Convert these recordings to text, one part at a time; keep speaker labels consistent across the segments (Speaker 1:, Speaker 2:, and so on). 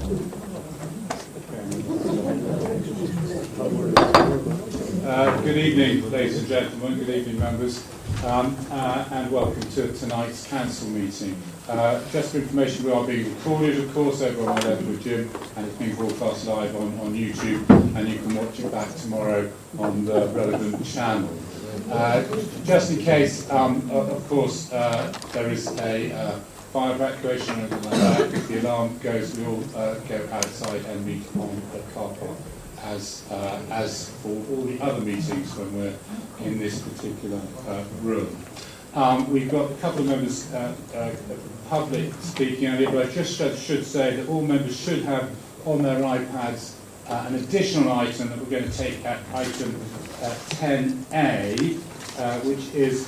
Speaker 1: Good evening, ladies and gentlemen. Good evening, members, and welcome to tonight's council meeting. Just for information, we are being recorded, of course, over on my left with Jim, and it's being broadcast live on YouTube, and you can watch it back tomorrow on the relevant channel. Just in case, of course, there is a fire evacuation or anything like that. If the alarm goes, we all go outside and meet on the car park, as for all the other meetings when we're in this particular room. We've got a couple of members public speaking earlier, but I just should say that all members should have on their iPads an additional item that we're going to take at item 10A, which is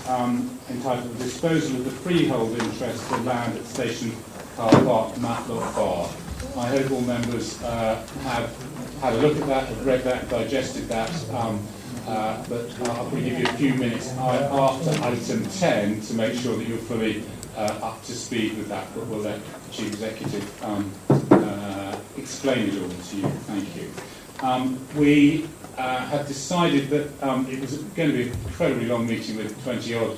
Speaker 1: entitled The Disposal of the Freehold Interest for Land at Station Car Park, Matlock Bar. I hope all members have had a look at that, have read that, digested that, but I'll probably give you a few minutes after item 10 to make sure that you're fully up to speed with that, but we'll let the Chief Executive explain it all to you. Thank you. We have decided that it was going to be an incredibly long meeting with 20-odd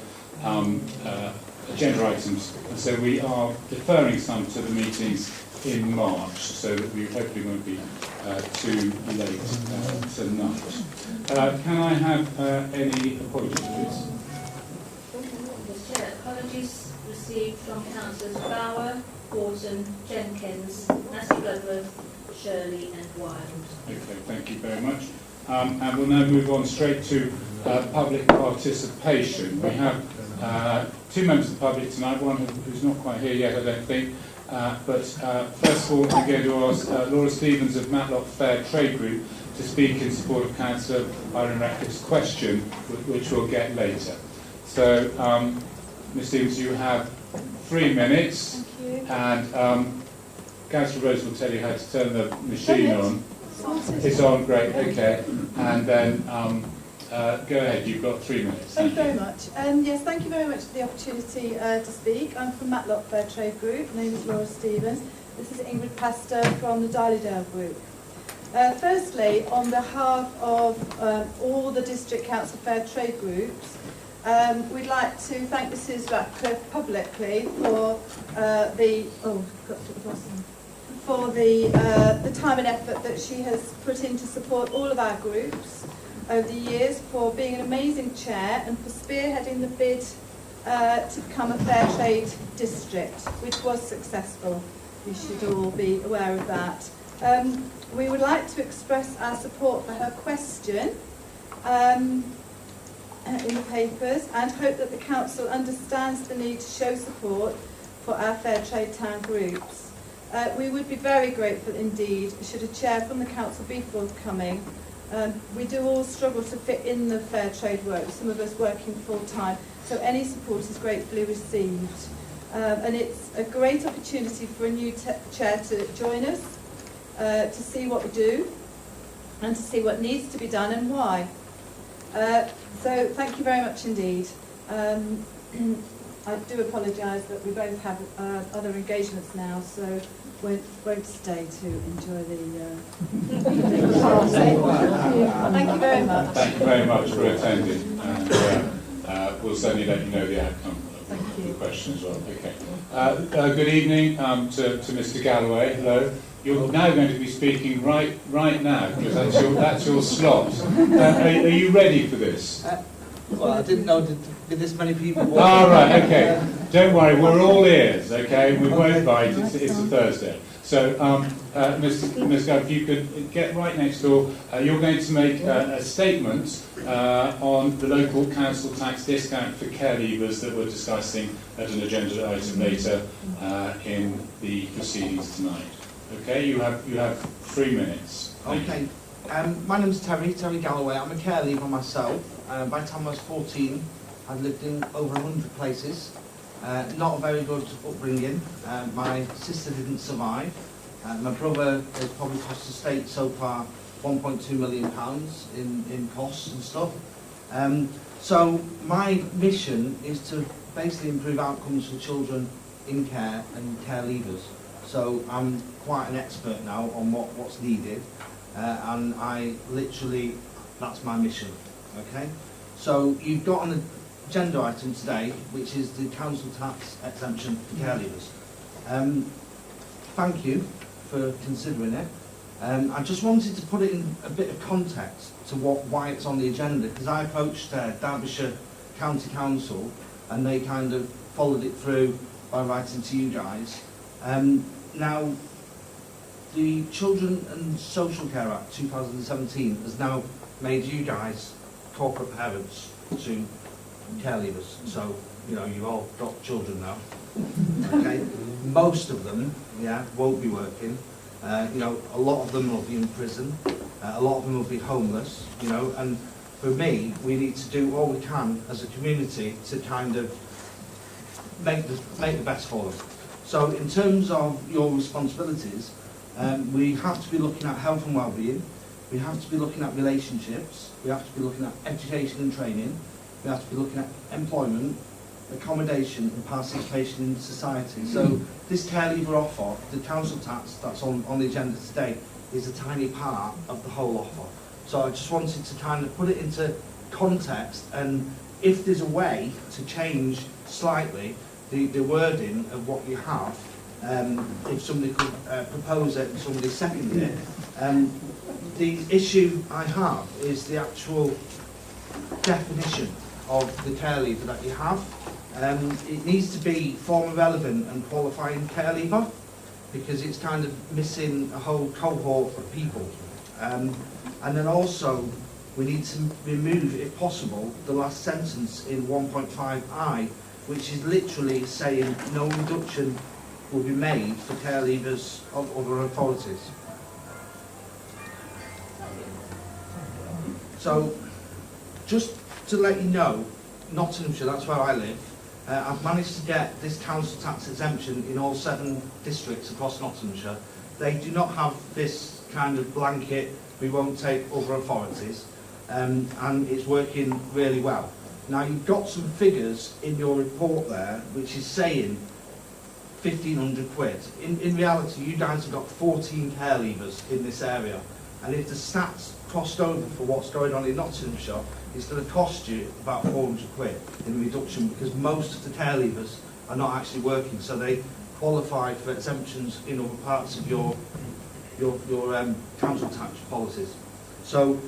Speaker 1: agenda items, and so we are deferring some to the meetings in March, so that we hopefully won't be too late tonight. Can I have any apologies, please?
Speaker 2: Mr. Chair, apologies received from Councillors Bauer, Wharton, Jenkins, Massey Bloodworth, Shirley and Wild.
Speaker 1: Okay, thank you very much. And we'll now move on straight to public participation. We have two members of the public tonight, one who's not quite here yet, I don't think. But first of all, we're going to ask Laura Stevens of Matlock Fair Trade Group to speak in support of Councillor Irene Ratcliffe's question, which we'll get later. So, Ms Stevens, you have 3 minutes.
Speaker 3: Thank you.
Speaker 1: And Councillor Rose will tell you how to turn the machine on. It's on, great, okay. And then go ahead, you've got 3 minutes.
Speaker 3: Thank you very much. Yes, thank you very much for the opportunity to speak. I'm from Matlock Fair Trade Group. My name is Laura Stevens. This is Ingrid Pastor from the Derbyshire Dales Group. Firstly, on behalf of all the District Council Fair Trade Groups, we'd like to thank Mrs Ratcliffe publicly for the time and effort that she has put in to support all of our groups over the years, for being an amazing chair and for spearheading the bid to become a fair trade district, which was successful. You should all be aware of that. We would like to express our support for her question in the papers, and hope that the Council understands the need to show support for our fair trade town groups. We would be very grateful indeed should a chair from the Council be forthcoming. We do all struggle to fit in the fair trade work, some of us working full-time, so any support is gratefully received. And it's a great opportunity for a new chair to join us, to see what we do, and to see what needs to be done and why. So thank you very much indeed. I do apologise that we both have other engagements now, so won't stay to enjoy the party. Thank you very much.
Speaker 1: Thank you very much for attending, and we'll certainly let you know the outcome of the question as well. Okay. Good evening to Mr. Galloway. Hello. You're now going to be speaking right now, because that's your slot. Are you ready for this?
Speaker 4: Well, I didn't know that this many people.
Speaker 1: Oh, right, okay. Don't worry, we're all ears, okay? We won't bite, it's a Thursday. So, Ms. Gov, if you could get right next door, you're going to make a statement on the local council tax discount for care leavers that we're discussing at an agenda item later in the proceedings tonight. Okay, you have 3 minutes.
Speaker 4: Okay. My name's Terry Galloway. I'm a care leaver myself. By the time I was 14, I'd lived in over 100 places. Not a very good upbringing. My sister didn't survive. My brother has probably cost the state so far £1.2 million in costs and stuff. So my mission is to basically improve outcomes for children in care and care leavers. So I'm quite an expert now on what's needed, and I literally, that's my mission, okay? So you've got an agenda item today, which is the council tax exemption for care leavers. Thank you for considering it. I just wanted to put it in a bit of context to why it's on the agenda, because I approached Derbyshire County Council and they kind of followed it through by writing to you guys. Now, the Children and Social Care Act 2017 has now made you guys corporate parents to care leavers. So, you know, you've all got children now. Okay, most of them, yeah, won't be working. You know, a lot of them will be in prison. A lot of them will be homeless. You know, and for me, we need to do all we can as a community to kind of make the best for them. So, in terms of your responsibilities, we have to be looking at health and well-being. We have to be looking at relationships. We have to be looking at education and training. We have to be looking at employment, accommodation and participation in society. So this care leaver offer, the council tax that's on the agenda today, is a tiny part of the whole offer. So I just wanted to kind of put it into context, and if there's a way to change slightly the wording of what you have, if somebody could propose it and somebody seconded it. The issue I have is the actual definition of the care leaver that you have. It needs to be former relevant and qualifying care leaver, because it's kind of missing a whole cohort of people. And then also we need to remove, if possible, the last sentence in 1.5i, which is literally saying no reduction will be made for care leavers of other authorities. So, just to let you know, Nottinghamshire, that's where I live, I've managed to get this council tax exemption in all 7 districts across Nottinghamshire. They do not have this kind of blanket, we won't take other authorities, and it's working really well. Now, you've got some figures in your report there, which is saying 1,500 quid. In reality, you guys have got 14 care leavers in this area, and if the stats crossed over for what's going on in Nottinghamshire, it's going to cost you about 400 quid in reduction, because most of the care leavers are not actually working, so they qualify for exemptions in other parts of your council tax policies. So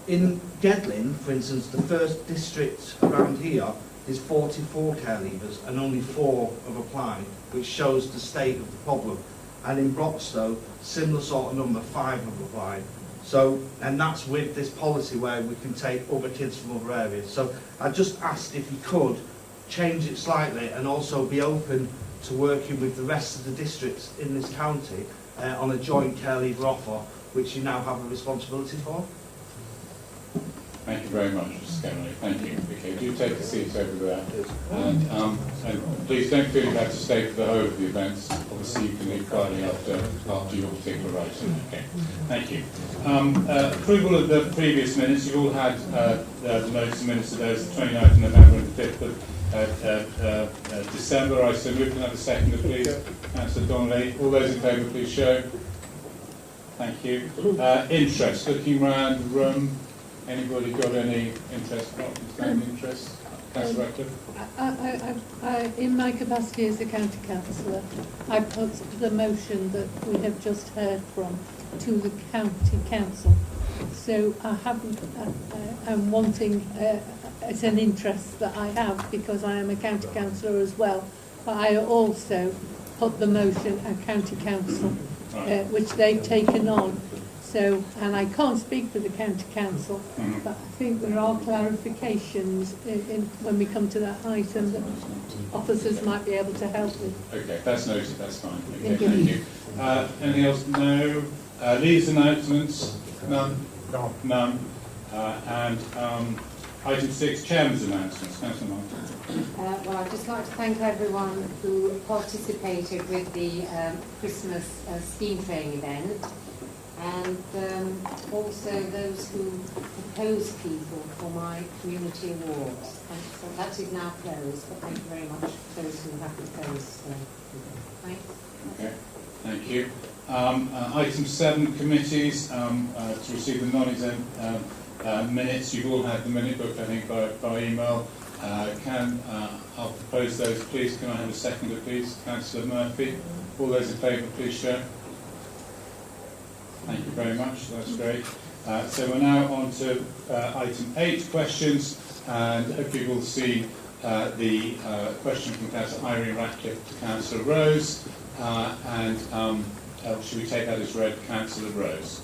Speaker 4: in Gedling, for instance, the first district around here is 44 care leavers and only 4 have applied, which shows the state of the problem. And in Broxtowe, similar sort of number, 5 have applied. So, and that's with this policy where we can take other kids from other areas. So I just asked if you could change it slightly and also be open to working with the rest of the districts in this county on a joint care leaver offer, which you now have a responsibility for.
Speaker 1: Thank you very much, Mr. Scanlon. Thank you. Okay, do take a seat over there. And please don't feel you have to stay for the whole of the events. Obviously, you can leave quietly after your particular item. Okay, thank you. Approval of the previous minutes. You've all had the notes and minutes of those, the 29th of November and the 5th of December. I so move. Can I have a seconder, please? Councillor Donnelly. All those in favour, please show. Thank you. Interest. Looking around the room. Anybody got any interest? Interest? Councillor Radcliffe?
Speaker 5: In my capacity as a county councillor, I put the motion that we have just heard from to the county council. So I haven't. I'm wanting. It's an interest that I have because I am a county councillor as well. But I also put the motion at county council, which they've taken on. So, and I can't speak for the county council, but I think there are clarifications when we come to that item that officers might be able to help with.
Speaker 1: Okay, that's noted, that's fine. Okay, thank you. Anything else? No. Leaves announcements? None? No. None. And item 6, Chairman's announcements. Councillor Martin.
Speaker 6: Well, I'd just like to thank everyone who participated with the Christmas steam train event. And also those who propose people for my community awards. And so that is now closed, but thank you very much for those who have proposed. Thanks.
Speaker 1: Okay. Thank you. Item 7, committees, to receive the non-exempt minutes. You've all had the minute book, I think, by email. I'll propose those, please. Can I have a seconder, please? Councillor Murphy. All those in favour, please show. Thank you very much. That's great. So we're now on to item 8, questions, and hopefully we'll see the question from Councillor Irene Ratcliffe to Councillor Rose, should we take that as read? Councillor Rose.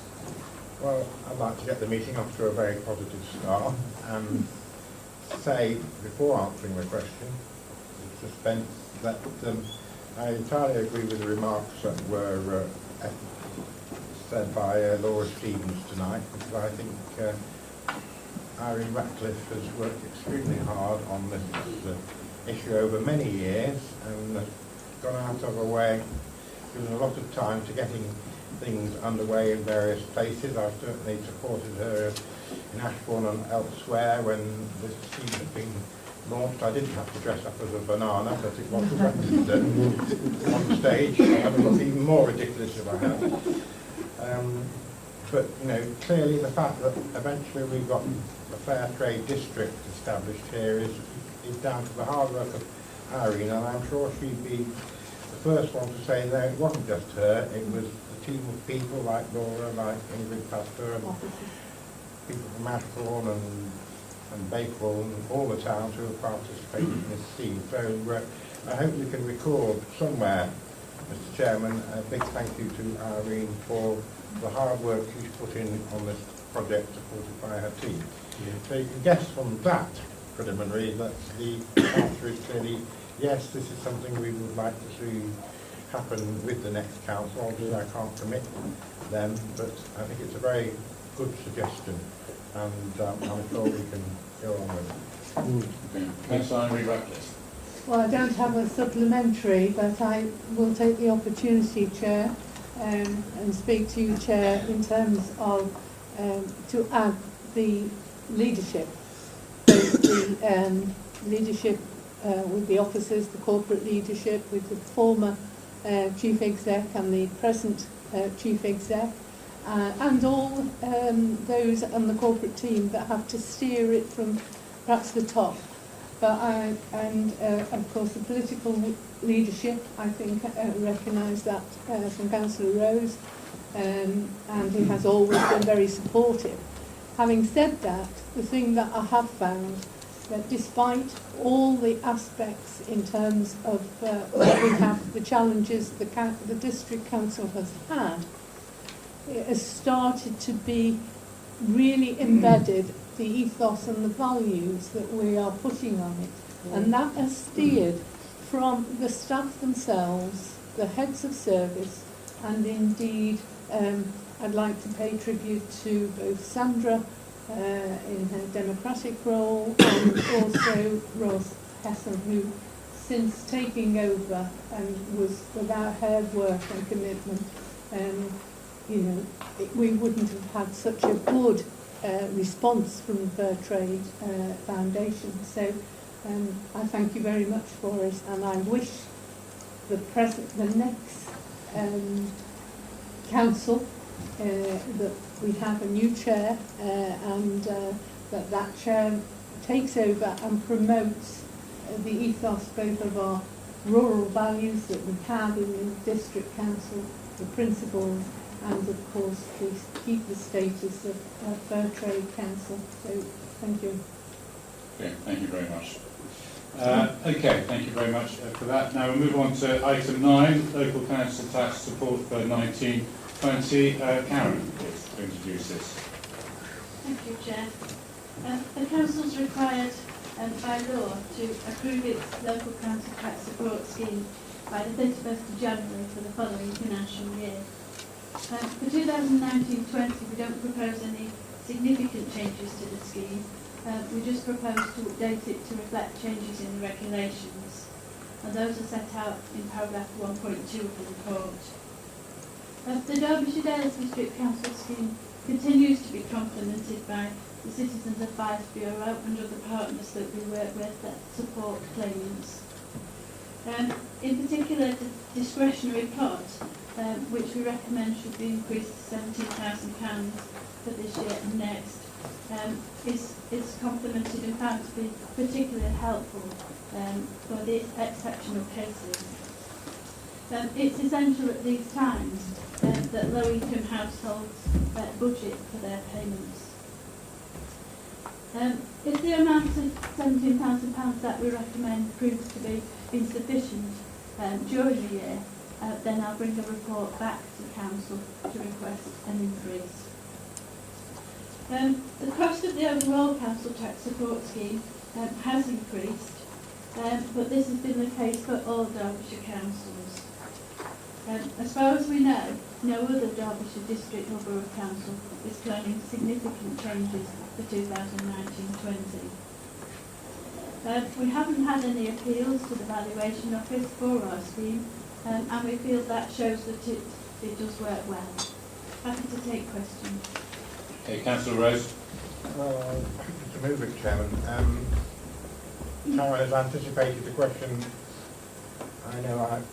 Speaker 7: Well, I'd like to get the meeting off to a very positive start and say, before answering the question, suspense, that I entirely agree with the remarks that were said by Laura Stevens tonight, because I think Irene Ratcliffe has worked extremely hard on this issue over many years and gone out of her way, given a lot of time to getting things underway in various places. I've certainly supported her in Ashbourne and elsewhere when this scheme had been launched. I didn't have to dress up as a banana, but it was threatened on stage. I would look even more ridiculous if I had. But you know, clearly the fact that eventually we've got a fair trade district established here is down to the hard work of Irene, and I'm sure she'd be the first one to say that it wasn't just her, it was the team of people like Laura, like Ingrid Pastor, and people from Ashbourne and Bakewell and all the towns who have participated in this scheme. So I hope we can record somewhere, Mr. Chairman, a big thank you to Irene for the hard work she's put in on this project supported by her team. Yeah. So you can guess from that preliminary that the answer is clearly yes, this is something we would like to see happen with the next council. Obviously I can't commit them, but I think it's a very good suggestion, and I'm sure we can go on with it.
Speaker 1: Councillor Irene Ratcliffe.
Speaker 5: Well, I don't have a supplementary, but I will take the opportunity, Chair, and speak to you, Chair, in terms of to add the leadership, both the leadership with the officers, the corporate leadership, with the former Chief Exec and the present Chief Exec, and all those on the corporate team that have to steer it from perhaps the top. But of course, the political leadership, I think, recognise that from Councillor Rose, and he has always been very supportive. Having said that, the thing that I have found, that despite all the aspects in terms of what we have, the challenges the District Council has had, it has started to be really embedded, the ethos and the values that we are putting on it. And that has steered from the staff themselves, the heads of service, and indeed I'd like to pay tribute to both Sandra in her democratic role and also Ross Hesson, who since taking over and was without hard work and commitment, we wouldn't have had such a good response from the Fair Trade Foundation. So I thank you very much for it, and I wish the next council that we have a new chair and that chair takes over and promotes the ethos both of our rural values that we have in the district council, the principles, and of course to keep the status of Fair Trade Council. So thank you.
Speaker 1: Okay, thank you very much. Okay, thank you very much for that. Now we'll move on to item 9, local council tax support for 1920. Karen, please, to introduce this.
Speaker 2: Thank you, Chair. The Council is required by law to approve its local council tax support scheme by the 31st of January for the following financial year. For 2019-20, we don't propose any significant changes to the scheme. We just propose to update it to reflect changes in the regulations, and those are set out in paragraph 1.2 of the report. The Derbyshire Dales District Council scheme continues to be complemented by the Citizens Advice Bureau and other partners that we work with that support claimants. In particular, the discretionary pot which we recommend should be increased to £17,000 for this year and next, is complemented and found to be particularly helpful for the exceptional cases. It's essential at these times that low-income households budget for their payments. If the amount of £17,000 that we recommend proves to be insufficient during the year, then I'll bring a report back to Council to request an increase. The cost of the overall council tax support scheme has increased, but this has been the case for all Derbyshire councils. As far as we know, no other Derbyshire district or borough council is planning significant changes for 2019-20. We haven't had any appeals to the valuation office for our scheme, and we feel that shows that it does work well. Happy to take questions.
Speaker 1: Okay, Councillor Rose.
Speaker 7: Well, to move it, Chairman. Sharon has anticipated the question I know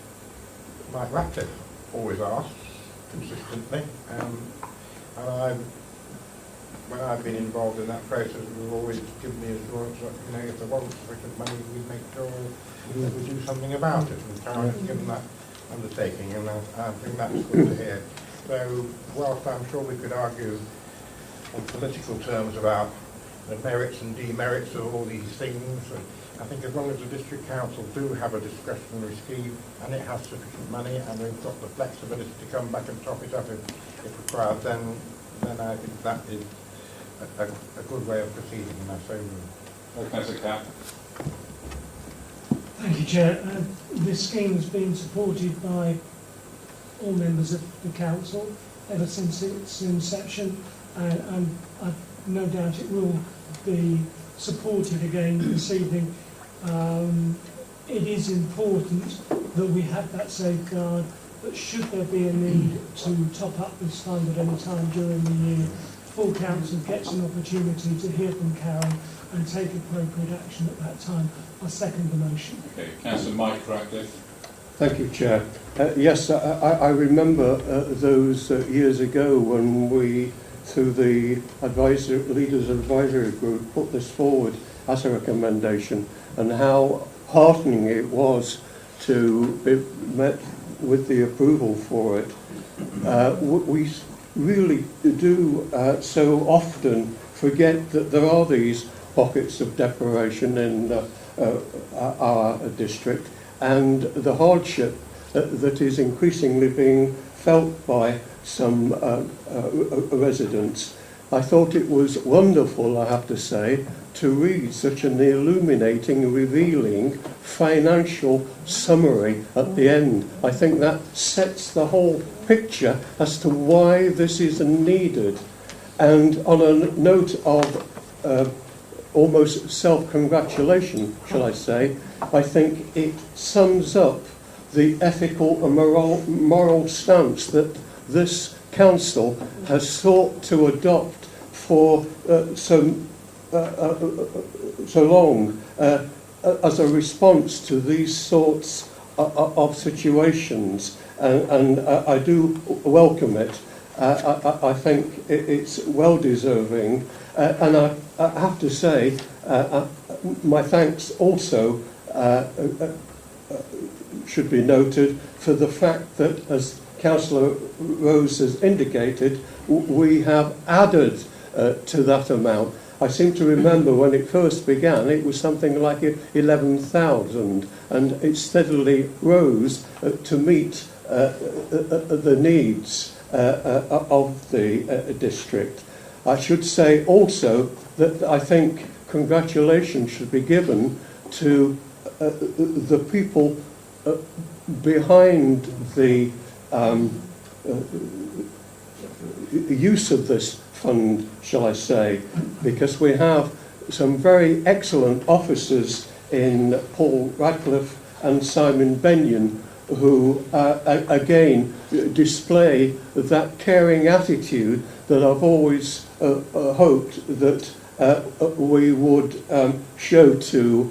Speaker 7: Mike Ratcliffe always asks consistently, and when I've been involved in that process, we've always given the assurance that if there wasn't sufficient money, we'd make sure we would do something about it. And Sharon has given that undertaking, and I think that's good to hear. So, whilst I'm sure we could argue on political terms about the merits and demerits of all these things, I think as long as the district council do have a discretionary scheme and it has sufficient money and we've got the flexibility to come back and top it up if required, then I think that is a good way of proceeding, and I so move.
Speaker 1: Councillor Capp.
Speaker 8: Thank you, Chair. This scheme has been supported by all members of the council ever since its inception, and I've no doubt it will be supported again this evening. It is important that we have that safeguard, that should there be a need to top up this fund at any time during the year, full council gets an opportunity to hear from Karen and take appropriate action at that time. I second the motion.
Speaker 1: Okay, Councillor Mike Ratcliffe.
Speaker 9: Thank you, Chair. Yes, I remember those years ago when we, through the Leaders Advisory Group, put this forward as a recommendation, and how heartening it was to be met with the approval for it. We really do so often forget that there are these pockets of deprivation in our district, and the hardship that is increasingly being felt by some residents. I thought it was wonderful, I have to say, to read such an illuminating, revealing financial summary at the end. I think that sets the whole picture as to why this is needed. And on a note of almost self-congratulation, shall I say, I think it sums up the ethical and moral stance that this council has sought to adopt for so long as a response to these sorts of situations, and I do welcome it. I think it's well deserving, and I have to say my thanks also should be noted for the fact that, as Councillor Rose has indicated, we have added to that amount. I seem to remember when it first began, it was something like 11,000, and it steadily rose to meet the needs of the district. I should say also that I think congratulations should be given to the people behind the use of this fund, shall I say, because we have some very excellent officers in Paul Radcliffe and Simon Benyon who again display that caring attitude that I've always hoped that we would show to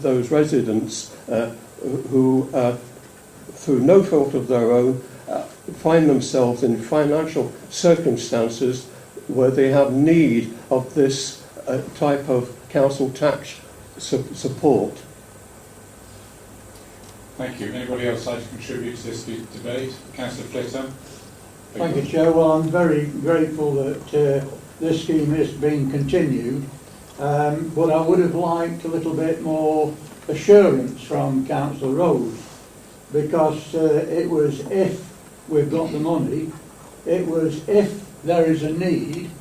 Speaker 9: those residents who through no fault of their own, find themselves in financial circumstances where they have need of this type of council tax support.
Speaker 1: Thank you. Anybody else like to contribute to this debate? Councillor Flitter.
Speaker 10: Thank you, Chair. Well, I'm very grateful that this scheme is being continued, but I would have liked a little bit more assurance from Councillor Rose, because it was if we've got the money, it was if there is a need,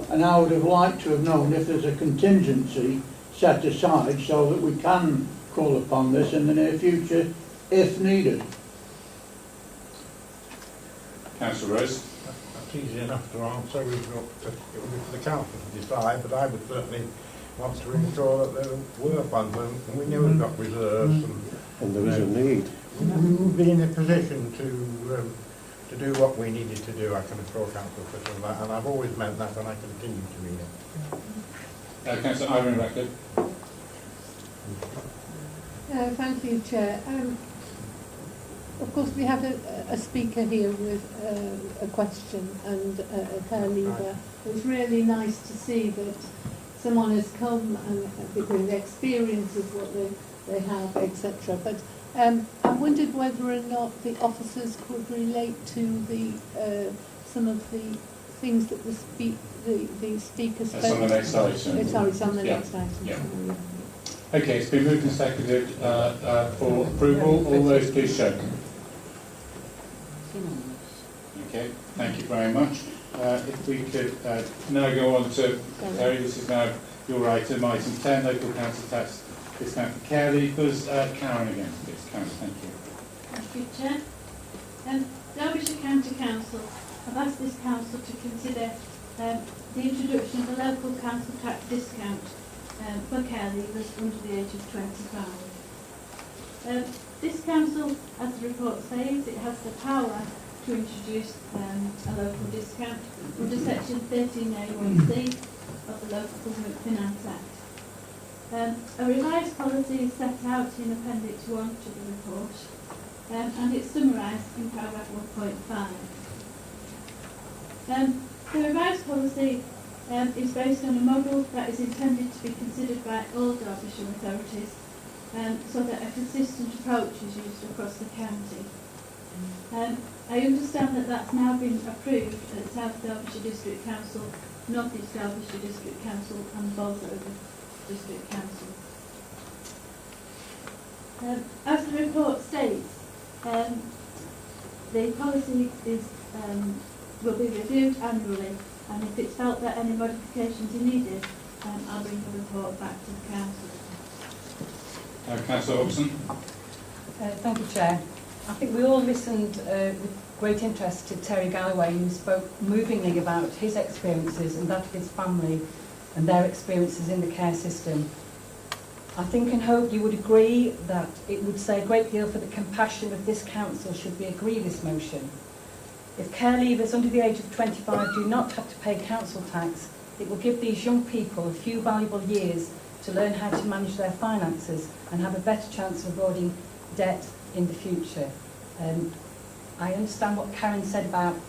Speaker 10: and I would have liked to have known if there's a contingency set aside so that we can call upon this in the near future if needed.
Speaker 1: Councillor Rose.
Speaker 7: That's easy enough to answer. It would be for the council to decide, but I would certainly want to ensure that there were funds, and we knew we've got reserves.
Speaker 9: And there is a need.
Speaker 7: We would be in a position to do what we needed to do. I can assure Council Flitter of that, and I've always meant that, and I continue to mean it.
Speaker 1: Councillor Irene Radcliffe.
Speaker 5: Thank you, Chair. Of course, we had a speaker here with a question and a care leaver. It was really nice to see that someone has come and because they experiences what they have, etc. But I wondered whether or not the officers could relate to the some of the things that the speaker spoke.
Speaker 1: That's on the next item.
Speaker 5: Sorry, it's on the next item.
Speaker 1: Yeah. Okay, it's been moved and seconded for approval. All those please show. Okay, thank you very much. If we could now go on to, Terry, this is now your item 10, local council tax discount for care leavers. Karen again, please. Karen, thank you.
Speaker 2: Thank you, Chair. Derbyshire County Council have asked this council to consider the introduction of a local council tax discount for care leavers under the age of 25. This council, as the report says, it has the power to introduce a local discount under section 13A1C of the Local Government Finance Act. A revised policy is set out in Appendix 1 to the report, and it's summarised in paragraph 1.5. The revised policy is based on a model that is intended to be considered by all Derbyshire authorities, so that a consistent approach is used across the county. I understand that that's now been approved at South Derbyshire District Council, North East Derbyshire District Council and Bolsover District Council. As the report states, the policy will be reviewed annually, and if it's felt that any modifications are needed, I'll bring the report back to the council.
Speaker 1: Councillor Hobson.
Speaker 11: Thank you, Chair. I think we all listened with great interest to Terry Galloway, who spoke movingly about his experiences and that of his family and their experiences in the care system. I think and hope you would agree that it would say a great deal for the compassion of this council should we agree this motion. If care leavers under the age of 25 do not have to pay council tax, it will give these young people a few valuable years to learn how to manage their finances and have a better chance of avoiding debt in the future. I understand what Karen said about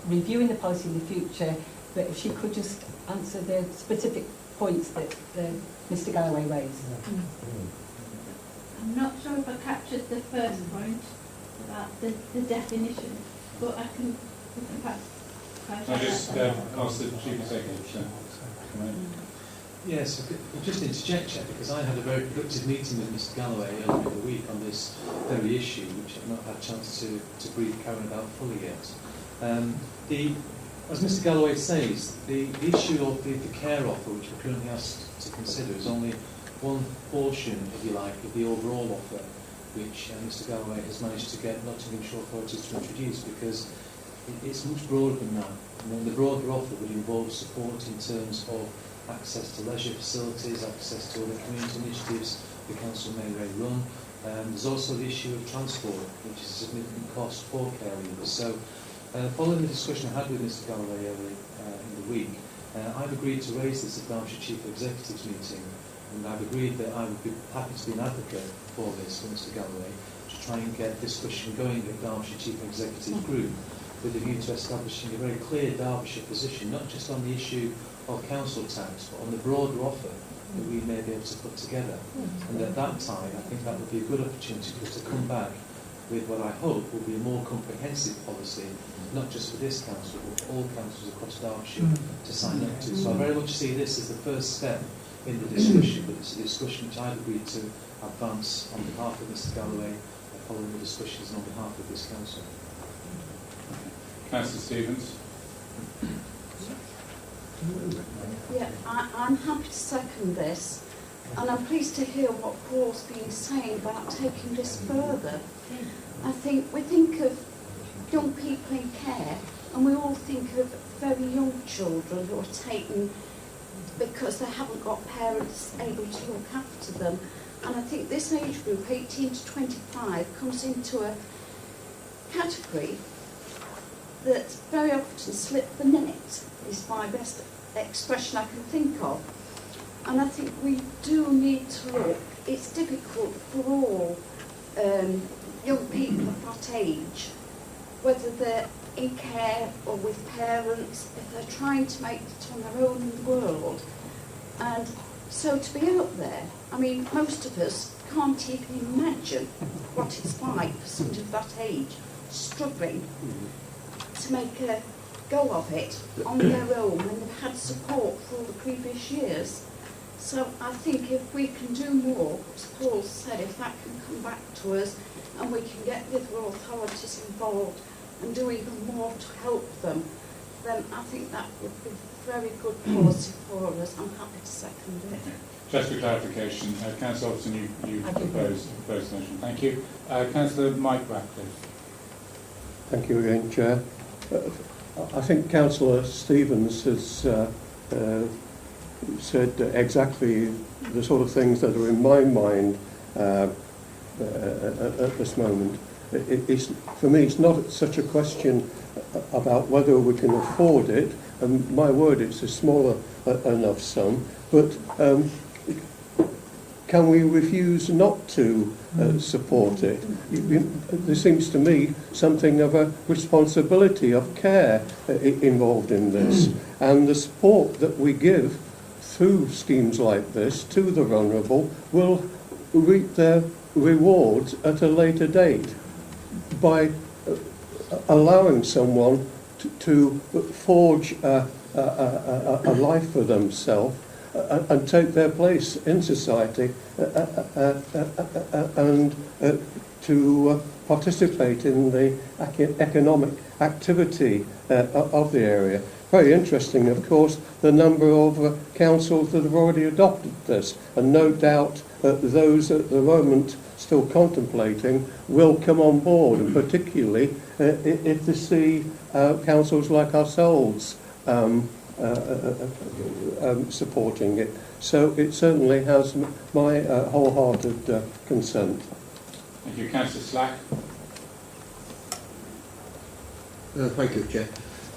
Speaker 11: reviewing the policy in the future, but if she could just answer the specific points that Mr. Galloway raised.
Speaker 2: I'm not sure if I captured the first point about the definition, but I can perhaps...
Speaker 1: I just ask the Chief Executive to come in.
Speaker 12: Yes, I'll just interject, Chair, because I had a very productive meeting with Mr Galloway earlier in the week on this very issue, which I've not had a chance to brief Karen about fully yet. As Mr Galloway says, the issue of the care offer, which we're currently asked to consider, is only one portion, if you like, of the overall offer, which Mr Galloway has managed to get Nottinghamshire authorities to introduce, because it's much broader than that. And the broader offer would involve support in terms of access to leisure facilities, access to other community initiatives the council may run. There's also the issue of transport, which is a significant cost for care leavers. So, following the discussion I had with Mr Galloway earlier in the week, I've agreed to raise this at Derbyshire Chief Executives meeting, and I've agreed that I would be happy to be an advocate for this for Mr Galloway, to try and get discussion going at Derbyshire Chief Executive Group with a view to establishing a very clear Derbyshire position, not just on the issue of council tax, but on the broader offer that we may be able to put together. And at that time, I think that would be a good opportunity for us to come back with what I hope will be a more comprehensive policy, not just for this council, but for all councils across Derbyshire to sign up to. So I very much see this as the first step in the discussion, but it's a discussion which I've agreed to advance on behalf of Mr Galloway, following the discussions on behalf of this council.
Speaker 1: Councillor Stevens.
Speaker 13: Yeah, I'm happy to second this, and I'm pleased to hear what Paul's been saying about taking this further. I think we think of young people in care, and we all think of very young children who are taken because they haven't got parents able to look after them. And I think this age group, 18 to 25, comes into a category that very often slip the net, is my best expression I can think of. And I think we do need to look. It's difficult for all young people of that age, whether they're in care or with parents, if they're trying to make it on their own in the world. And so to be out there, I mean, most of us can't even imagine what it's like for somebody of that age, struggling to make a go of it on their own when they've had support for all the previous years. So I think if we can do more, as Paul said, if that can come back to us and we can get the other authorities involved and do even more to help them, then I think that would be very good policy for us. I'm happy to second it.
Speaker 1: Just for clarification, Councillor Upton, you proposed the motion. Thank you. Councillor Mike Ratcliffe.
Speaker 9: Thank you again, Chair. I think Councillor Stevens has said exactly the sort of things that are in my mind at this moment. For me, it's not such a question about whether we can afford it, and my word, it's a smaller enough sum, but can we refuse not to support it? There seems to me something of a responsibility of care involved in this, and the support that we give through schemes like this to the vulnerable will reap their rewards at a later date by allowing someone to forge a life for themselves and take their place in society and to participate in the economic activity of the area. Very interesting, of course, the number of councils that have already adopted this, and no doubt those at the moment still contemplating will come on board, and particularly if they see councils like ourselves supporting it. So it certainly has my wholehearted consent.
Speaker 1: Thank you. Councillor Slack.
Speaker 14: Thank you, Chair.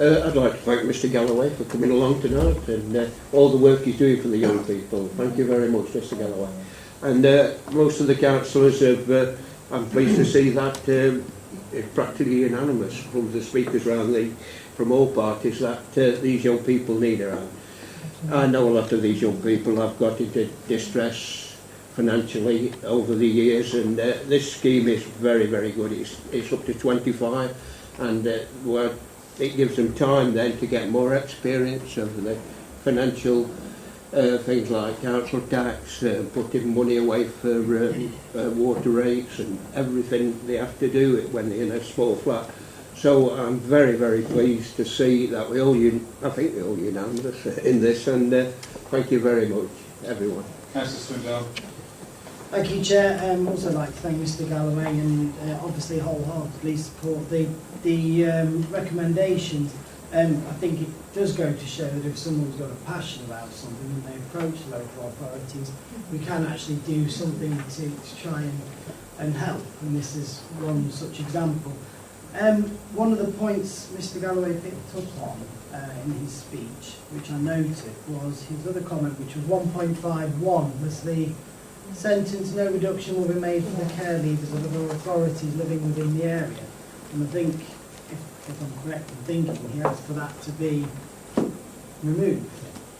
Speaker 14: I'd like to thank Mr Galloway for coming along tonight and all the work he's doing for the young people. Thank you very much, Mr Galloway. And most of the councillors have, I'm pleased to see that it's practically unanimous from the speakers from all parties that these young people need a hand. I know a lot of these young people have got into distress financially over the years, and this scheme is very, very good. It's up to 25, and it gives them time then to get more experience of the financial things like council tax, putting money away for water rates and everything they have to do when they're in a small flat. So I'm very, very pleased to see that we all, I think we're all unanimous in this, and thank you very much, everyone.
Speaker 1: Councillor Swindell.
Speaker 15: Thank you, Chair. Also like to thank Mr Galloway and obviously wholeheartedly support the recommendations. I think it does go to show that if someone's got a passion about something and they approach local authorities, we can actually do something to try and help, and this is one such example. One of the points Mr Galloway picked up on in his speech, which I noted, was his other comment, which was 1.51 was the sentence, no reduction will be made for the care leavers of other authorities living within the area. And I think, if I'm correct in thinking, he asked for that to be removed.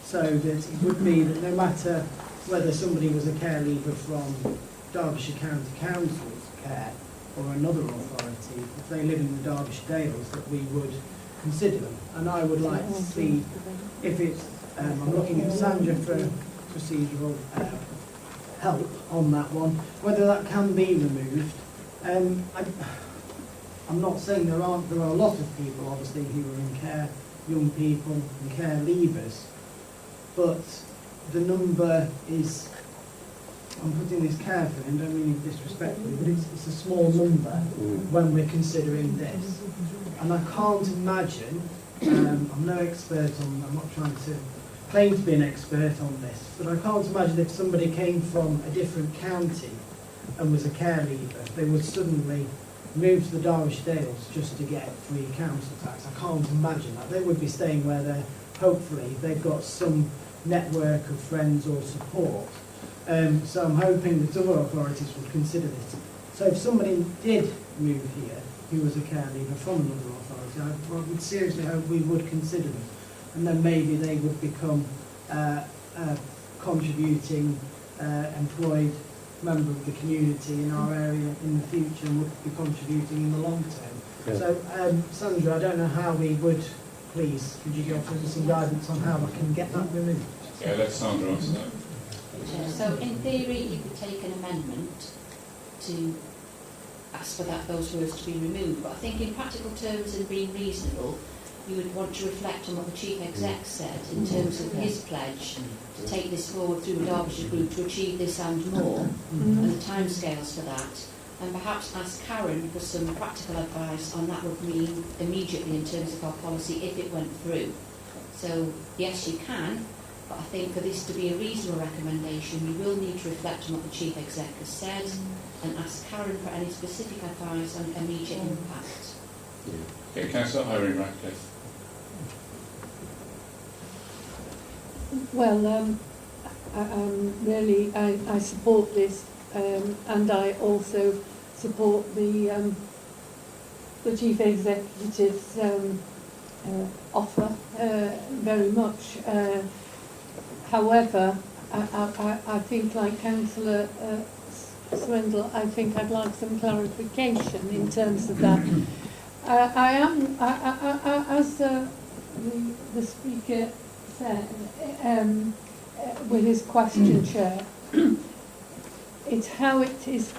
Speaker 15: So that it would be that no matter whether somebody was a care leaver from Derbyshire County Council's care or another authority, if they live in the Derbyshire Dales, that we would consider them. And I would like to see if it's, I'm looking at Sandra for procedural help on that one, whether that can be removed. I'm not saying there are a lot of people obviously who are in care, young people and care leavers, but the number is, I'm putting this carefully and don't mean it disrespectfully, but it's a small number when we're considering this. And I can't imagine, I'm no expert on, I'm not trying to claim to be an expert on this, but I can't imagine if somebody came from a different county and was a care leaver, they would suddenly move to the Derbyshire Dales just to get free council tax. I can't imagine that. They would be staying where they're, hopefully, they've got some network of friends or support. So I'm hoping that other authorities would consider this. So if somebody did move here who was a care leaver from another authority, I would seriously hope we would consider them. And then maybe they would become a contributing, employed member of the community in our area in the future and would be contributing in the long term. Yeah. So, Sandra, I don't know how we would, please, could you give us some guidance on how I can get that removed?
Speaker 1: Yeah, let Sandra answer that.
Speaker 16: So in theory you could take an amendment to ask for those words to be removed, but I think in practical terms and being reasonable, you would want to reflect on what the Chief Exec said in terms of his pledge to take this forward through the Derbyshire Group to achieve this and more, and the timescales for that, and perhaps ask Karen for some practical advice on that would mean immediately in terms of our policy if it went through. So yes, you can, but I think for this to be a reasonable recommendation, we will need to reflect on what the Chief Exec has said and ask Karen for any specific advice on immediate impact.
Speaker 1: Okay, Councillor Irene Ratcliffe.
Speaker 5: Well, really, I support this, and I also support the Chief Executive's offer very much. However, I think, like Councillor Swindle, I think I'd like some clarification in terms of that. I am, as the Speaker said, with his question, Chair, it's how it is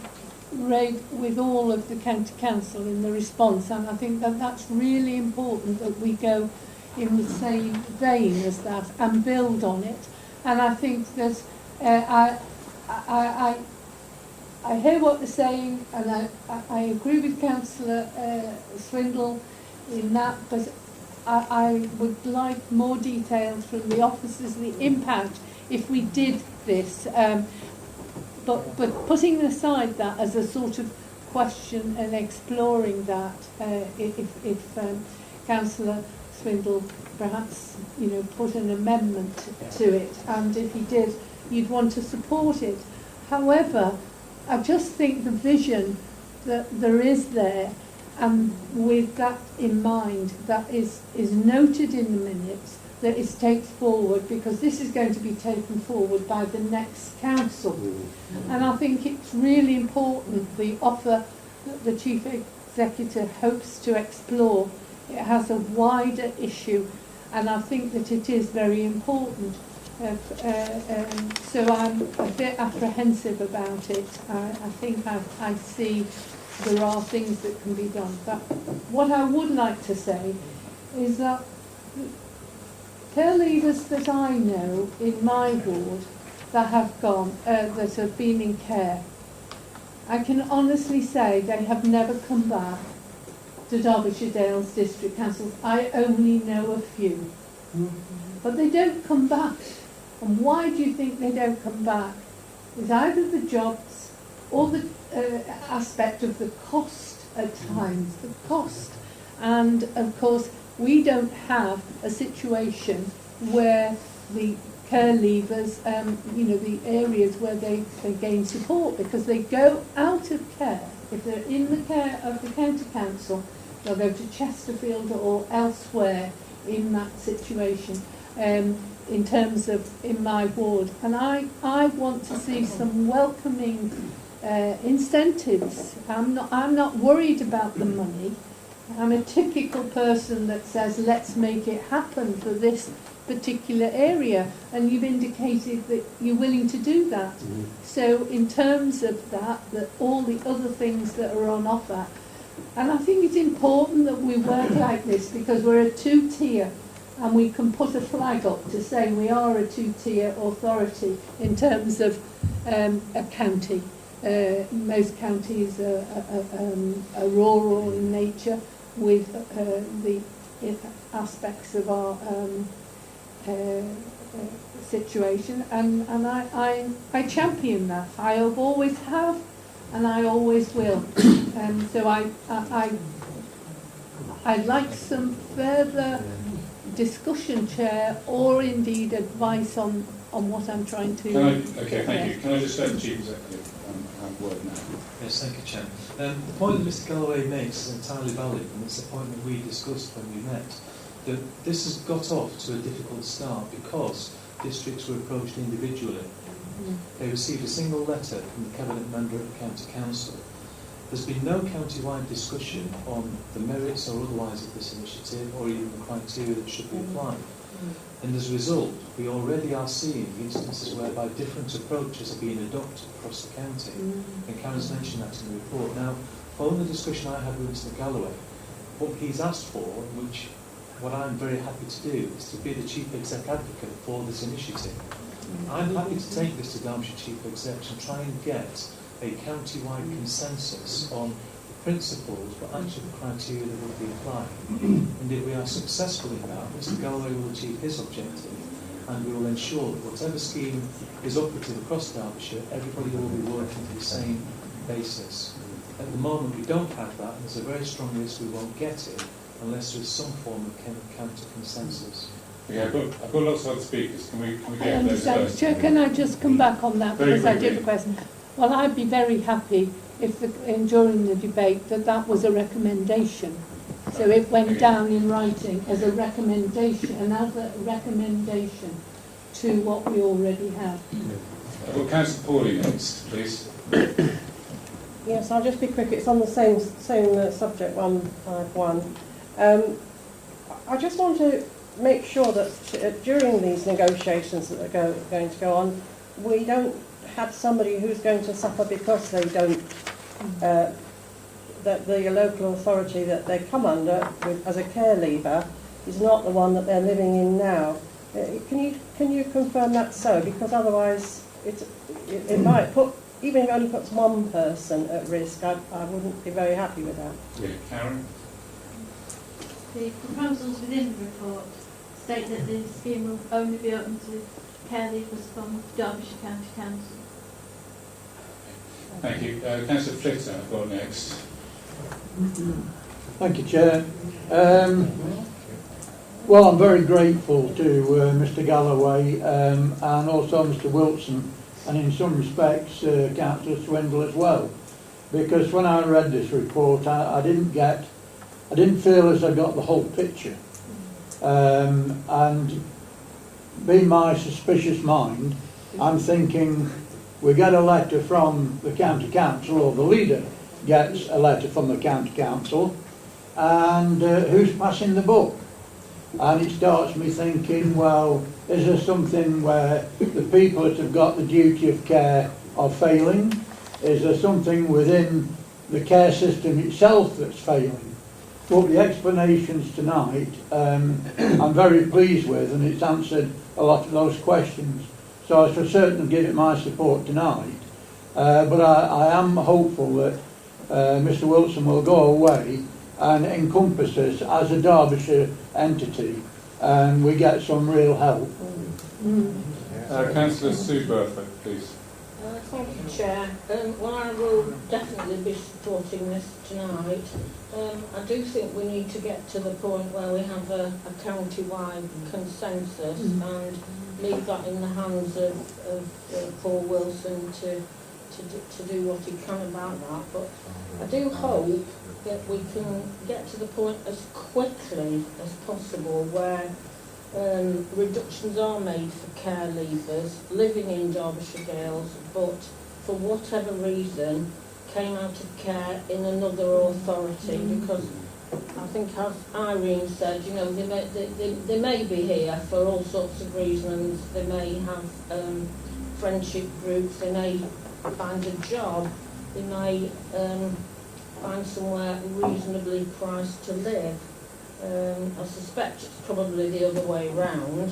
Speaker 5: read with all of the County Council in the response, and I think that that's really important that we go in the same vein as that and build on it. And I think that I hear what they're saying, and I agree with Councillor Swindle in that, but I would like more details from the officers, the impact if we did this. But putting aside that as a sort of question and exploring that, if Councillor Swindle perhaps put an amendment to it, and if he did, you'd want to support it. However, I just think the vision that there is there, and with that in mind, that is noted in the minutes, that is taken forward, because this is going to be taken forward by the next council. And I think it's really important, the offer that the Chief Executive hopes to explore. It has a wider issue, and I think that it is very important. So I'm a bit apprehensive about it. I think I see there are things that can be done. But what I would like to say is that care leaders that I know in my ward that have gone, that have been in care, I can honestly say they have never come back to Derbyshire Dales District Council. I only know a few. But they don't come back. And why do you think they don't come back? It's either the jobs or the aspect of the cost at times, the cost. And of course, we don't have a situation where the care leavers, the areas where they gain support, because they go out of care. If they're in the care of the county council, they'll go to Chesterfield or elsewhere in that situation, in terms of in my ward. And I want to see some welcoming incentives. I'm not worried about the money. I'm a typical person that says, let's make it happen for this particular area, and you've indicated that you're willing to do that. Mm-hmm. So in terms of that all the other things that are on offer, and I think it's important that we work like this, because we're a two-tier, and we can put a flag up to say we are a two-tier authority in terms of a county. Most counties are rural in nature, with the aspects of our situation, and I champion that. I have always have, and I always will. So I'd like some further discussion, Chair, or indeed advice on what I'm trying to.
Speaker 1: Okay, thank you. Can I just let the Chief Executive have word now?
Speaker 12: Yes, thank you, Chair. The point that Mr Galloway makes is entirely valid, and it's the point that we discussed when we met. That this has got off to a difficult start because districts were approached individually. They received a single letter from the Cabinet member at the County Council. There's been no county-wide discussion on the merits or otherwise of this initiative, or even the criteria that should be applied. And as a result, we already are seeing instances whereby different approaches are being adopted across the county. And Karen's mentioned that in the report. Now, following the discussion I had with Mr Galloway, what he's asked for, which what I'm very happy to do, is to be the Chief Exec advocate for this initiative. I'm happy to take this to Derbyshire Chief Execs and try and get a county-wide consensus on the principles, but actually the criteria that will be applied. And if we are successful in that, Mr Galloway will achieve his objective, and we will ensure that whatever scheme is operative across Derbyshire, everybody will be working to the same basis. At the moment, we don't have that, and there's a very strong risk we won't get it unless there is some form of counter consensus.
Speaker 1: Okay, I've got lots of other speakers. Can we
Speaker 5: I
Speaker 1: get those
Speaker 5: understand.
Speaker 1: first?
Speaker 5: Chair, can I just come back on that,
Speaker 1: Very
Speaker 5: because I
Speaker 1: quickly.
Speaker 5: did a question. Well, I'd be very happy if during the debate that was a recommendation. So it went down in writing as a recommendation, another recommendation to what we already have.
Speaker 1: I've got Councillor Pauly next, please.
Speaker 17: Yes, I'll just be quick. It's on the same subject, 151. I just want to make sure that during these negotiations that are going to go on, we don't have somebody who's going to suffer because they don't, that the local authority that they come under as a care leaver is not the one that they're living in now. Can you confirm that so? Because otherwise it might put, even if it only puts one person at risk, I wouldn't be very happy with that.
Speaker 1: Yeah, Karen?
Speaker 2: The proposals within the report state that the scheme will only be open to care leavers from Derbyshire County Council.
Speaker 1: Thank you. Councillor Flitter, I've got next.
Speaker 10: Thank you, Chair. Well, I'm very grateful to Mr Galloway and also Mr Wilson, and in some respects Councillor Swindle as well, because when I read this report I didn't feel as I got the whole picture, and being my suspicious mind, I'm thinking we get a letter from the county council, or the leader gets a letter from the county council, and who's passing the book? And it starts me thinking, well, is there something where the people that have got the duty of care are failing? Is there something within the care system itself that's failing? But the explanations tonight I'm very pleased with, and it's answered a lot of those questions. So I shall certainly give it my support tonight. But I am hopeful that Mr Wilson will go away and encompass us as a Derbyshire entity, and we get some real help.
Speaker 1: Councillor Sue Burford, please.
Speaker 18: Thank you, Chair. Well, I will definitely be supporting this tonight. I do think we need to get to the point where we have a county-wide consensus and leave that in the hands of Paul Wilson to do what he can about that. But I do hope that we can get to the point as quickly as possible where reductions are made for care leavers living in Derbyshire Dales, but for whatever reason came out of care in another authority, because I think, as Irene said, you know, they may be here for all sorts of reasons. They may have friendship groups, they may find a job, they may find somewhere reasonably priced to live. I suspect it's probably the other way round,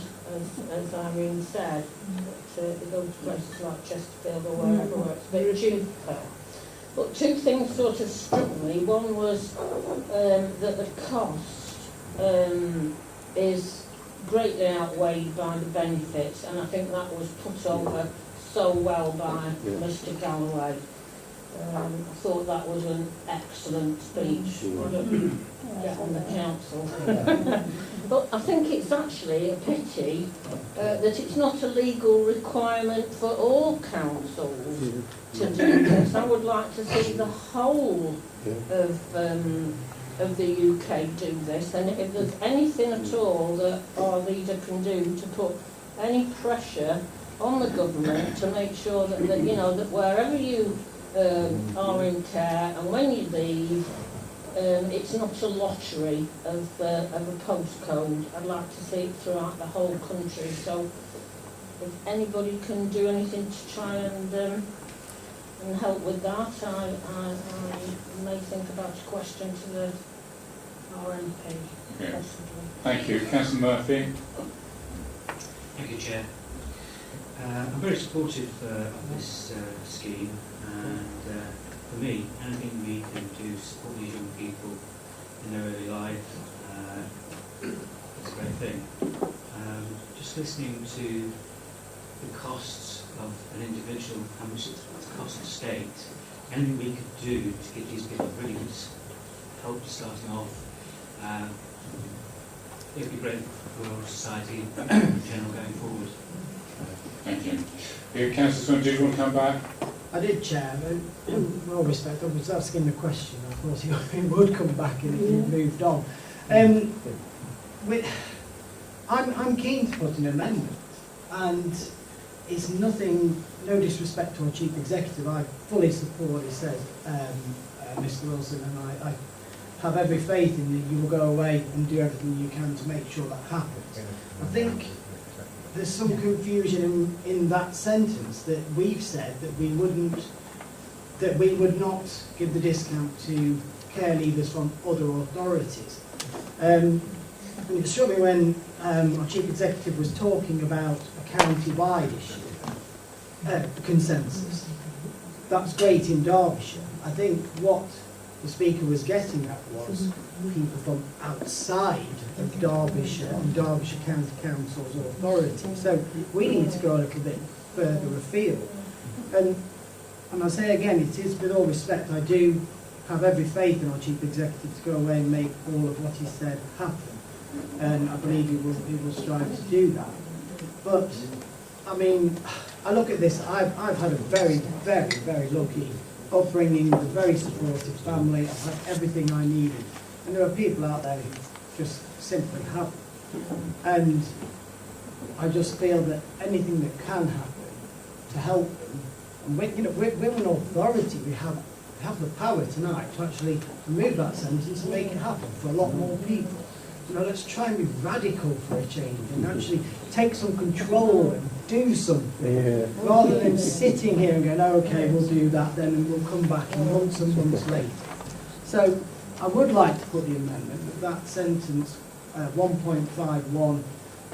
Speaker 18: as Irene said, that they go to places like Chesterfield or wherever where it's a bit cheaper. But two things sort of struck me. One was that the cost is greatly outweighed by the benefits, and I think that was put over so well by Mr. Galloway. I thought that was an excellent speech. Get on the council. But I think it's actually a pity that it's not a legal requirement for all councils to do this. I would like to see the whole of the UK do this, and if there's anything at all that our leader can do to put any pressure on the government to make sure that you know, that wherever you are in care and when you leave, it's not a lottery of a postcode. I'd like to see it throughout the whole country. So if anybody can do anything to try and help with that, I may think about a question to our MP.
Speaker 1: Okay. Thank you. Councillor Murphy.
Speaker 19: Thank you, Chair. I'm very supportive of this scheme, and for me, anything we can do to support these young people in their early life is a great thing. Just listening to the costs of an individual, how much it costs the state, anything we could do to give these people really good help starting off, it would be great for our society in general going forward.
Speaker 1: Thank you. Councillor Swin, do you want to come back?
Speaker 15: I did, Chair, but with all respect, I was asking the question. I thought he would come back and he moved on. I'm keen to put an amendment, and it's nothing, no disrespect to our Chief Executive. I fully support what he said, Mr Wilson, and I have every faith in that you will go away and do everything you can to make sure that happens. I think there's some confusion in that sentence, that we've said that we would not give the discount to care leavers from other authorities. And it struck me when our Chief Executive was talking about a county-wide issue, consensus. That's great in Derbyshire. I think what the Speaker was getting at was people from outside of Derbyshire and Derbyshire County Council's authority. So we need to go a little bit further afield. And I say again, it is with all respect, I do have every faith in our Chief Executive to go away and make all of what he said happen. And I believe he will strive to do that. But, I mean, I look at this, I've had a very, very, very lucky upbringing, a very supportive family. I've had everything I needed. And there are people out there who just simply haven't. And I just feel that anything that can happen to help them, and we're an authority, we have the power tonight to actually remove that sentence and make it happen for a lot more people. You know, let's try and be radical for a change and actually take some control and do something, rather than sitting here and going, oh, okay, we'll do that then and we'll come back in months and months later. So I would like to put the amendment that sentence 1.51,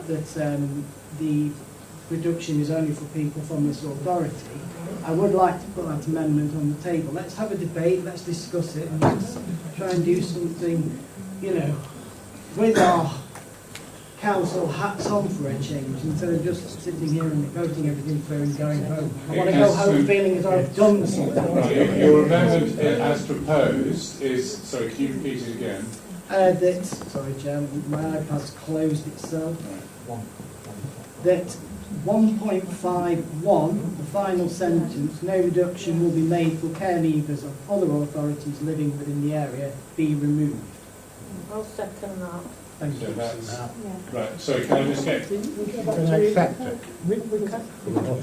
Speaker 15: that the reduction is only for people from this authority. I would like to put that amendment on the table. Let's have a debate, let's discuss it, and let's try and do something, you know, with our council hats on for a change instead of just sitting here and voting everything through and going home. I want to go home feeling as though I've done something.
Speaker 1: Right, your amendment as proposed is, sorry, can you repeat it again?
Speaker 15: Sorry, Chair, my iPad's closed itself. That 1.51, the final sentence, no reduction will be made for care leavers of other authorities living within the area, be removed.
Speaker 18: I'll second that.
Speaker 15: Thank
Speaker 1: So
Speaker 15: you.
Speaker 1: that's, right, sorry, can I just get,
Speaker 7: Can I accept it?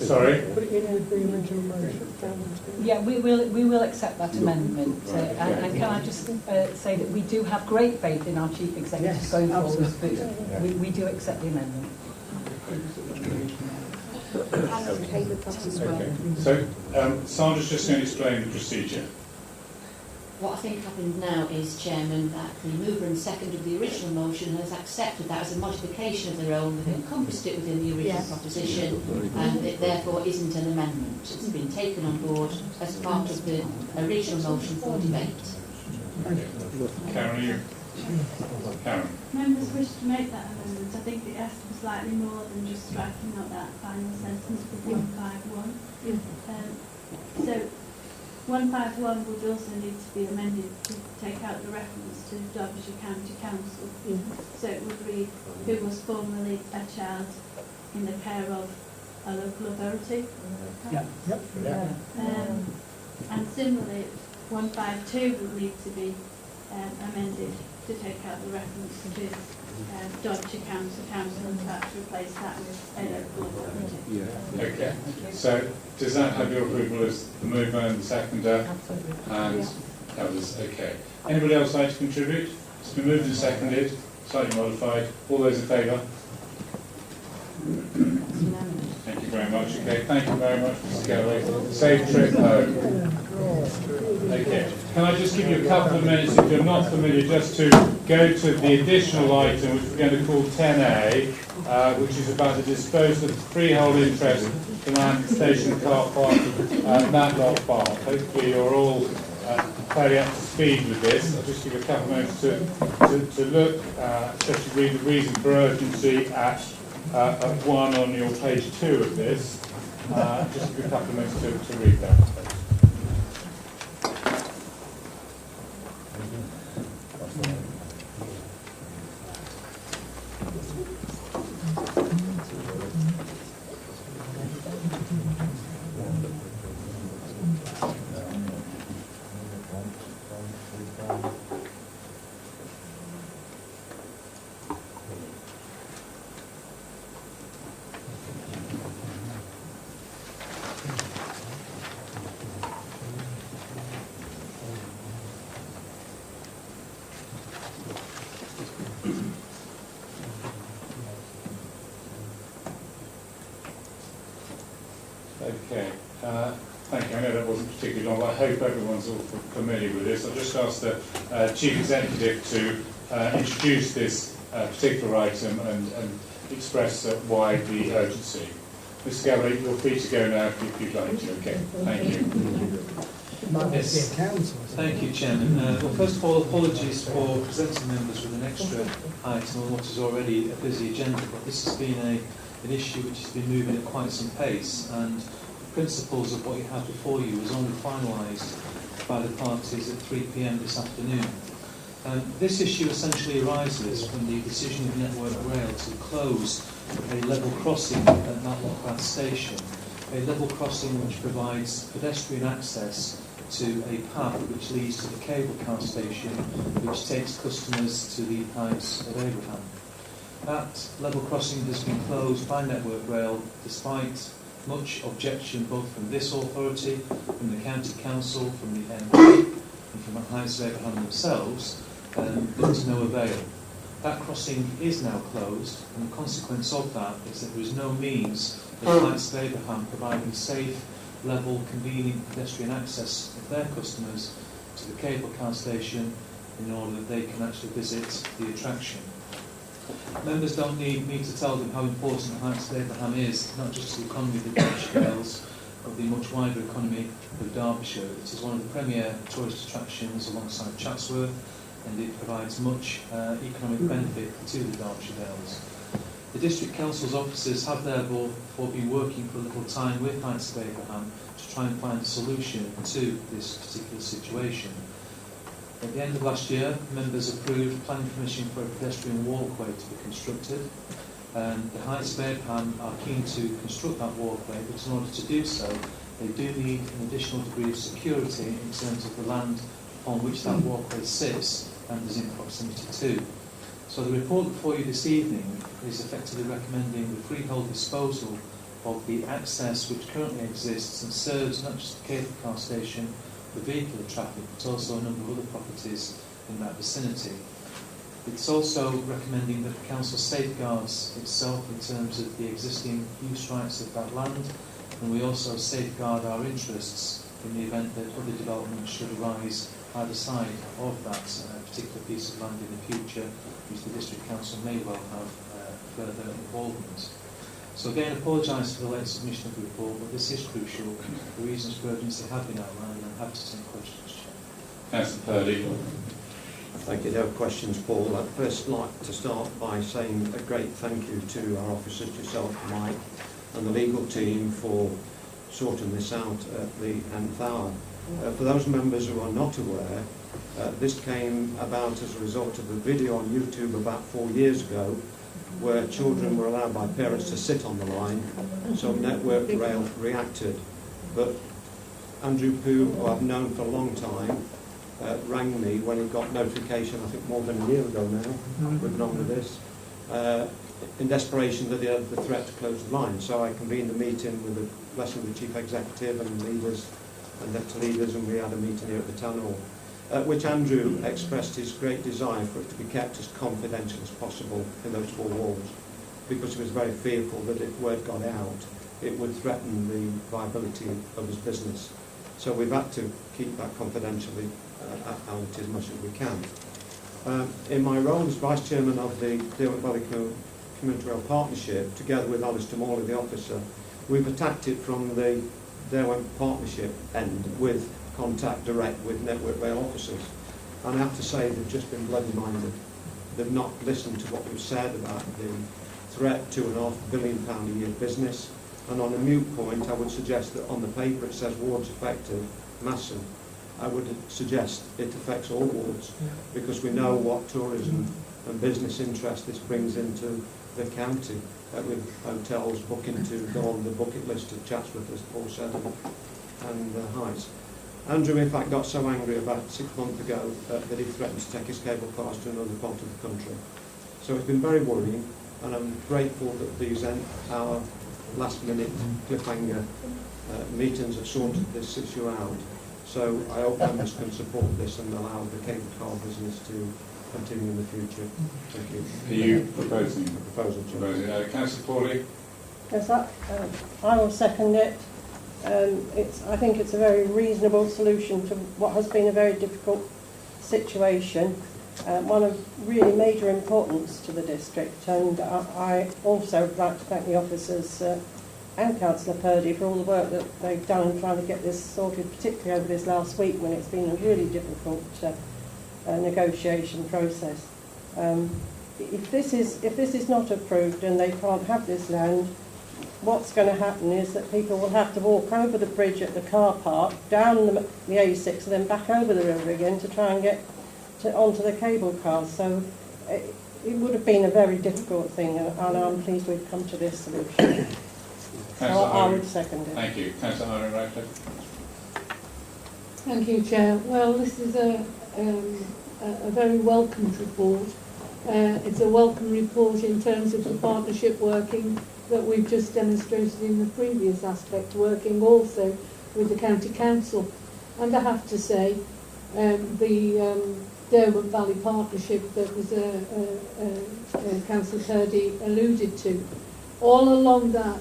Speaker 1: sorry?
Speaker 8: Put it in with the original motion.
Speaker 11: Yeah, we will accept that amendment. And can I just say that we do have great faith in our Chief Executive
Speaker 15: Yes,
Speaker 11: going forward,
Speaker 15: absolutely.
Speaker 11: but we do accept the amendment.
Speaker 1: Okay, so Sandra's just going to explain the procedure.
Speaker 16: What I think happened now is, Chairman, that the mover and second of the original motion has accepted that as a modification of their own, they've encompassed it within the original proposition, and it therefore isn't an amendment. It's been taken on board as part of the original motion for debate.
Speaker 1: Karen, you? Karen?
Speaker 2: Members wish to make that amendment. I think it has to be slightly more than just striking out that final sentence for 151. So 151 would also need to be amended to take out the reference to Derbyshire County Council. So it would read, who was formerly a child in the care of a local authority. And similarly, 152 would need to be amended to take out the reference to Derbyshire Council and perhaps replace that with a local authority.
Speaker 1: Yeah. Okay. So does that have your approval as the mover and the seconder?
Speaker 2: Absolutely.
Speaker 1: And that was okay. Anybody else like to contribute? It's been moved and seconded, slightly modified. All those in favour? Thank you very much. Okay, thank you very much, Mr. Galloway. Safe trip home. Okay. Can I just give you a couple of minutes, if you're not familiar, just to go to the additional item, which we're going to call 10A, which is about the disposal of freehold interest in land station car park, Matlock Park. Hopefully you're all fairly up to speed with this. I'll just give you a couple of minutes to look, especially read the reason for urgency at 1 on your page 2 of this. Just give you a couple of minutes to read that. Okay, thank you. I know that wasn't particularly long, but I hope everyone's all familiar with this. I'll just ask the Chief Executive to introduce this particular item and express why the urgency. Mr. Galloway, you're free to go now if you'd like to. Okay, thank you.
Speaker 12: Yes. Thank you, Chairman. Well, first of all, apologies for presenting members with an extra item on what is already a busy agenda, but this has been an issue which has been moving at quite some pace, and the principles of what you have before you was only finalised by the parties at 3 p.m. this afternoon. This issue essentially arises from the decision of Network Rail to close a level crossing at Matlock Station, a level crossing which provides pedestrian access to a path which leads to the cable car station which takes customers to the Heights of Abraham. That level crossing has been closed by Network Rail despite much objection both from this authority, from the County Council, from the MP and from the Heights of Abraham themselves, but to no avail. That crossing is now closed, and the consequence of that is that there is no means of Heights of Abraham providing safe, level, convenient pedestrian access of their customers to the cable car station in order that they can actually visit the attraction. Members don't need me to tell them how important Heights of Abraham is, not just to the economy of the Derbyshire Dales, but the much wider economy of Derbyshire. It is one of the premier tourist attractions alongside Chatsworth and it provides much economic benefit to the Derbyshire Dales. The District Council's officers have therefore been working for a little time with Heights of Abraham to try and find a solution to this particular situation. At the end of last year, members approved planning permission for a pedestrian walkway to be constructed. The Heights of Abraham are keen to construct that walkway, but in order to do so, they do need an additional degree of security in terms of the land on which that walkway sits and is in proximity to. So the report before you this evening is effectively recommending the freehold disposal of the access which currently exists and serves not just the cable car station for vehicular traffic, but also a number of other properties in that vicinity. It's also recommending that the council safeguards itself in terms of the existing use rights of that land, and we also safeguard our interests in the event that other development should arise either side of that particular piece of land in the future, which the District Council may well have further involvement. So again, apologise for the late submission of the report, but this is crucial. The reasons for urgency have been outlined, and I'm happy to take questions, Chair.
Speaker 1: Councillor Purdy.
Speaker 20: Thank you. No questions, Paul. I'd first like to start by saying a great thank you to our officers, yourself, Mike, and the legal team for sorting this out at the nth hour. For those members who are not aware, this came about as a result of a video on YouTube about 4 years ago where children were allowed by parents to sit on the line, so Network Rail reacted. But Andrew Pooh, who I've known for a long time, rang me when he got notification, I think more than a year ago now, we've gone with this, in desperation that he had the threat to close the line. So I convened a meeting with the blessing of the Chief Executive and leaders and deputy leaders, and we had a meeting here at the Town Hall, which Andrew expressed his great desire for it to be kept as confidential as possible in those 4 walls, because he was very fearful that if word got out, it would threaten the viability of his business. So we've had to keep that confidentially out as much as we can. In my role as Vice Chairman of the Derbyshire Valley Community Rail Partnership, together with Alistair Morley, the officer, we've attacked it from the Derbyshire Partnership end with contact direct with Network Rail officers. And I have to say they've just been bloody-minded. They've not listened to what we've said about the threat to £2.5 billion a year business. And on a mute point, I would suggest that on the paper it says wards affected, massive. I would suggest it affects all wards, because we know what tourism and business interest this brings into the county, with hotels booking to go on the bucket list of Chatsworth, as Paul said, and Heights. Andrew, in fact, got so angry about 6 months ago that he threatened to take his cable cars to another part of the country. So it's been very worrying, and I'm grateful that these our last-minute cliffhanger meetings have sorted this issue out. So I hope members can support this and allow the cable car business to continue in the future. Thank you.
Speaker 1: Are you proposing?
Speaker 20: Proposal.
Speaker 1: Councillor Pawley?
Speaker 17: Yes, I will second it. I think it's a very reasonable solution to what has been a very difficult situation, one of really major importance to the district, and I also would like to thank the officers and Councillor Purdy for all the work that they've done in trying to get this sorted, particularly over this last week when it's been a really difficult negotiation process. If this is not approved and they can't have this land, what's going to happen is that people will have to walk over the bridge at the car park, down the A6 and then back over the river again to try and get onto the cable cars. So it would have been a very difficult thing, and I'm pleased we've come to this solution. So I would second it.
Speaker 1: Thank you. Councillor Irene Radcliffe.
Speaker 5: Thank you, Chair. Well, this is a very welcomed report. It's a welcome report in terms of the partnership working that we've just demonstrated in the previous aspect, working also with the County Council. And I have to say, the Derbyshire Valley Partnership that was Councillor Purdy alluded to, all along that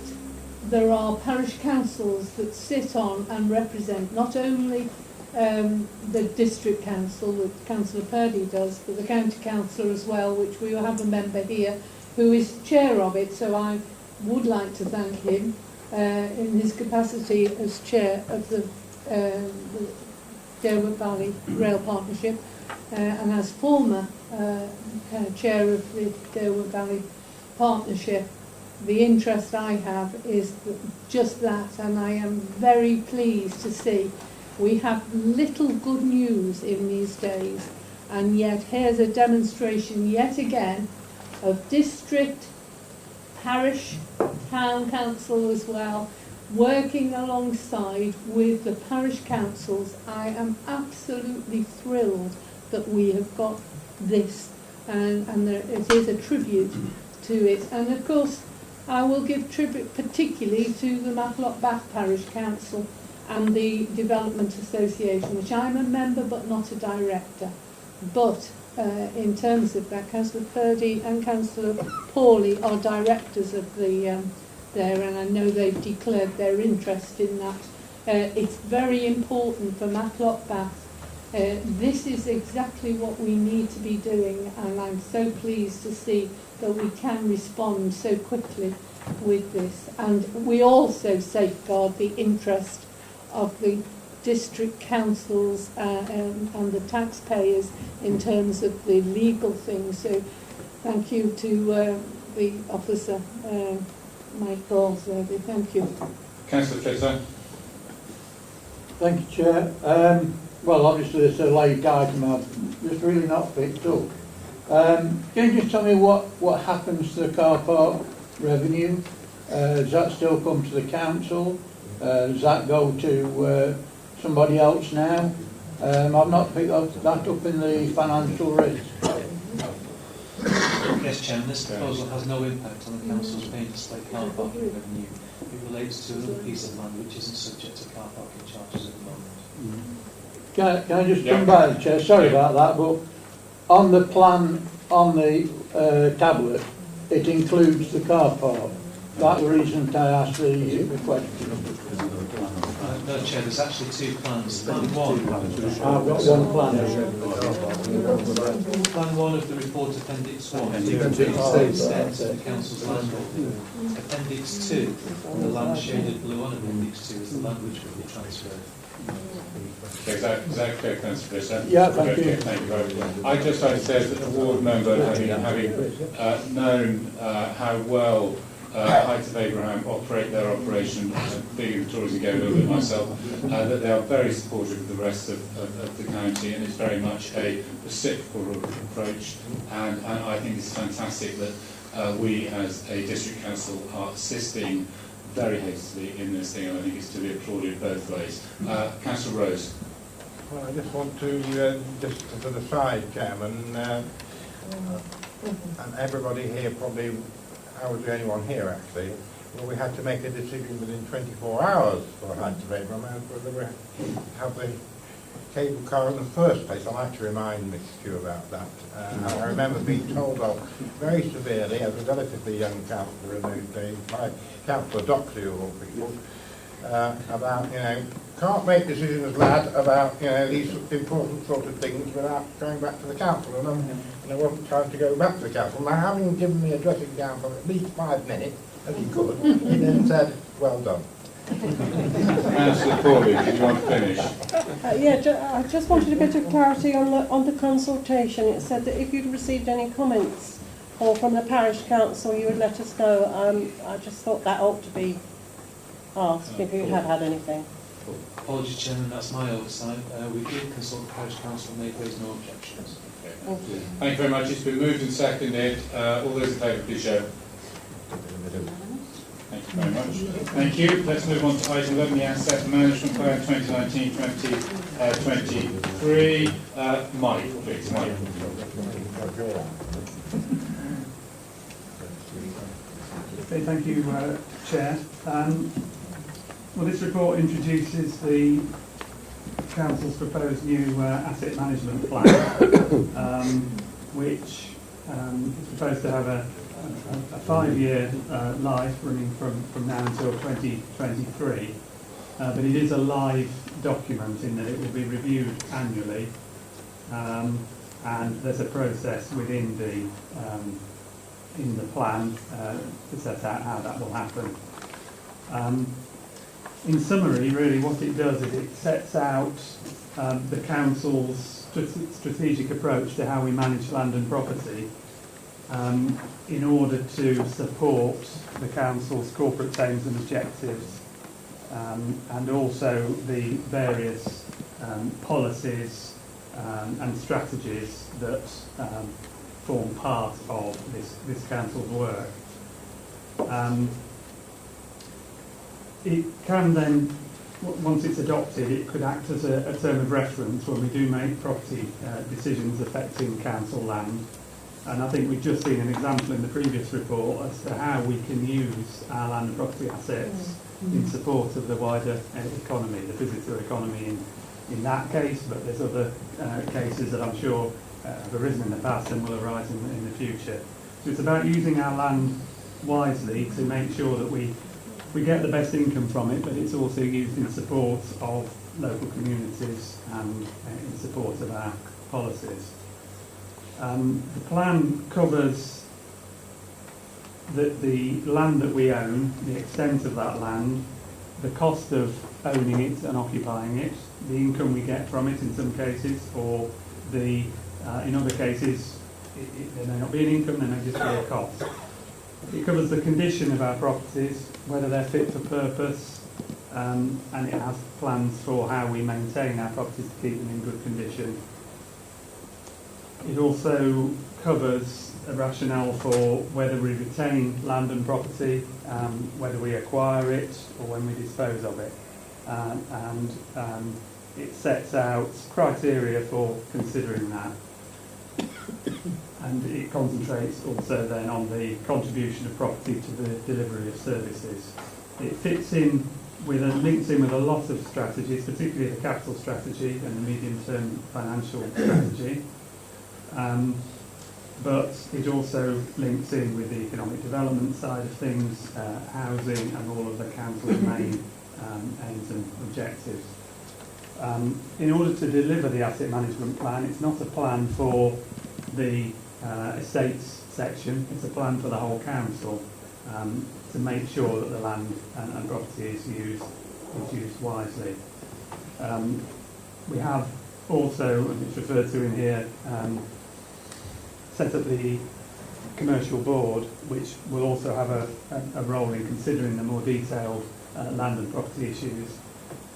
Speaker 5: there are parish councils that sit on and represent not only the district council that Councillor Purdy does, but the county council as well, which we have a member here who is chair of it. So I would like to thank him in his capacity as chair of the Derbyshire Valley Rail Partnership. and as former chair of the Derbyshire Valley Partnership, the interest I have is just that, and I am very pleased to see we have little good news in these days, and yet here's a demonstration yet again of district, parish, town council as well, working alongside with the parish councils. I am absolutely thrilled that we have got this, and it is a tribute to it. And of course, I will give tribute particularly to the Matlock Bath Parish Council and the Development Association, which I'm a member but not a director. But in terms of that, Councillor Purdy and Councillor Pawley are directors of the there, and I know they've declared their interest in that. It's very important for Matlock Bath. This is exactly what we need to be doing, and I'm so pleased to see that we can respond so quickly with this. And we also safeguard the interest of the district councils and the taxpayers in terms of the legal things. So thank you to the officer, Mike Balls. Thank you.
Speaker 1: Councillor Fisher.
Speaker 10: Thank you, Chair. Well, obviously it's a late item I've just really not picked up. Can you just tell me what happens to the car park revenue? Does that still come to the council? Does that go to somebody else now? I've not picked that up in the financial risk.
Speaker 12: Yes, Chairman, this proposal has no impact on the council's paying display car parking revenue. It relates to another piece of land which isn't subject to car parking charges at the moment.
Speaker 10: Can I just come back, Chair? Sorry about that, but on the plan, on the tablet, it includes the car park. That's the reason I asked the question.
Speaker 12: No, Chair, there's actually two plans. Plan one.
Speaker 10: I've got one plan.
Speaker 12: Plan one of the report, Appendix 1, extends the council's land holding. Appendix 2, the land shaded blue on Appendix 2, is the land which will be transferred.
Speaker 1: Is that clear, Councillor Fisher?
Speaker 10: Yeah, thank you.
Speaker 1: Thank you very much. I'd just like to say, as a ward member, having known how well Heights of Abraham operate their operation, being in the tourism game a little bit myself, that they are very supportive of the rest of the county, and it's very much a reciprocal approach, and I think it's fantastic that we as a district council are assisting very hastily in this thing, and I think it's to be applauded both ways. Councillor Rose.
Speaker 7: Well, I just want to, just to the side, Chairman, and everybody here probably, I was the only one here actually, well, we had to make a decision within 24 hours for Heights of Abraham whether we have the cable car in the first place. I'd like to remind Mr. Q about that. I remember being told off very severely as a relatively young councillor in those days by Councillor Doxley of all people, about, can't make decisions, lad, about, these important sort of things without going back to the council. And I wasn't trying to go back to the council. Now, having given me a dressing down for at least 5 minutes, as he could, he then said, well done.
Speaker 1: Councillor Pawley, did you want to finish?
Speaker 17: I just wanted a bit of clarity on the consultation. It said that if you'd received any comments or from the parish council, you would let us know. I just thought that ought to be asked if you have had anything.
Speaker 12: Apologies, Chairman, that's my oversight. We did consult the parish council and they've raised no objections.
Speaker 1: Okay. Thank you very much. It's been moved and seconded. All those in favour, please show. Thank you very much. Thank you. Let's move on to item 11, the Asset Management Plan 2019-2023. Mike, please. Mike.
Speaker 21: Okay, thank you, Chair. Well, this report introduces the Council's proposed new asset management plan, which is proposed to have a 5-year life running from now until 2023. But it is a live document in that it will be reviewed annually, and there's a process within in the plan to set out how that will happen. In summary, really what it does is it sets out the council's strategic approach to how we manage land and property in order to support the council's corporate aims and objectives, and also the various policies and strategies that form part of this council's work. It can then, once it's adopted, it could act as a term of reference when we do make property decisions affecting council land. And I think we've just seen an example in the previous report as to how we can use our land and property assets in support of the wider economy, the visitor economy in that case, but there's other cases that I'm sure have arisen in the past and will arise in the future. So it's about using our land wisely to make sure that we get the best income from it, but it's also used in support of local communities and in support of our policies. The plan covers the land that we own, the extent of that land, the cost of owning it and occupying it, the income we get from it in some cases, or in other cases there may not be an income, there may just be a cost. It covers the condition of our properties, whether they're fit for purpose, and it has plans for how we maintain our properties to keep them in good condition. It also covers a rationale for whether we retain land and property, whether we acquire it or when we dispose of it. And it sets out criteria for considering that. And it concentrates also then on the contribution of property to the delivery of services. It fits in links in with a lot of strategies, particularly the capital strategy and the medium-term financial strategy. But it also links in with the economic development side of things, housing and all of the council's main aims and objectives. In order to deliver the asset management plan, it's not a plan for the estates section, it's a plan for the whole council to make sure that the land and property is used wisely. We have also, and it's referred to in here, set up the commercial board, which will also have a role in considering the more detailed land and property issues.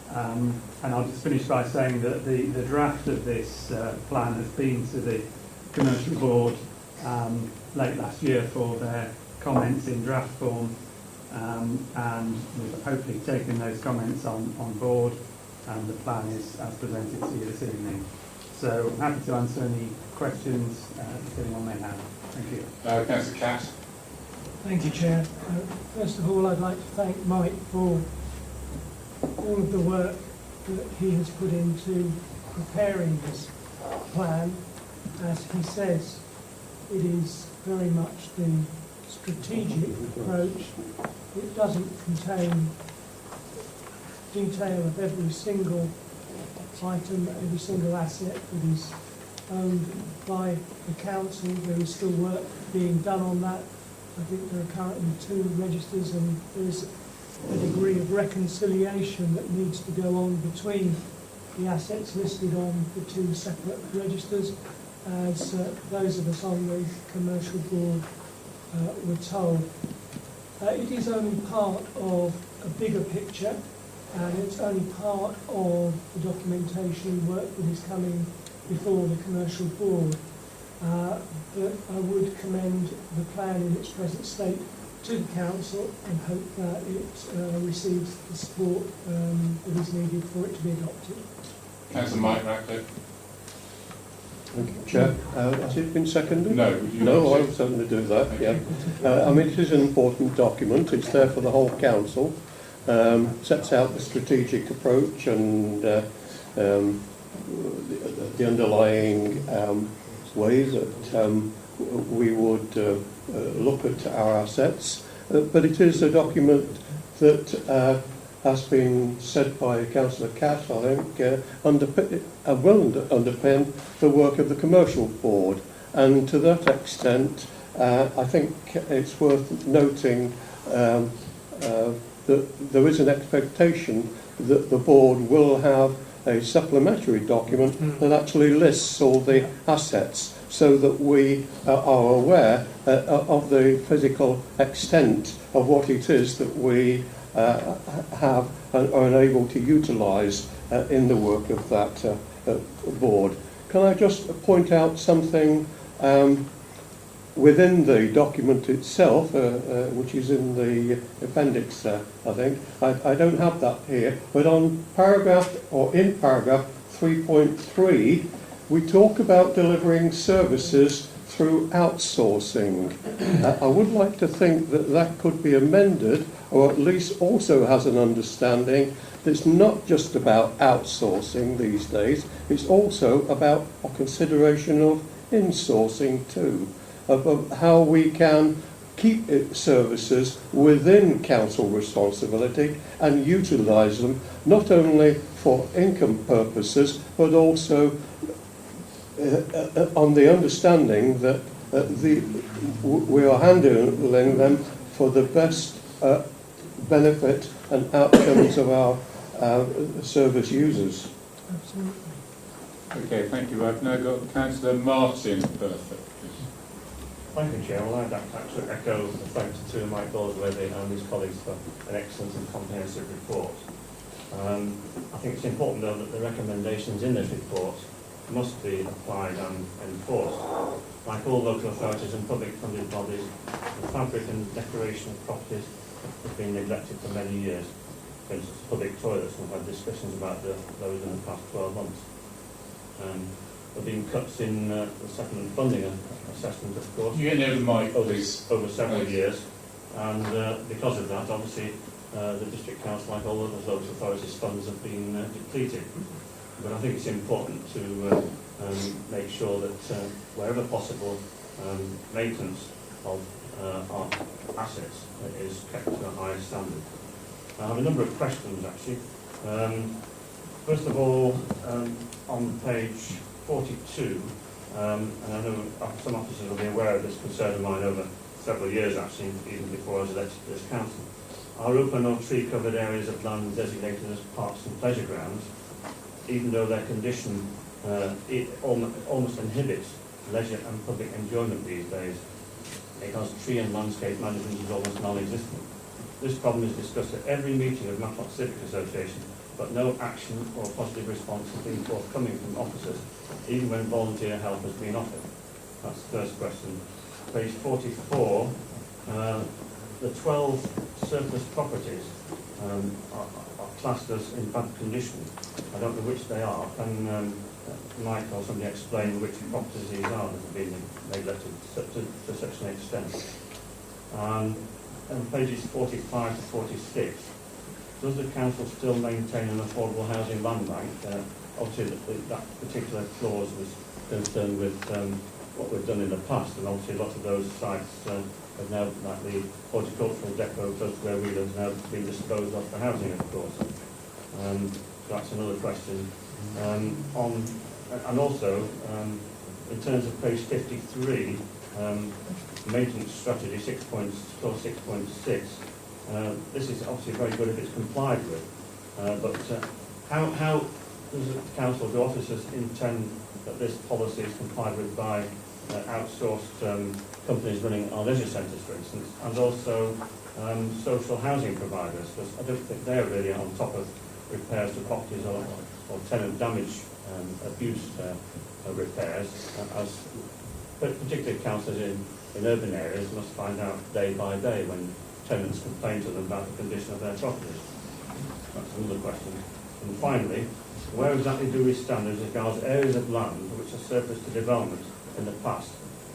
Speaker 21: And I'll just finish by saying that the draft of this plan has been to the commercial board late last year for their comments in draft form, and we've hopefully taken those comments on board, and the plan is as presented to you this evening. So I'm happy to answer any questions if anyone may have. Thank you.
Speaker 1: Councillor Catt.
Speaker 8: Thank you, Chair. First of all, I'd like to thank Mike for all of the work that he has put into preparing this plan. As he says, it is very much the strategic approach. It doesn't contain detail of every single item, every single asset that is owned by the council. There is still work being done on that. I think there are currently 2 registers, and there is a degree of reconciliation that needs to go on between the assets listed on the 2 separate registers, as those of us on the commercial board were told. It is only part of a bigger picture, and it's only part of the documentation work that is coming before the commercial board. But I would commend the plan in its present state to the council and hope that it receives the support that is needed for it to be adopted.
Speaker 1: Councillor Mike Ratcliffe.
Speaker 9: Thank you, Chair. Has it been seconded?
Speaker 1: No.
Speaker 9: No, I was going to do that, yeah. I mean, it is an important document. It's there for the whole council. Sets out the strategic approach and the underlying way that we would look at our assets. But it is a document that has been said by Councillor Catt, I think, will underpin the work of the commercial board. And to that extent, I think it's worth noting that there is an expectation that the board will have a supplementary document that actually lists all the assets, so that we are aware of the physical extent of what it is that we have and are able to utilise in the work of that board. Can I just point out something within the document itself, which is in the appendix, I think. I don't have that here, but in paragraph 3.3, we talk about delivering services through outsourcing. I would like to think that that could be amended, or at least also has an understanding that it's not just about outsourcing these days, it's also about a consideration of insourcing too, of how we can keep services within council responsibility and utilise them not only for income purposes but also on the understanding that we are handling them for the best benefit and outcomes of our service users.
Speaker 8: Absolutely.
Speaker 1: Okay, thank you. I've now got Councillor Martin Burford.
Speaker 3: Thank you, Chair. Well, I'd like to actually echo the thanks to Mike Goldsworthy and his colleagues for an excellent and comprehensive report. I think it's important, though, that the recommendations in this report must be applied and enforced. Like all local authorities and public funded bodies, the fabric and decoration of properties has been neglected for many years. For instance, public toilets, we've had discussions about those in the past 12 months. There have been cuts in the settlement funding assessment, of course.
Speaker 1: You get near the mic, please.
Speaker 3: Over several years. And because of that, obviously, the District Council, like all other local authorities, funds have been depleted. But I think it's important to make sure that wherever possible, maintenance of our assets is kept to a higher standard. I have a number of questions, actually. First of all, on page 42, and I know some officers will be aware of this concern of mine over several years, actually, even before I was elected to this council. Are open or tree-covered areas of land designated as parks and pleasure grounds, even though their condition it almost inhibits leisure and public enjoyment these days, because tree and landscape management is almost non-existent. This problem is discussed at every meeting of Matlock Civic Association, but no action or positive response has been forthcoming from officers, even when volunteer help has been offered. That's the first question. Page 44, the 12 surplus properties are classed as in bad condition. I don't know which they are. Can Mike or somebody explain which properties these are that have been neglected to such an extent? And pages 45 to 46, does the council still maintain an affordable housing land bank? Obviously, that particular clause was concerned with what we've done in the past, and obviously a lot of those sites have now, like the horticultural depot close to where we live, now been disposed of for housing, of course. So that's another question. And also, in terms of page 53, maintenance strategy 6.6, this is obviously very good if it's complied with, but how does the council, do officers intend that this policy is complied with by outsourced companies running our leisure centres, for instance, and also social housing providers? Because I don't think they're really on top of repairs to properties or tenant damage abuse repairs, as particularly councillors in urban areas must find out day by day when tenants complain to them about the condition of their properties. That's another question. And finally, where exactly do we stand as regards areas of land which are surplus to development in the past,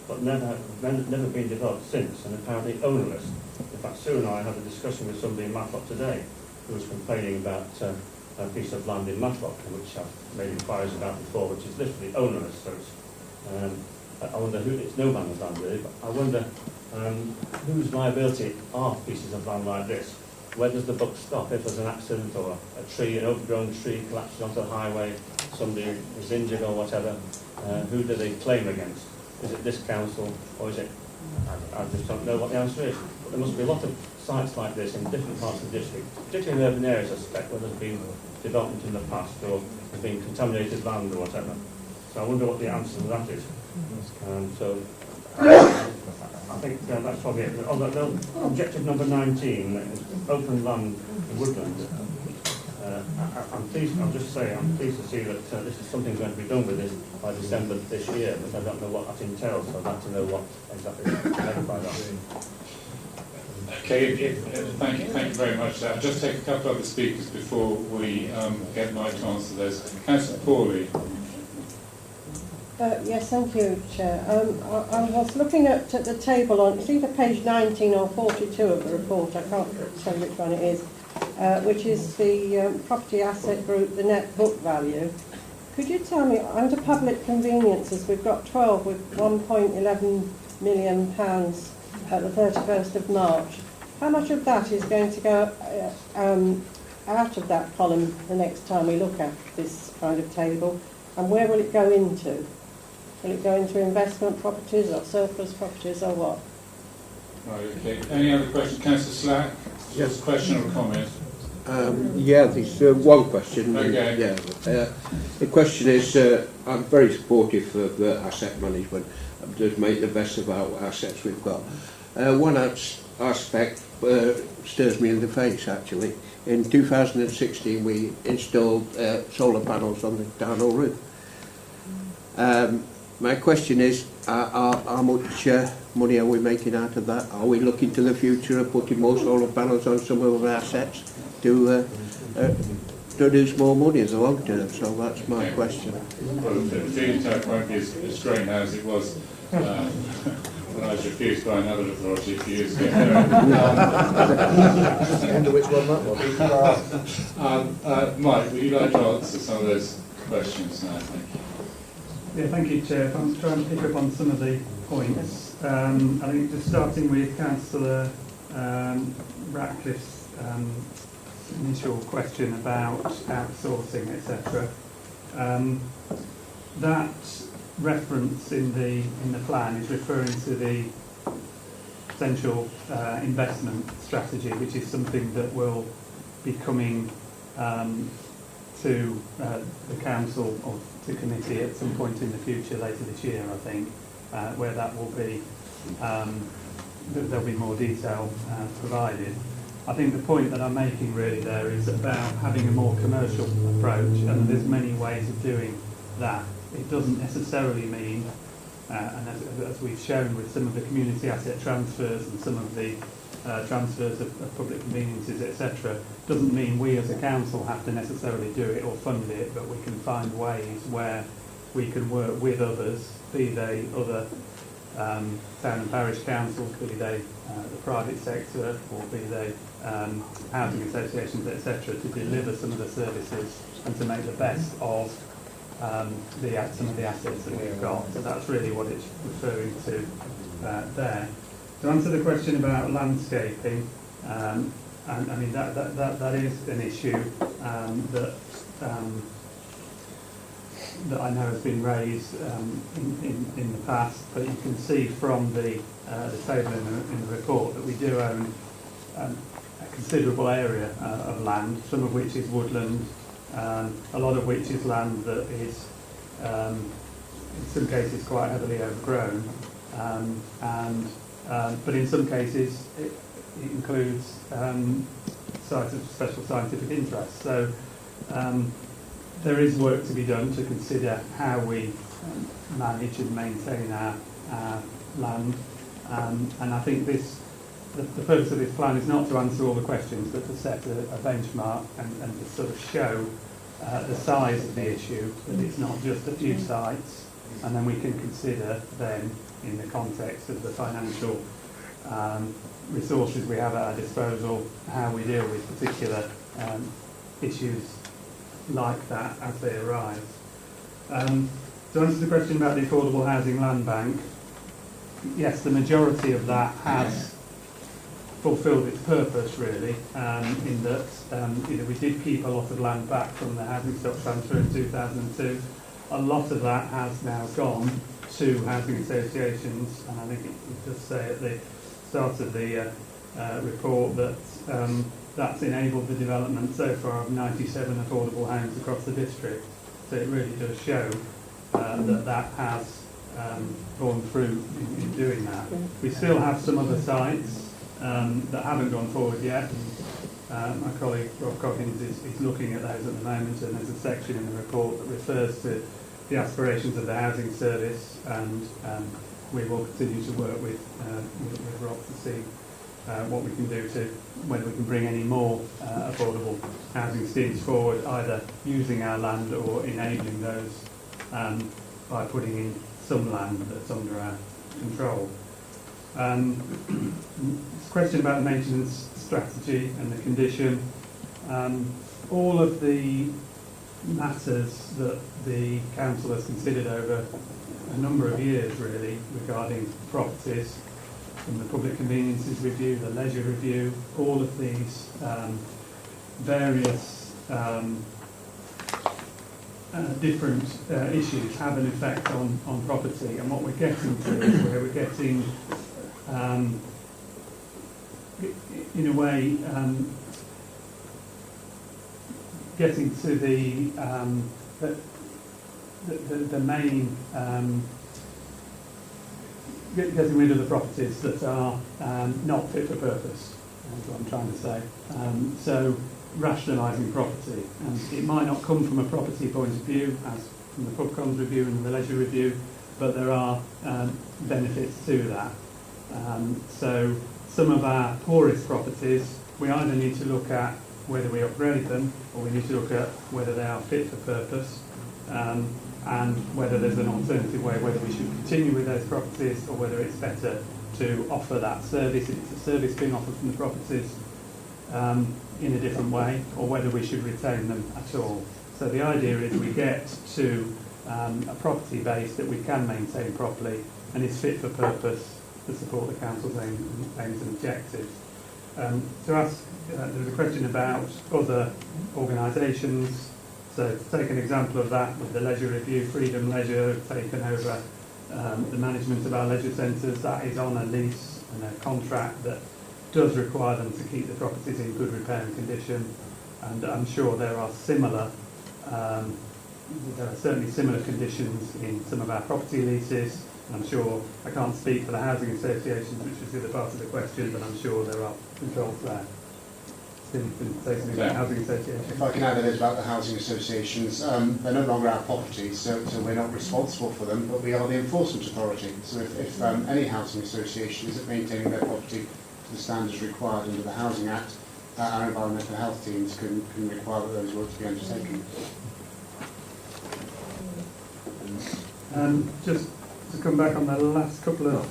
Speaker 3: but never been developed since, and apparently ownerless? In fact, Sue and I had a discussion with somebody in Matlock today who was complaining about a piece of land in Matlock, which I've made inquiries about before, which is literally ownerless. So it's, I wonder who, it's no man's land really, but I wonder whose liability are pieces of land like this? Where does the buck stop if there's an accident or a tree, an overgrown tree collapses onto the highway, somebody is injured or whatever? Who do they claim against? Is it this council, or is it, I just don't know what the answer is. there must be a lot of sites like this in different parts of the district, particularly in urban areas, I suspect, where there's been development in the past or there's been contaminated land or whatever. So I wonder what the answer to that is. So I think that's probably it. Objective number 19, open land and woodland. I'm pleased to see that this is something going to be done with this by December this year, but I don't know what that entails, so I'd like to know what exactly is meant by that.
Speaker 1: Okay, thank you very much. I'll just take a couple of other speakers before we get Mike to answer those. Councillor Pawley.
Speaker 17: Yes, thank you, Chair. I was looking at the table on, it's either page 19 or 42 of the report, I can't tell which one it is, which is the property asset group, the net book value. Could you tell me, under public conveniences, we've got 12 with £1.11 million at the 31st of March. How much of that is going to go out of that column the next time we look at this kind of table? And where will it go into? Will it go into investment properties or surplus properties or what?
Speaker 1: Right, okay. Any other questions? Councillor Slack? Just a question or a comment?
Speaker 14: Yeah, there's one question.
Speaker 1: Okay.
Speaker 14: The question is, I'm very supportive of asset management. Just make the best of our assets we've got. One aspect stares me in the face, actually. In 2016, we installed solar panels on the town hall roof. My question is, how much money are we making out of that? Are we looking to the future of putting more solar panels on some of our assets to produce more money in the long term? So that's my question.
Speaker 1: Well, the feed tariff won't be as great now as it was when I was refused by another authority a few years ago.
Speaker 7: I wonder which one that was.
Speaker 1: Mike, would you like to answer some of those questions now? Thank you.
Speaker 21: Yeah, thank you, Chair. I'm trying to pick up on some of the points. I think just starting with Councillor Ratcliffe's initial question about outsourcing, etc. That reference in the plan is referring to the potential investment strategy, which is something that will be coming to the council or to committee at some point in the future, later this year, I think, where that will be, there'll be more detail provided. I think the point that I'm making really there is about having a more commercial approach, and there's many ways of doing that. It doesn't necessarily mean, and as we've shown with some of the community asset transfers and some of the transfers of public conveniences, etc., doesn't mean we as a council have to necessarily do it or fund it, but we can find ways where we can work with others, be they other town and parish councils, be they the private sector, or be they housing associations, etc., to deliver some of the services and to make the best of some of the assets that we've got. So that's really what it's referring to there. To answer the question about landscaping, and I mean that is an issue that I know has been raised in the past, but you can see from the table in the report that we do own a considerable area of land, some of which is woodland, a lot of which is land that is in some cases quite heavily overgrown, but in some cases it includes sites of special scientific interest. So there is work to be done to consider how we manage and maintain our land, and I think the purpose of this plan is not to answer all the questions, but to set a benchmark and to sort of show the size of the issue, that it's not just a few sites, and then we can consider then in the context of the financial resources we have at our disposal how we deal with particular issues like that as they arise. To answer the question about the Affordable Housing Land Bank, yes, the majority of that has fulfilled its purpose really, in that we did keep a lot of land back from the housing stock transfer in 2002. A lot of that has now gone to housing associations, and I think it does say at the start of the report that that's enabled the development so far of 97 affordable homes across the district. So it really does show that has gone through in doing that. We still have some other sites that haven't gone forward yet. My colleague Rob Coggins is looking at those at the moment, and there's a section in the report that refers to the aspirations of the housing service, and we will continue to work with Rob to see what we can do to, whether we can bring any more affordable housing schemes forward, either using our land or enabling those by putting in some land that's under our control. This question about the maintenance strategy and the condition. All of the matters that the council has considered over a number of years, really, regarding properties, from the public conveniences review, the leisure review, all of these various different issues have an effect on property, and what we're getting to is where we're getting in a way getting to the main getting rid of the properties that are not fit for purpose, is what I'm trying to say. So rationalising property, and it might not come from a property point of view, as from the PubCons review and the leisure review, but there are benefits to that. So some of our poorest properties, we either need to look at whether we upgrade them, or we need to look at whether they are fit for purpose, and whether there's an alternative way, whether we should continue with those properties, or whether it's better to offer that service, if it's a service being offered from the properties, in a different way, or whether we should retain them at all. So the idea is we get to a property base that we can maintain properly and is fit for purpose to support the council's aims and objectives. To ask, there was a question about other organisations. So to take an example of that, with the leisure review, Freedom Leisure have taken over the management of our leisure centres. That is on a lease and a contract that does require them to keep the properties in good repair and condition, and I'm sure there are similar, there are certainly similar conditions in some of our property leases, and I'm sure, I can't speak for the housing associations, which is the other part of the question, but I'm sure there are controls there. Steve can say something about housing associations.
Speaker 4: If I can add a bit about the housing associations, they're no longer our properties, so we're not responsible for them, but we are the enforcement authority. So if any housing association isn't maintaining their property to the standards required under the Housing Act, our environmental health teams can require that those works be undertaken.
Speaker 21: Just to come back on the last couple of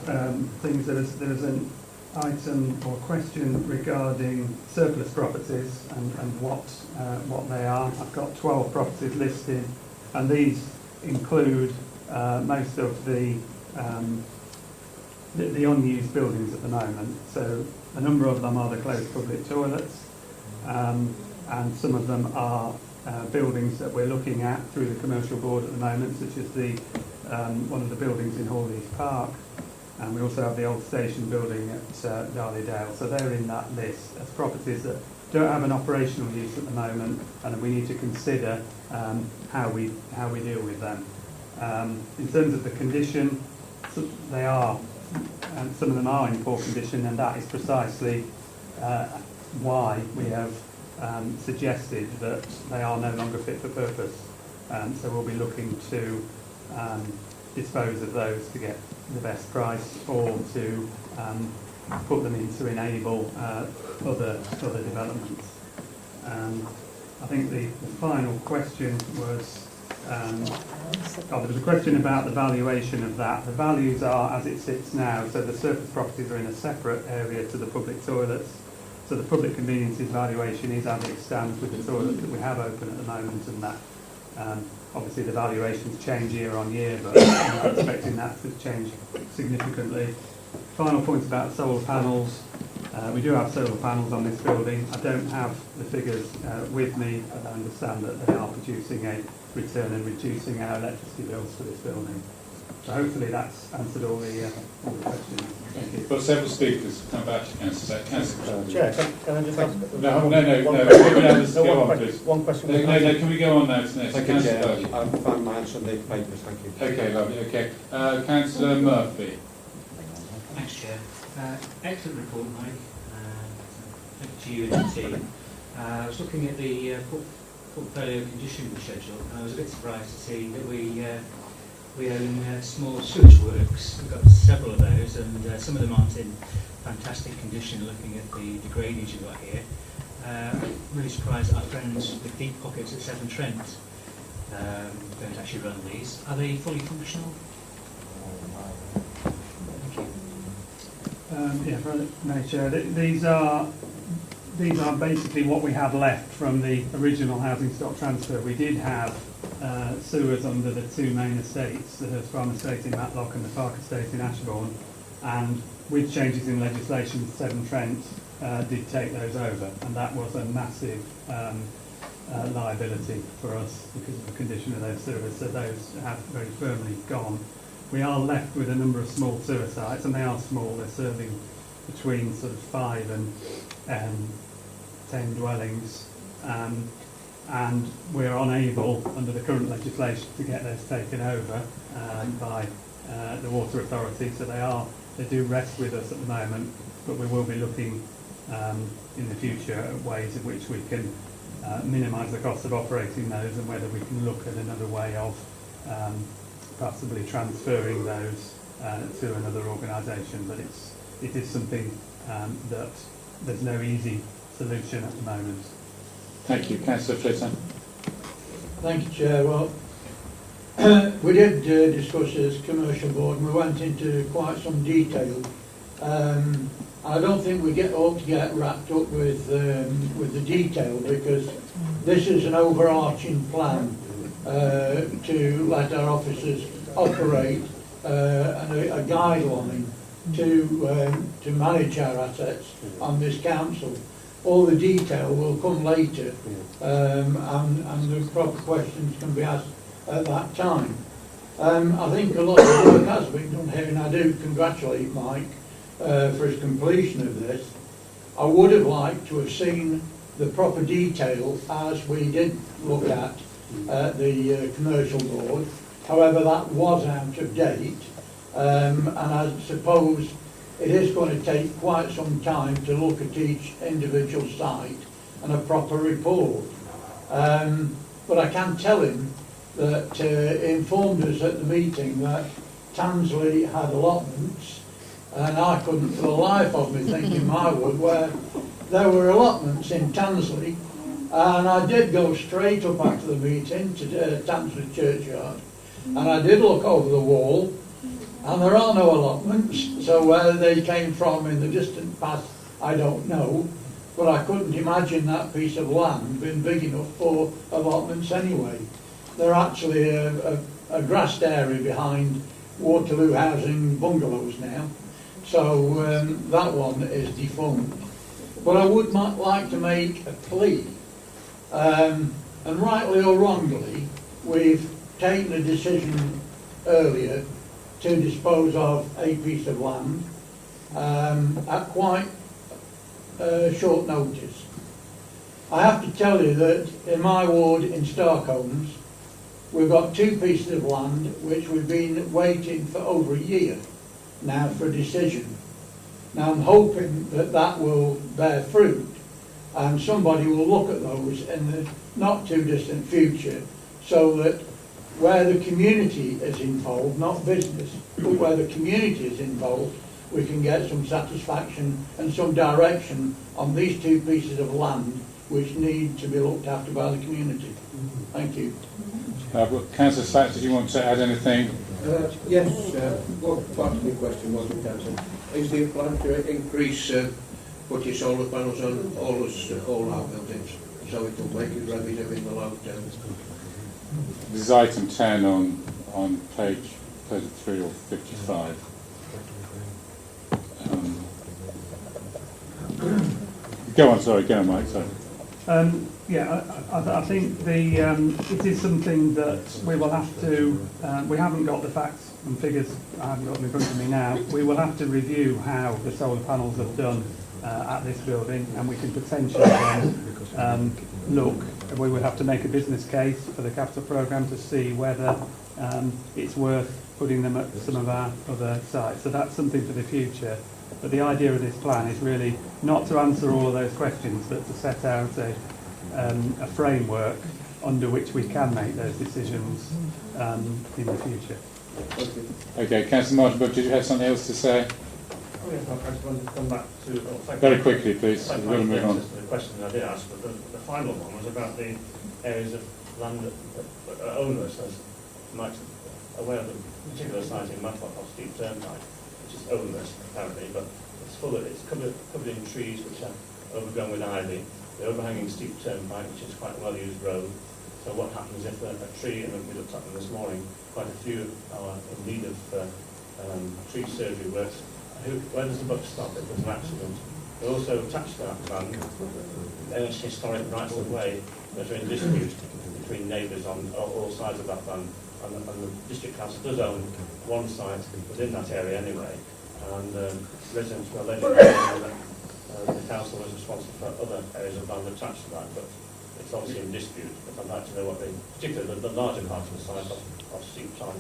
Speaker 21: things, there's an item or question regarding surplus properties and what they are. I've got 12 properties listed, and these include most of the unused buildings at the moment. So a number of them are the closed public toilets, and some of them are buildings that we're looking at through the commercial board at the moment, such as the one of the buildings in Hawleys Park, and we also have the old station building at Derbyshire Dales. So they're in that list as properties that don't have an operational use at the moment, and we need to consider how we deal with them. In terms of the condition, they are, and some of them are in poor condition, and that is precisely why we have suggested that they are no longer fit for purpose. So we'll be looking to dispose of those to get the best price, or to put them in to enable other developments. I think the final question was, there was a question about the valuation of that. The values are as it sits now, so the surface properties are in a separate area to the public toilets. So the public conveniences valuation is as it stands with the toilets that we have open at the moment, and that obviously the valuations change year on year, but I'm not expecting that to change significantly. Final point about solar panels. We do have solar panels on this building. I don't have the figures with me, but I understand that they are producing a return and reducing our electricity bills for this building. So hopefully that's answered all the questions.
Speaker 1: Thank you. We've got several speakers. Come back to Councillor. Councillor.
Speaker 3: Chair, can I just ask?
Speaker 1: No.
Speaker 3: One question.
Speaker 1: No, can we go on now to next?
Speaker 20: Thank you, Chair. I've found my answer in the papers, thank you.
Speaker 1: Okay, lovely, okay. Councillor Murphy.
Speaker 19: Thanks, Chair. Excellent report, Mike. Thank you to you and the team. I was looking at the portfolio condition schedule, and I was a bit surprised to see that we own small sewage works. We've got several of those, and some of them aren't in fantastic condition. Looking at the drainage you've got here, really surprised that our friends with deep pockets at Severn Trent don't actually run these. Are they fully functional?
Speaker 21: Chair, these are basically what we have left from the original housing stock transfer. We did have sewers under the two main estates, the Farm Estate in Matlock and the Park Estate in Ashbourne, and with changes in legislation, Severn Trent did take those over, and that was a massive liability for us because of the condition of those sewers, so those have very firmly gone. We are left with a number of small sewer sites, and they are small. They're serving between sort of 5 and 10 dwellings, and we're unable, under the current legislation, to get those taken over by the Water Authority. So they do rest with us at the moment, but we will be looking in the future at ways in which we can minimise the cost of operating those, and whether we can look at another way of possibly transferring those to another organisation. But it is something that there's no easy solution at the moment.
Speaker 1: Thank you. Councillor Flitter.
Speaker 10: Thank you, Chair. Well, we did discuss this commercial board, and we went into quite some detail. I don't think we ought to get wrapped up with the detail, because this is an overarching plan to let our officers operate and a guideline to manage our assets on this council. All the detail will come later, and the proper questions can be asked at that time. I think a lot of work has been done here, and I do congratulate Mike for his completion of this. I would have liked to have seen the proper detail as we did look at the commercial board. However, that was out of date, and I suppose it is going to take quite some time to look at each individual site and a proper report. But I can tell him that he informed us at the meeting that Tansley had allotments, and I couldn't for the life of me think in my wood where there were allotments in Tansley. And I did go straight up after the meeting to Tansley Churchyard, and I did look over the wall, and there are no allotments. So where they came from in the distant past, I don't know, but I couldn't imagine that piece of land being big enough for allotments anyway. They're actually a grassed area behind Waterloo Housing bungalows now, so that one is defunct. But I would like to make a plea, and rightly or wrongly, we've taken a decision earlier to dispose of a piece of land at quite short notice. I have to tell you that in my ward in Starkholmes, we've got 2 pieces of land which we've been waiting for over a year now for a decision. Now I'm hoping that that will bear fruit, and somebody will look at those in the not too distant future, so that where the community is involved, not business, but where the community is involved, we can get some satisfaction and some direction on these 2 pieces of land which need to be looked after by the community. Thank you.
Speaker 1: Councillor Slack, did you want to add anything?
Speaker 14: Yes, one part of the question was, Councillor, is there a plan to increase putting solar panels on all our buildings, so it will make it revenue in the long term?
Speaker 1: This is item 10 on page 33 or 55. Go on, Mike, sorry.
Speaker 21: I think it is something that we will have to, we haven't got the facts and figures I haven't got them in front of me now, we will have to review how the solar panels have done at this building, and we can potentially then we would have to make a business case for the capital programme to see whether it's worth putting them at some of our other sites. So that's something for the future. But the idea of this plan is really not to answer all of those questions, but to set out a framework under which we can make those decisions in the future.
Speaker 1: Okay, Councillor Martin, but did you have something else to say?
Speaker 3: Oh, yes, I just wanted to come back to...
Speaker 1: Very quickly, please.
Speaker 3: Thank
Speaker 1: We're going to move on.
Speaker 3: The question I did ask, but the final one was about the areas of land that are onerous, as Mike's aware of the particular site in Matlock off Steep Turnpike, which is onerous apparently, but it's covered in trees which are overgrown with ivy. The overhanging Steep Turnpike, which is quite a well-used road. So what happens if a tree, and we looked at them this morning, quite a few are in need of tree surgery works. Where does the buck stop if there's an accident? We're also attached to that land, there's historic rights of way that are in dispute between neighbours on all sides of that land. And the district council does own one site within that area anyway, and residents were alleging that the council was responsible for other areas of land attached to that, but it's obviously in dispute. But I'd like to know what particularly the larger part of the site of Steep Times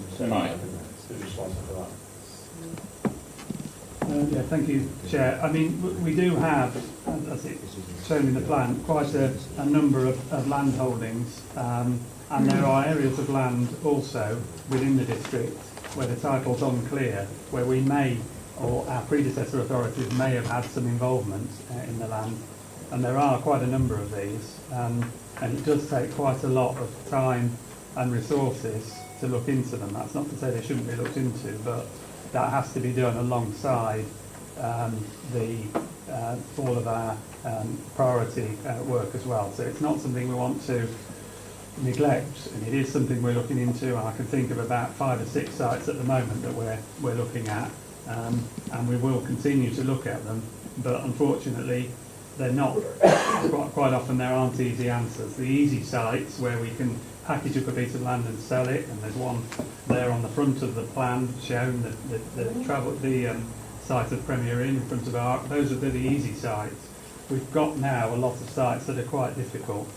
Speaker 3: who's responsible for that.
Speaker 21: Yeah, thank you, Chair. I mean, we do have, as it's shown in the plan, quite a number of land holdings, and there are areas of land also within the district where the title's unclear, where we may, or our predecessor authorities may have had some involvement in the land, and there are quite a number of these, and it does take quite a lot of time and resources to look into them. That's not to say they shouldn't be looked into, but that has to be done alongside all of our priority work as well. So it's not something we want to neglect, and it is something we're looking into, and I can think of about 5 or 6 sites at the moment that we're looking at, and we will continue to look at them, but unfortunately they're not, quite often there aren't easy answers. The easy sites where we can package up a piece of land and sell it, and there's one there on the front of the plan shown, the site of Premier Inn in front of Arc, those are the easy sites. We've got now a lot of sites that are quite difficult.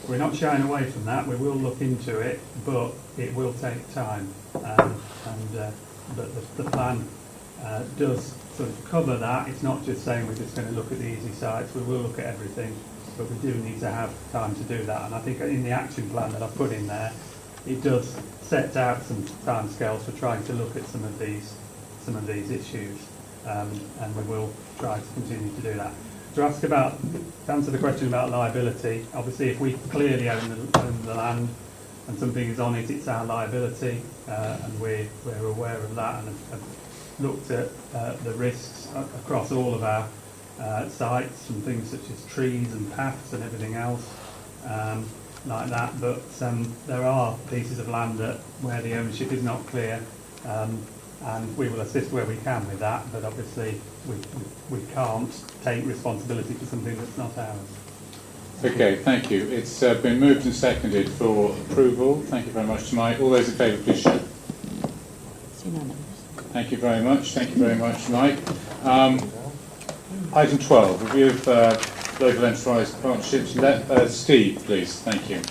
Speaker 21: We're not shying away from that, we will look into it, but it will take time, but the plan does sort of cover that. It's not just saying we're just going to look at the easy sites, we will look at everything, but we do need to have time to do that, and I think in the action plan that I've put in there, it does set out some timescales for trying to look at some of these issues, and we will try to continue to do that. To answer the question about liability, obviously if we clearly own the land and something is on it, it's our liability, and we're aware of that and have looked at the risks across all of our sites, and things such as trees and paths and everything else like that, but there are pieces of land where the ownership is not clear, and we will assist where we can with that, but obviously we can't take responsibility for something that's not ours.
Speaker 1: Okay, thank you. It's been moved and seconded for approval. Thank you very much, Mike. All those in favour, please show.
Speaker 16: It's unanimous.
Speaker 1: Thank you very much. Thank you very much, Mike. Item 12, review of local enterprise partnerships. Steve, please. Thank you.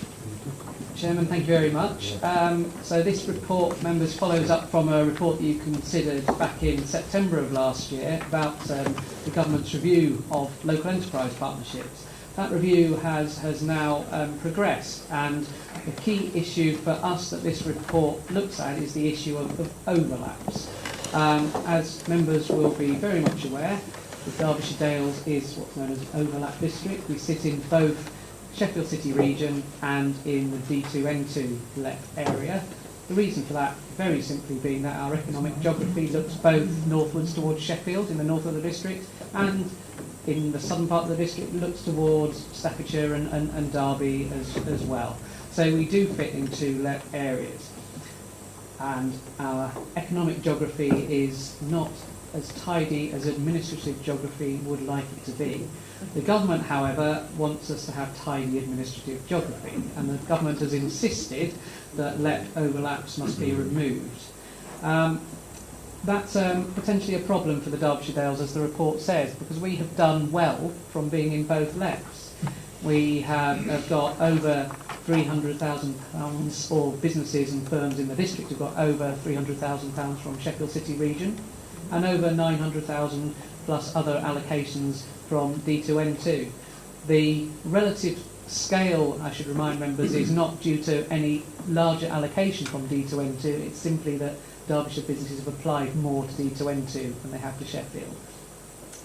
Speaker 6: Chairman, thank you very much. So this report, members, follows up from a report that you considered back in September of last year about the government's review of local enterprise partnerships. That review has now progressed, and the key issue for us that this report looks at is the issue of overlaps. As members will be very much aware, the Derbyshire Dales is what's known as an overlap district. We sit in both Sheffield City region and in the D2N2 area. The reason for that very simply being that our economic geography looks both northwards towards Sheffield in the north of the district, and in the southern part of the district looks towards Staffordshire and Derby as well. So we do fit into areas, and our economic geography is not as tidy as administrative geography would like it to be. The government, however, wants us to have tidy administrative geography, and the government has insisted that overlaps must be removed. That's potentially a problem for the Derbyshire Dales, as the report says, because we have done well from being in both lefts. We have got over £300,000, or businesses and firms in the district have got over £300,000 from Sheffield City region, and over 900,000 plus other allocations from D2N2. The relative scale, I should remind members, is not due to any larger allocation from D2N2, it's simply that Derbyshire businesses have applied more to D2N2 than they have to Sheffield.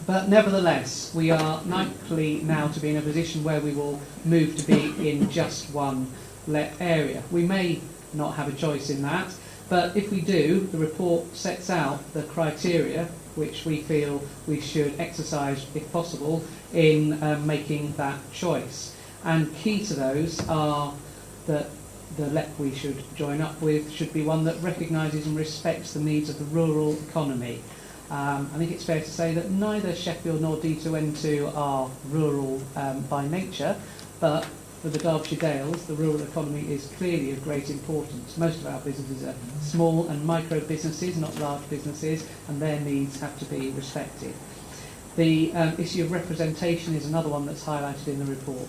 Speaker 6: But nevertheless, we are likely now to be in a position where we will move to be in just one let area. We may not have a choice in that, but if we do, the report sets out the criteria which we feel we should exercise, if possible, in making that choice. And key to those are that the LEP we should join up with should be one that recognises and respects the needs of the rural economy. I think it's fair to say that neither Sheffield nor D2N2 are rural by nature, but for the Derbyshire Dales, the rural economy is clearly of great importance. Most of our businesses are small and micro businesses, not large businesses, and their needs have to be respected. The issue of representation is another one that's highlighted in the report.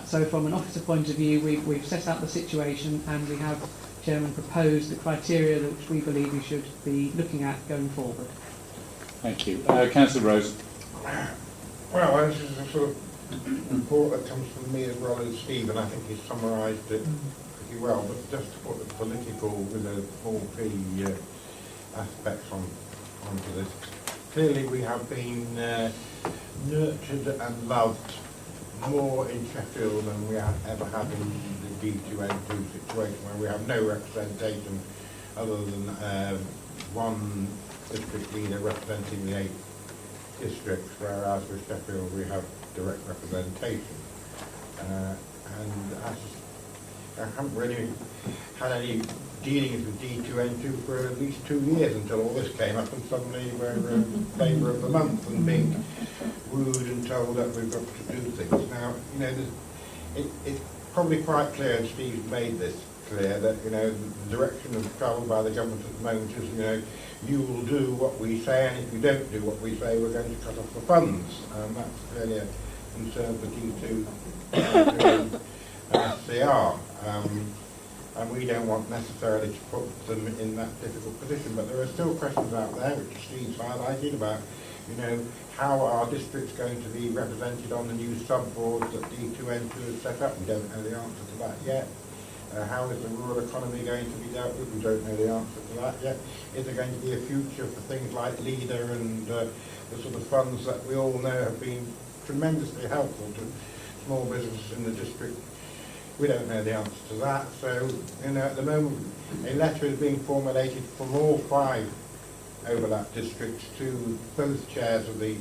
Speaker 6: So from an officer point of view, we've set out the situation, and we have, Chairman, proposed the criteria which we believe we should be looking at going forward.
Speaker 1: Thank you. Councillor Rose.
Speaker 7: Well, this is a sort of report that comes from me as well as Steve, and I think he's summarised it pretty well, but just to put the political with a small p aspects onto this. Clearly we have been nurtured and loved more in Sheffield than we have ever had in the D2N2 situation, where we have no representation other than one district leader representing the 8 districts, whereas with Sheffield we have direct representation. And I haven't really had any dealings with D2N2 for at least 2 years until all this came up, and suddenly we're Labour of the Month and being wooed and told that we've got to do things. Now, you know, it's probably quite clear, and Steve's made this clear, that, you know, the direction of travel by the government at the moment is, you know, you will do what we say, and if you don't do what we say, we're going to cut off the funds. That's clearly a concern for D2 and SCR. And we don't want necessarily to put them in that difficult position, but there are still questions out there, which Steve's highlighted, about, you know, how are districts going to be represented on the new sub-boards that D2N2 has set up? We don't know the answer to that yet. How is the rural economy going to be dealt with? We don't know the answer to that yet. Is there going to be a future for things like LEADER and the sort of funds that we all know have been tremendously helpful to small businesses in the district? We don't know the answer to that. So, you know, at the moment, a letter is being formulated from all 5 overlap districts to both chairs of the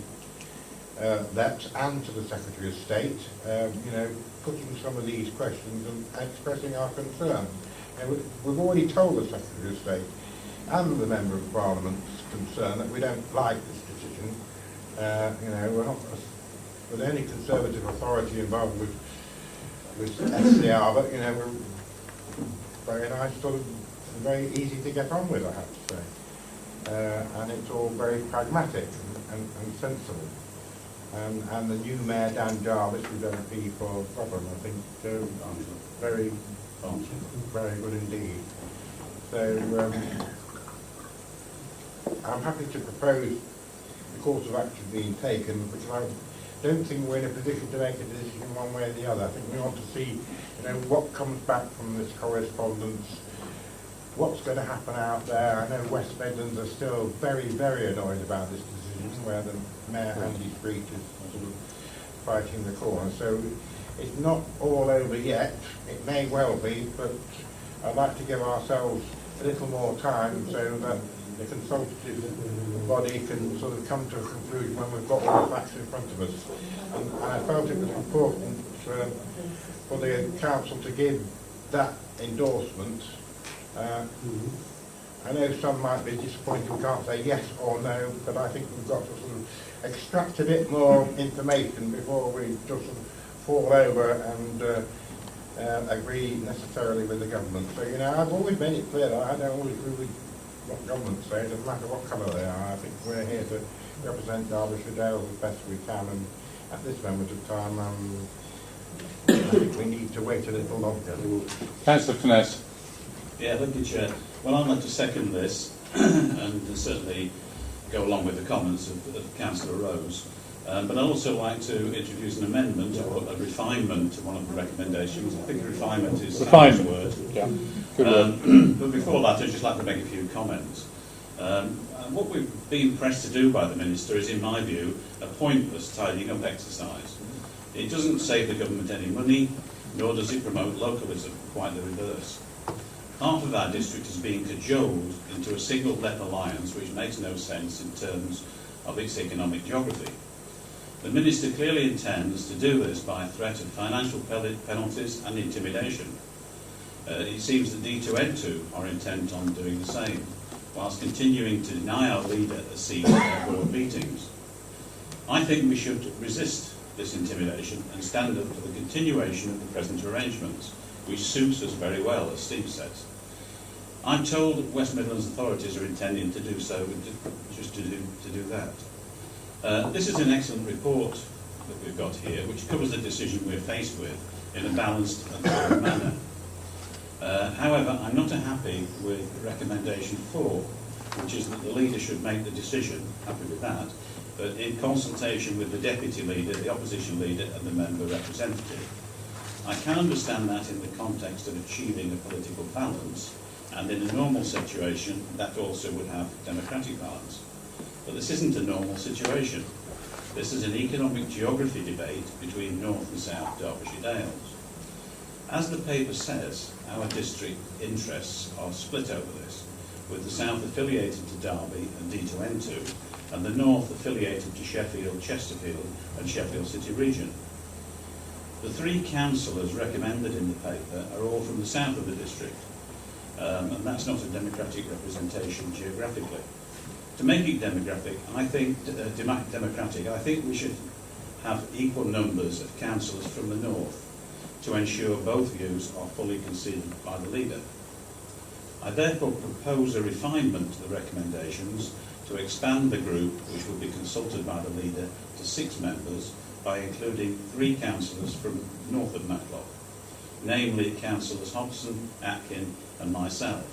Speaker 7: LEPs and to the Secretary of State, you know, putting some of these questions and expressing our concern. You know, we've already told the Secretary of State and the Member of Parliament's concern that we don't like this decision. You know, we're not with any Conservative authority involved with SCR, but, you know, we're very nice, sort of very easy to get on with, I have to say. And it's all very pragmatic and sensible. And the new Mayor, Dan Jarvis, who's MP for Rotherham, I think, very good indeed. So I'm happy to propose the course of action being taken, because I don't think we're in a position to make a decision one way or the other. I think we want to see, you know, what comes back from this correspondence, what's going to happen out there. I know West Midlands are still very, very annoyed about this decision, where the Mayor, Andy Street, is sort of fighting the corner. So it's not all over yet. It may well be, but I'd like to give ourselves a little more time so that the consultative body can sort of come to a conclusion when we've got all the facts in front of us. And I felt it was important for the council to give that endorsement. I know some might be disappointed we can't say yes or no, but I think we've got to sort of extract a bit more information before we just sort of fall over and agree necessarily with the government. So, you know, I've always made it clear that I don't always agree with what government say, it doesn't matter what colour they are. I think we're here to represent Derbyshire Dales as best we can, and at this moment of time, I think we need to wait a little longer.
Speaker 1: Councillor Finesse.
Speaker 13: Yeah, thank you, Chair. Well, I'd like to second this and certainly go along with the comments of Councillor Rose. But I'd also like to introduce an amendment or a refinement to one of the recommendations. I think refinement is the word.
Speaker 1: Yeah.
Speaker 13: But before that, I'd just like to make a few comments. What we've been pressed to do by the Minister is, in my view, a pointless tidying up exercise. It doesn't save the government any money, nor does it promote localism, quite the reverse. Half of our district is being cajoled into a single LEP alliance which makes no sense in terms of its economic geography. The Minister clearly intends to do this by threat of financial penalties and intimidation. It seems that D2N2 are intent on doing the same, whilst continuing to deny our leader a seat at board meetings. I think we should resist this intimidation and stand up for the continuation of the present arrangements, which suits us very well, as Steve says. I'm told that West Midlands authorities are intending to do so, just to do that. This is an excellent report that we've got here, which covers the decision we're faced with in a balanced and thorough manner. However, I'm not happy with recommendation 4, which is that the leader should make the decision, happy with that, but in consultation with the deputy leader, the opposition leader and the member representative. I can understand that in the context of achieving a political balance, and in a normal situation that also would have democratic balance. But this isn't a normal situation. This is an economic geography debate between North and South Derbyshire Dales. As the paper says, our district interests are split over this, with the South affiliated to Derby and D2N2, and the North affiliated to Sheffield, Chesterfield and Sheffield City region. The 3 councillors recommended in the paper are all from the south of the district, and that's not a democratic representation geographically. To make it democratic, I think we should have equal numbers of councillors from the north to ensure both views are fully considered by the leader. I therefore propose a refinement to the recommendations to expand the group, which will be consulted by the leader, to 6 members by including 3 councillors from north of Matlock, namely Councillors Hobson, Atkin and myself.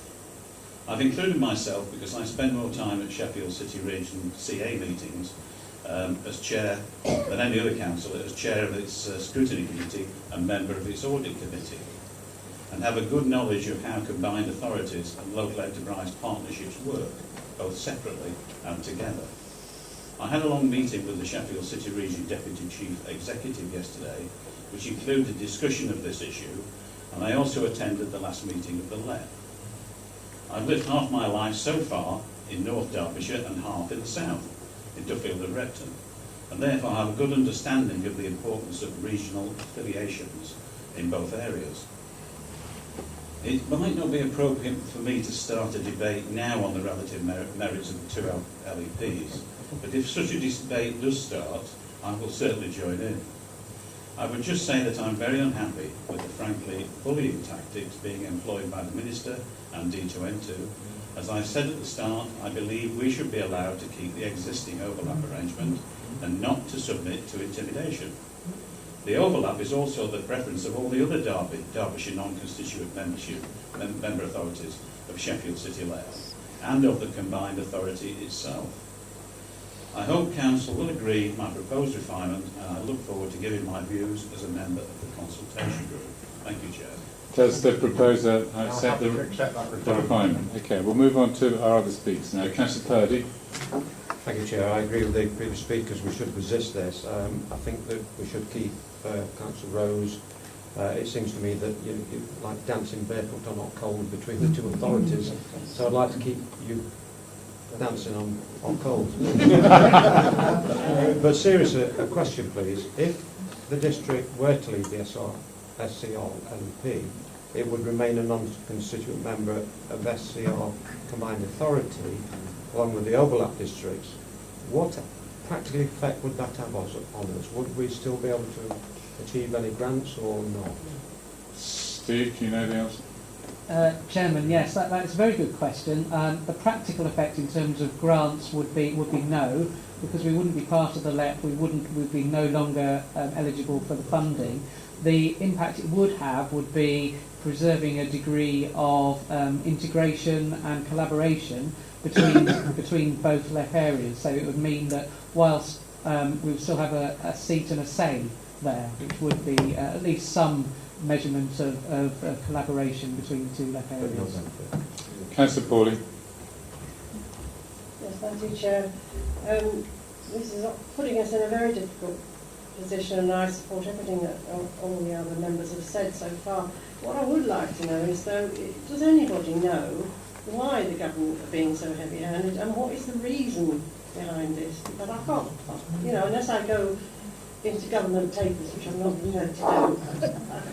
Speaker 13: I've included myself because I spend more time at Sheffield City Region CA meetings as chair than any other councillor, as chair of its scrutiny committee and member of its audit committee, and have a good knowledge of how combined authorities and local enterprise partnerships work, both separately and together. I had a long meeting with the Sheffield City Region Deputy Chief Executive yesterday, which included discussion of this issue, and I also attended the last meeting of the LEP. I've lived half my life so far in North Derbyshire and half in the south, in Duffield and Repton, and therefore I have a good understanding of the importance of regional affiliations in both areas. It might not be appropriate for me to start a debate now on the relative merits of the 2 LEPs, but if such a debate does start, I will certainly join in. I would just say that I'm very unhappy with the frankly bullying tactics being employed by the Minister and D2N2. As I said at the start, I believe we should be allowed to keep the existing overlap arrangement and not to submit to intimidation. The overlap is also the preference of all the other Derbyshire non-constituent member authorities of Sheffield City Dales and of the combined authority itself. I hope Council will agree my proposed refinement, and I look forward to giving my views as a member of the consultation group. Thank you, Chair.
Speaker 1: Does the proposer accept the refinement? Okay, we'll move on to our other speakers now. Councillor Purdy.
Speaker 20: Thank you, Chair. I agree with the previous speakers. We should resist this. I think that we should keep Councillor Rose. It seems to me that you're like dancing barefoot on hot coals between the 2 authorities. So I'd like to keep you dancing on coals. But seriously, a question, please. If the district were to leave the SCR LEP, it would remain a non-constituent member of SCR combined authority, along with the overlap districts. What practical effect would that have on us? Would we still be able to achieve any grants or not?
Speaker 1: Steve, do you know the answer?
Speaker 6: Chairman, yes, that's a very good question. The practical effect in terms of grants would be no, because we wouldn't be part of the LEP, we'd be no longer eligible for the funding. The impact it would have would be preserving a degree of integration and collaboration between both LEP areas. So it would mean that whilst we would still have a seat and a say there, which would be at least some measurement of collaboration between the two LEP areas.
Speaker 1: Councillor Pauling.
Speaker 17: Yes, thank you, Chair. This is putting us in a very difficult position, and I support everything that all the other members have said so far. What I would like to know is, though, does anybody know why the government are being so heavy-handed, and what is the reason behind this? Because I can't, unless I go into government papers, which I'm not prepared to do,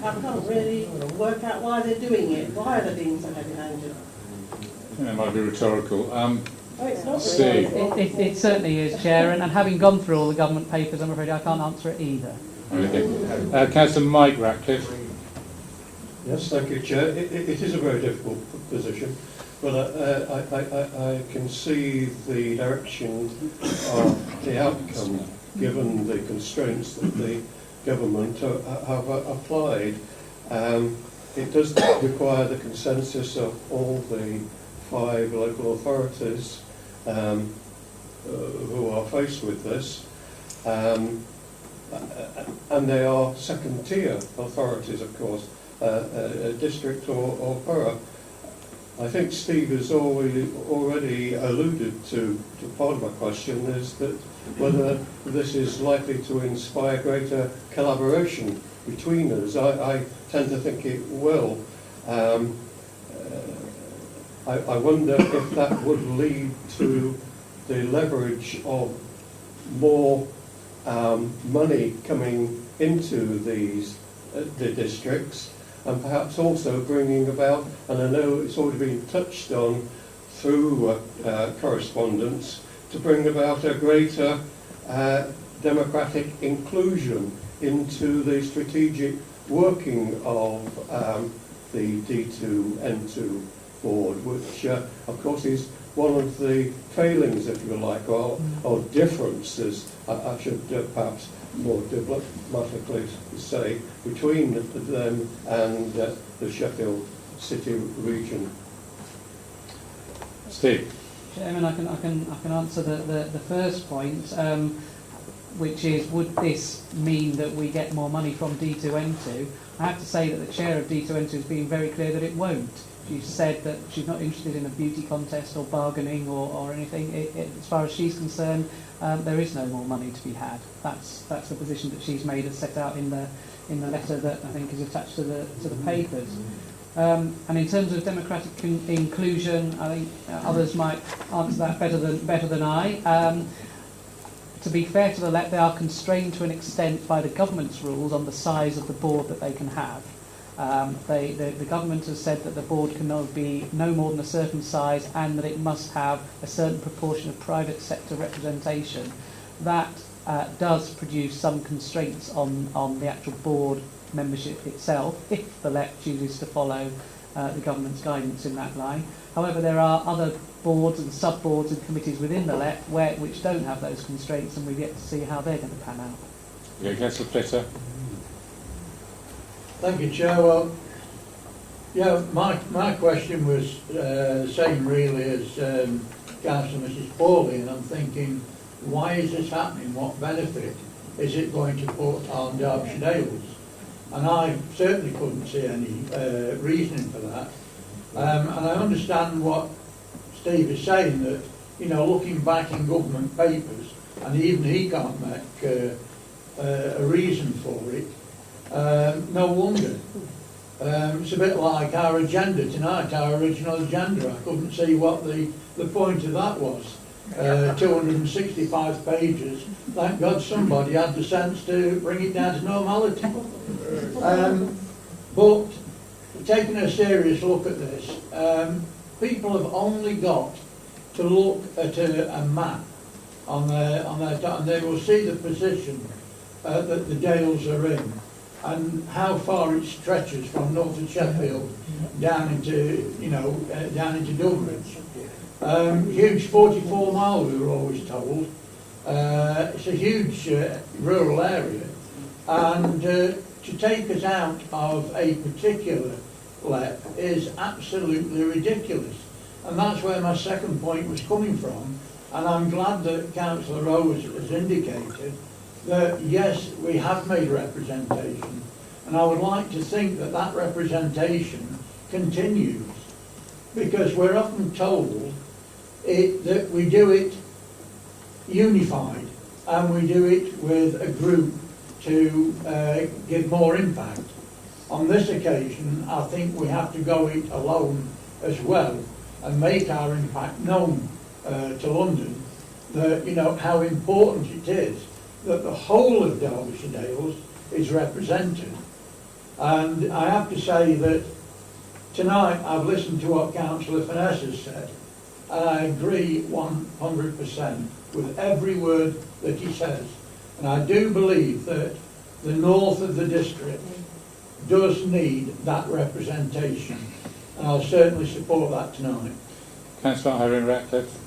Speaker 17: I can't really work out why they're doing it. Why are they being so heavy-handed?
Speaker 1: I think that might be rhetorical.
Speaker 17: Oh, it's not
Speaker 1: Steve.
Speaker 6: It certainly is, Chair, and having gone through all the government papers, I'm afraid I can't answer it either.
Speaker 1: Okay. Councillor Mike Ratcliffe.
Speaker 9: Yes, thank you, Chair. It is a very difficult position, but I can see the direction of the outcome given the constraints that the government have applied. It does require the consensus of all the 5 local authorities who are faced with this, and they are second-tier authorities, of course, a district or borough. I think Steve has already alluded to part of my question, is that whether this is likely to inspire greater collaboration between us. I tend to think it will. I wonder if that would lead to the leverage of more money coming into the districts, and perhaps also bringing about, and I know it's already been touched on through correspondence, to bring about a greater democratic inclusion into the strategic working of the D2N2 board, which of course is one of the failings, if you like, or differences, I should perhaps more diplomatically say, between them and the Sheffield City region.
Speaker 1: Steve.
Speaker 6: Chairman, I can answer the first point, which is, would this mean that we get more money from D2N2? I have to say that the chair of D2N2 has been very clear that it won't. She's said that she's not interested in a beauty contest or bargaining or anything. As far as she's concerned, there is no more money to be had. That's the position that she's made, as set out in the letter that I think is attached to the papers. And in terms of democratic inclusion, I think others might answer that better than I. To be fair to the LEP, they are constrained to an extent by the government's rules on the size of the board that they can have. The government has said that the board can be no more than a certain size, and that it must have a certain proportion of private sector representation. That does produce some constraints on the actual board membership itself, if the LEP chooses to follow the government's guidance in that line. However, there are other boards and sub-boards and committees within the LEP which don't have those constraints, and we've yet to see how they're going to pan out.
Speaker 1: Yeah, Councillor Plitter.
Speaker 10: Thank you, Chair. Well, yeah, my question was the same really as Councillor Mrs. Pauling, and I'm thinking, why is this happening? What benefit is it going to put on Derbyshire Dales? And I certainly couldn't see any reasoning for that. And I understand what Steve is saying, that, looking back in government papers, and even he can't make a reason for it, no wonder. It's a bit like our agenda tonight, our original agenda. I couldn't see what the point of that was. 265 pages. Thank God somebody had the sense to bring it down to normality. But taking a serious look at this, people have only got to look at a map on their and they will see the position that the Dales are in. and how far it stretches from North Sheffield down into, down into Durbridge. Huge 44 miles, we were always told. It's a huge rural area, and to take us out of a particular LEP is absolutely ridiculous. And that's where my second point was coming from, and I'm glad that Councillor Rose has indicated that yes, we have made representation, and I would like to think that that representation continues, because we're often told that we do it unified and we do it with a group to give more impact. On this occasion, I think we have to go it alone as well and make our impact known to London, that how important it is that the whole of Derbyshire Dales is represented. And I have to say that tonight I've listened to what Councillor Finesse has said, and I agree 100% with every word that he says. And I do believe that the north of the district does need that representation, and I'll certainly support that tonight.
Speaker 1: Councillor Irene Ratcliffe.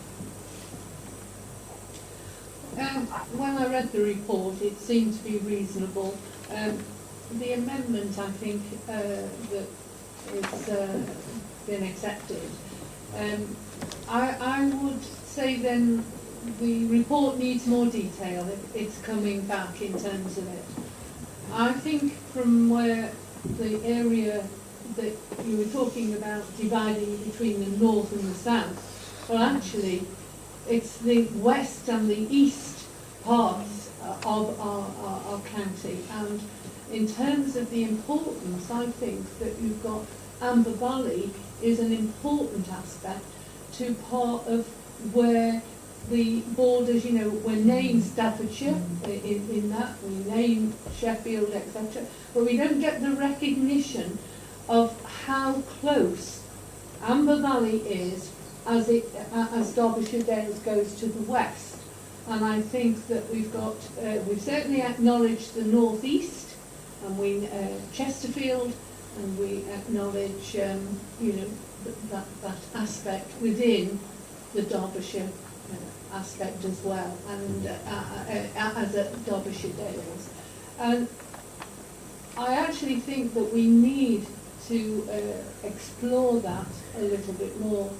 Speaker 5: When I read the report, it seemed to be reasonable. The amendment, I think, that it's been accepted. I would say then the report needs more detail if it's coming back in terms of it. I think from where the area that you were talking about dividing between the north and the south, well actually it's the west and the east parts of our county, and in terms of the importance, I think that you've got Amber Valley is an important aspect to part of where the borders, we're named Staffordshire in that, we name Sheffield, etc., but we don't get the recognition of how close Amber Valley is as Derbyshire Dales goes to the west. And I think that we've certainly acknowledged the northeast, and we Chesterfield, and we acknowledge that aspect within the Derbyshire aspect as well, and as a Derbyshire Dales. And I actually think that we need to explore that a little bit more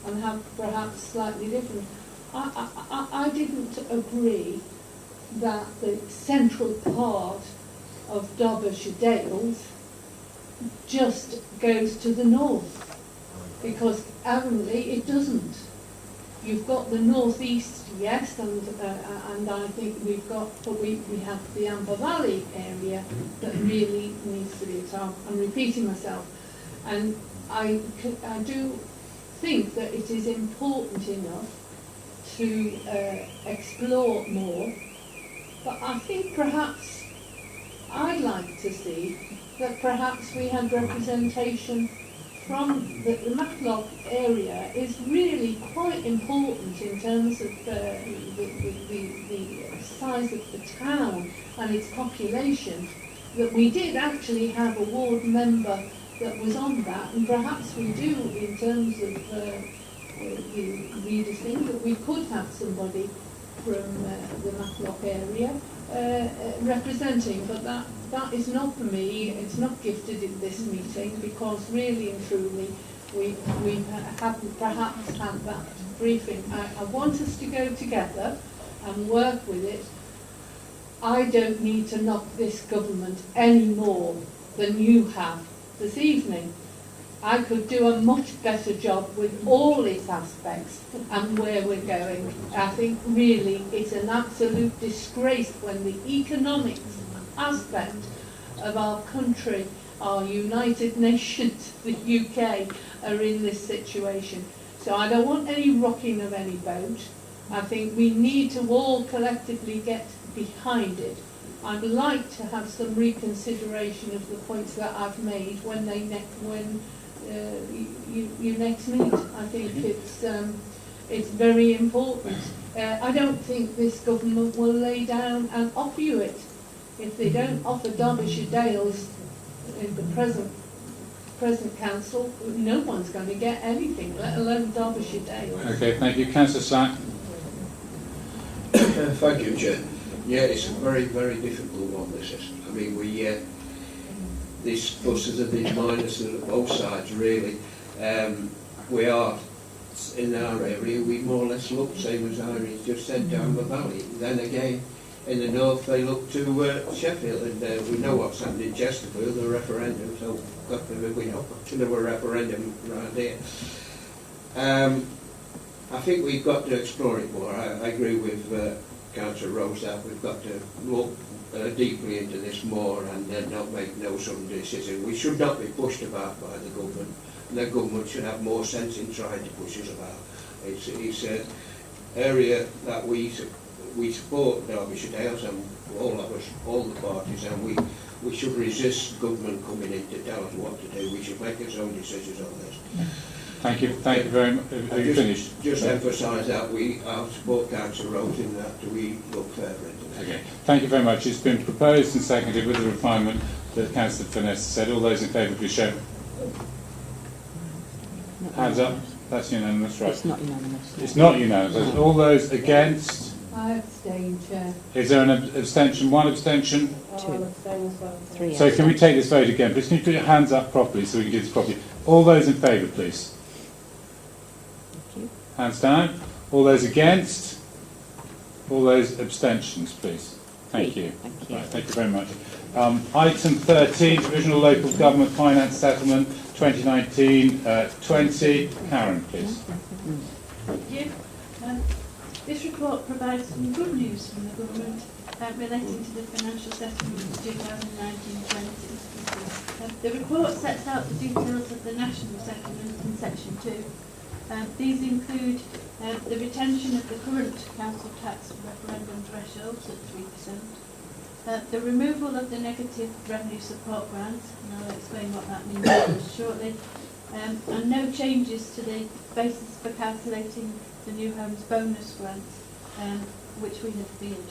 Speaker 5: and have perhaps slightly different. I didn't agree that the central part of Derbyshire Dales just goes to the north, because apparently it doesn't. You've got the northeast, yes, and I think we have the Amber Valley area that really needs to be. So I'm repeating myself, and I do think that it is important enough to explore more. But I think perhaps I'd like to see that perhaps we had representation from the Matlock area is really quite important in terms of the size of the town and its population, that we did actually have a ward member that was on that, and perhaps we do in terms of the readers think that we could have somebody from the Matlock area representing, but that is not for me, it's not gifted in this meeting, because really and truly we haven't perhaps had that briefing. I want us to go together and work with it. I don't need to knock this government any more than you have this evening. I could do a much better job with all its aspects and where we're going. I think really it's an absolute disgrace when the economics aspect of our country, our United Nations, the UK, are in this situation. So I don't want any rocking of any boat. I think we need to all collectively get behind it. I'd like to have some reconsideration of the points that I've made when you next meet. I think it's very important. I don't think this government will lay down and offer you it. if they don't offer Derbyshire Dales in the present council, no one's going to get anything, let alone Derbyshire Dales.
Speaker 1: Okay, thank you. Councillor Slack.
Speaker 14: Thank you, Chair. Yeah, it's a very, very difficult one, this is. I mean, these pluses and these minuses on both sides, really. We are, in our area, we more or less look, same as Irene just said, down the valley. Then again, in the north, they look to Sheffield, and we know what's happened in Chesterfield, the referendum, so God forbid we don't want to do a referendum around here. I think we've got to explore it more. I agree with Councillor Rose that we've got to look deeply into this more and not make no sudden decision. We should not be pushed about by the government. The government should have more sense in trying to push us about. It's an area that we support Derbyshire Dales and all of us, all the parties, and we should resist government coming in to tell us what to do. We should make our own decisions on this.
Speaker 1: Thank you very much. Have you finished?
Speaker 14: Just emphasise that I support Councillor Rose in that we look further into that.
Speaker 1: Okay. Thank you very much. It's been proposed and seconded with the refinement that Councillor Finesse said. All those in favour, please show. Hands up. That's unanimous, right?
Speaker 18: It's not unanimous.
Speaker 1: It's not unanimous. All those against?
Speaker 5: I abstain, Chair.
Speaker 1: Is there an abstention? One abstention?
Speaker 17: I'll abstain as well.
Speaker 18: Three.
Speaker 1: So can we take this vote again? Please can you put your hands up properly so we can do this properly? All those in favour, please.
Speaker 18: Thank you.
Speaker 1: Hands down. All those against? All those abstentions, please. Thank you.
Speaker 18: Thank you.
Speaker 1: Right, thank you very much. Item 13, Provisional Local Government Finance Settlement 2019-20. Karen, please.
Speaker 2: Thank you. This report provides some good news from the government relating to the financial settlement of 2019-20. The report sets out the details of the national settlement in section 2. These include the retention of the current council tax referendum thresholds at 3%, the removal of the negative revenue support grant, and I'll explain what that means shortly, and no changes to the basis for calculating the new homes bonus grant, which we have appealed.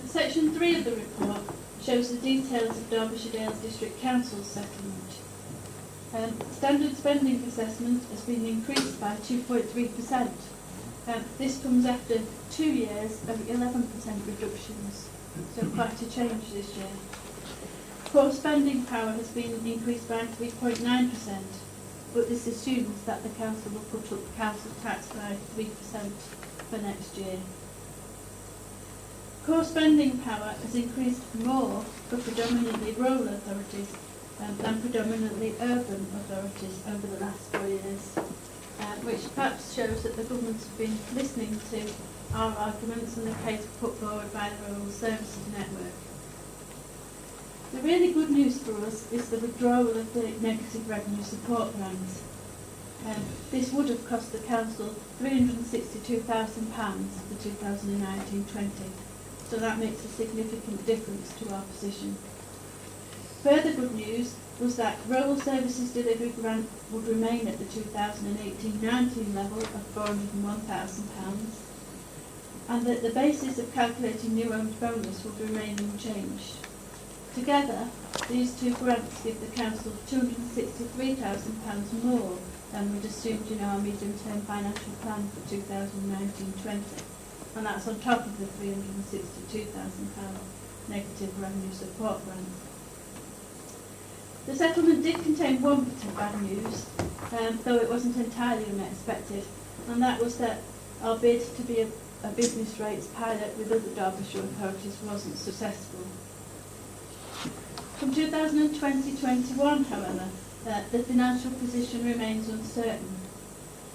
Speaker 2: Section 3 of the report shows the details of Derbyshire Dales District Council's settlement. Standard spending assessment has been increased by 2.3%. This comes after 2 years of 11% reductions, so quite a change this year. Core spending power has been increased by 3.9%, but this assumes that the council will put up council tax by 3% for next year. Core spending power has increased more for predominantly rural authorities than predominantly urban authorities over the last 4 years, which perhaps shows that the government has been listening to our arguments and the case put forward by the Rural Services Network. The really good news for us is the withdrawal of the negative revenue support grants. This would have cost the council £362,000 for 2019-20, so that makes a significant difference to our position. Further good news was that Rural Services Delivery Grant would remain at the 2018-19 level of £401,000, and that the basis of calculating new homes bonus would remain unchanged. Together, these two grants give the council £263,000 more than we'd assumed in our medium-term financial plan for 2019-20, and that's on top of the £362,000 negative revenue support grant. The settlement did contain one bit of bad news, though it wasn't entirely unexpected, and that was that our bid to be a business rates pilot with other Derbyshire authorities wasn't successful. From 2020-21, however, the financial position remains uncertain,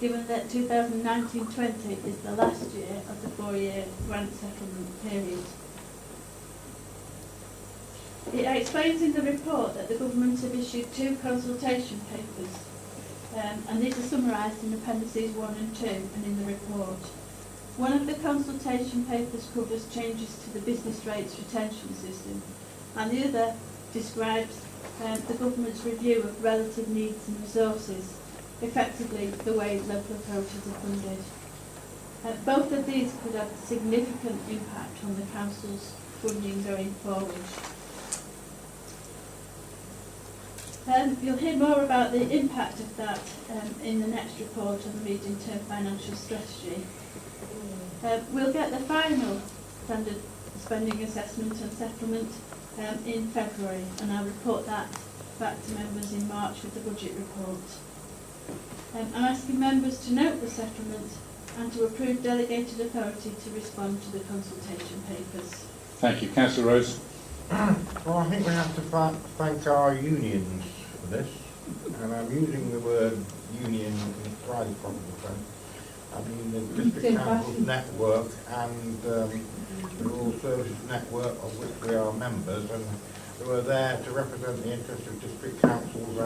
Speaker 2: given that 2019-20 is the last year of the 4-year grant settlement period. It explains in the report that the government have issued 2 consultation papers, and these are summarised in appendices 1 and 2 and in the report. One of the consultation papers covers changes to the business rates retention system, and the other describes the government's review of relative needs and resources, effectively the way local authorities are funded. Both of these could have a significant impact on the council's funding going forward. You'll hear more about the impact of that in the next report on the medium-term financial strategy. We'll get the final standard spending assessment and settlement in February, and I'll report that back to members in March with the budget report. I'm asking members to note the settlement and to approve delegated authority to respond to the consultation papers.
Speaker 1: Thank you. Councillor Rose.
Speaker 7: Well, I think we have to thank our unions for this, and I'm using the word union in its right proper sense. I mean the District Council's network and the Rural Services Network, of which we are members, and who are there to represent the interests of district councils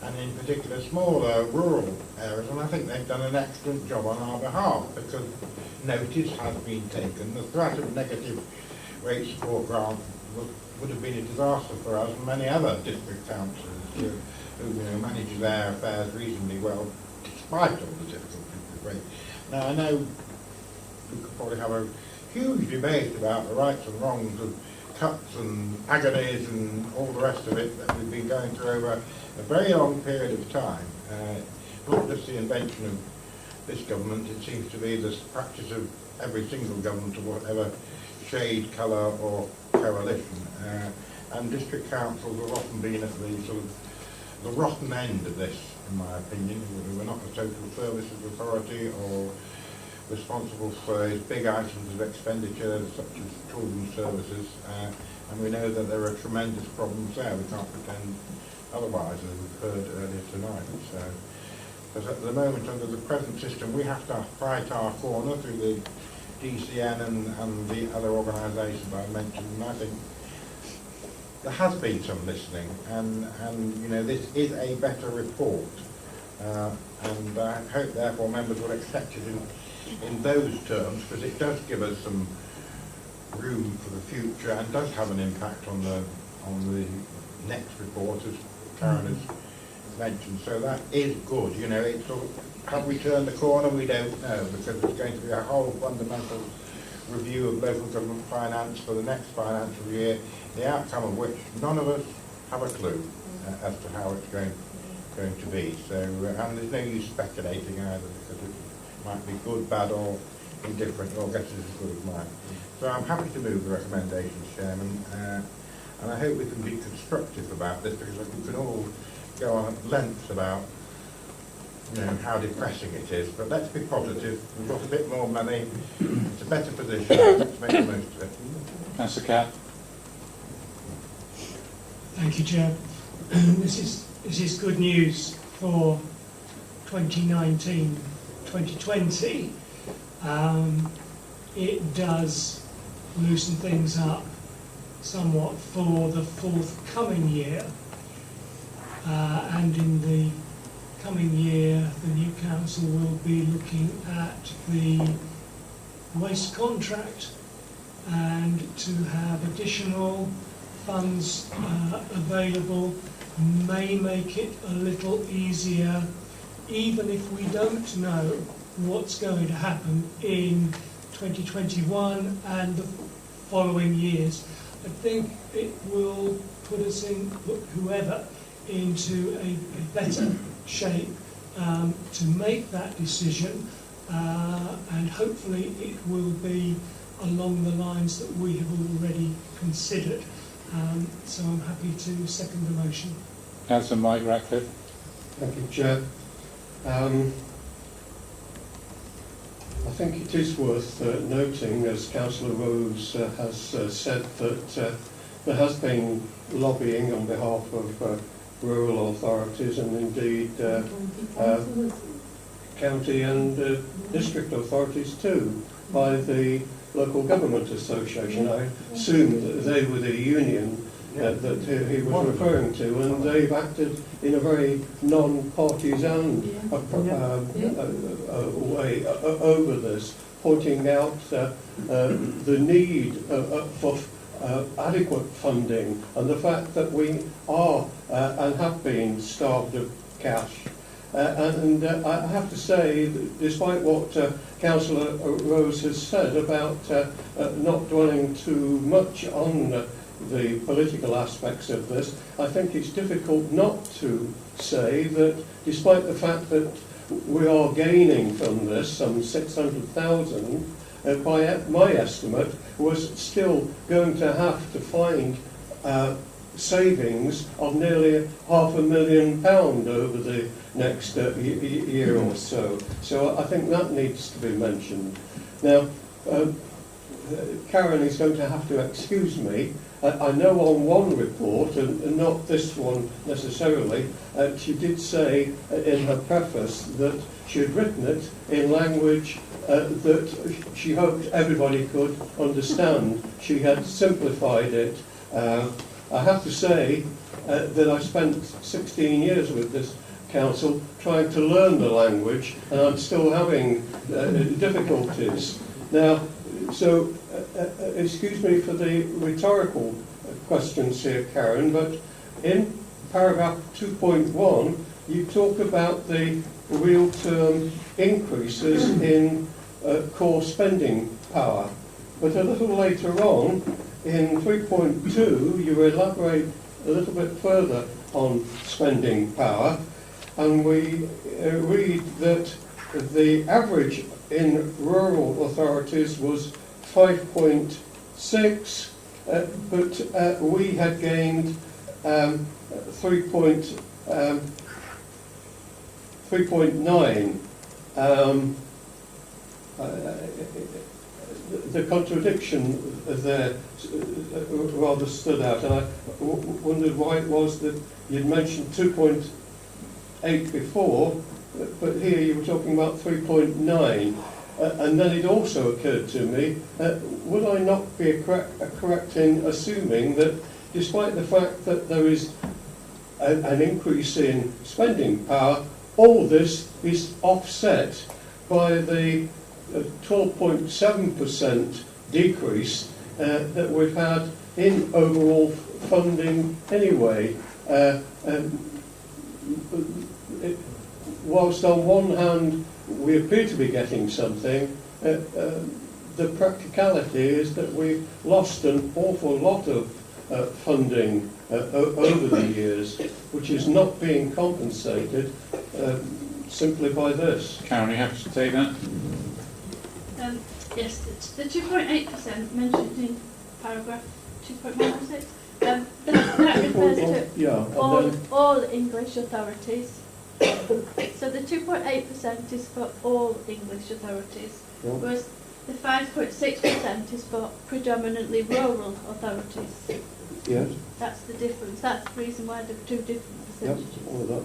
Speaker 7: and in particular smaller rural areas, and I think they've done an excellent job on our behalf, because notice has been taken. The threat of negative rate support grant would have been a disaster for us and many other district councils who manage their affairs reasonably well despite all the difficulties with rates. Now I know we could probably have a huge debate about the rights and wrongs of cuts and agonies and all the rest of it that we've been going through over a very long period of time. Not just the invention of this government, it seems to be the practice of every single government of whatever shade, colour or coalition. And district councils have often been at the sort of the rotten end of this, in my opinion. We're not a social services authority or responsible for those big items of expenditure such as children's services, and we know that there are tremendous problems there. We can't pretend otherwise, as we've heard earlier tonight. So, because at the moment, under the present system, we have to fight our corner through the DCN and the other organisations I mentioned, and I think there has been some listening, and this is a better report, and I hope therefore members will accept it in those terms, because it does give us some room for the future and does have an impact on the next report, as Karen has mentioned. So that is good. It's sort of, have we turned the corner? We don't know, because there's going to be a whole fundamental review of local government finance for the next financial year, the outcome of which none of us have a clue as to how it's going to be. So, and there's no use speculating either, because it might be good, bad or indifferent, or guess as good as mine. So I'm happy to move the recommendations, Chairman, and I hope we can be constructive about this, because we can all go on at length about how depressing it is, but let's be positive. We've got a bit more money, it's a better position, let's make the most of it.
Speaker 1: Councillor Catt.
Speaker 8: Thank you, Chair. This is good news for 2019-2020. It does loosen things up somewhat for the forthcoming year, and in the coming year the new council will be looking at the waste contract and to have additional funds available may make it a little easier, even if we don't know what's going to happen in 2021 and the following years. I think it will put us in, whoever, into a better shape to make that decision, and hopefully it will be along the lines that we have already considered. So I'm happy to second the motion.
Speaker 1: Councillor Mike Ratcliffe.
Speaker 9: Thank you, Chair. I think it is worth noting, as Councillor Rose has said, that there has been lobbying on behalf of rural authorities and indeed county and district authorities too, by the Local Government Association. I assume that they were the union that he was referring to, and they've acted in a very non-partisan way over this, pointing out the need for adequate funding and the fact that we are and have been starved of cash I have to say, that despite what Councillor Rose has said about not dwelling too much on the political aspects of this, I think it's difficult not to say that despite the fact that we are gaining from this some 600,000, by my estimate, was still going to have to find savings of nearly £500,000 over the next year or so. So I think that needs to be mentioned. Now, Karen is going to have to excuse me. I know on one report, and not this one necessarily, she did say in her preface that she had written it in language that she hoped everybody could understand. She had simplified it. I have to say that I spent 16 years with this council trying to learn the language, and I'm still having difficulties. Now, so excuse me for the rhetorical questions here, Karen, but in paragraph 2.1, you talk about the real term increases in core spending power. But a little later on, in 3.2, you elaborate a little bit further on spending power, and we read that the average in rural authorities was 5.6, but we had gained 3.9. The contradiction there rather stood out, and I wondered why it was that you'd mentioned 2.8 before, but here you were talking about 3.9. And then it also occurred to me, would I not be correct in assuming that despite the fact that there is an increase in spending power, all this is offset by the 12.7% decrease that we've had in overall funding anyway. Whilst on one hand we appear to be getting something, the practicality is that we've lost an awful lot of funding over the years, which is not being compensated simply by this.
Speaker 1: Karen, you have to take that?
Speaker 2: Yes, the 2.8% mentioned in paragraph 2.106, that refers to all English authorities. So the 2.8% is for all English authorities, whereas the 5.6% is for predominantly rural authorities.
Speaker 9: Yes.
Speaker 2: That's the difference. That's the reason why there are two different percentages.
Speaker 9: Yep, all of that.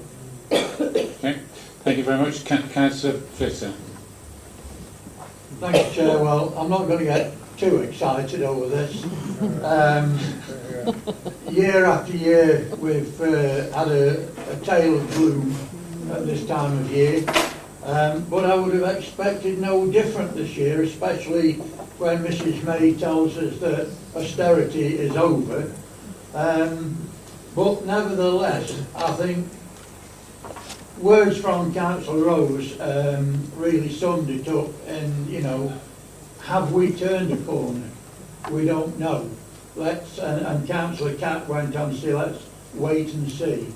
Speaker 1: Okay. Thank you very much. Councillor Flitter.
Speaker 10: Thank you, Chair. Well, I'm not going to get too excited over this. Year after year, we've had a tale of gloom at this time of year, but I would have expected no different this year, especially when Mrs May tells us that austerity is over. But nevertheless, I think words from Councillor Rose really summed it up. And have we turned a corner? We don't know. And Councillor Catt went on to say, let's wait and see.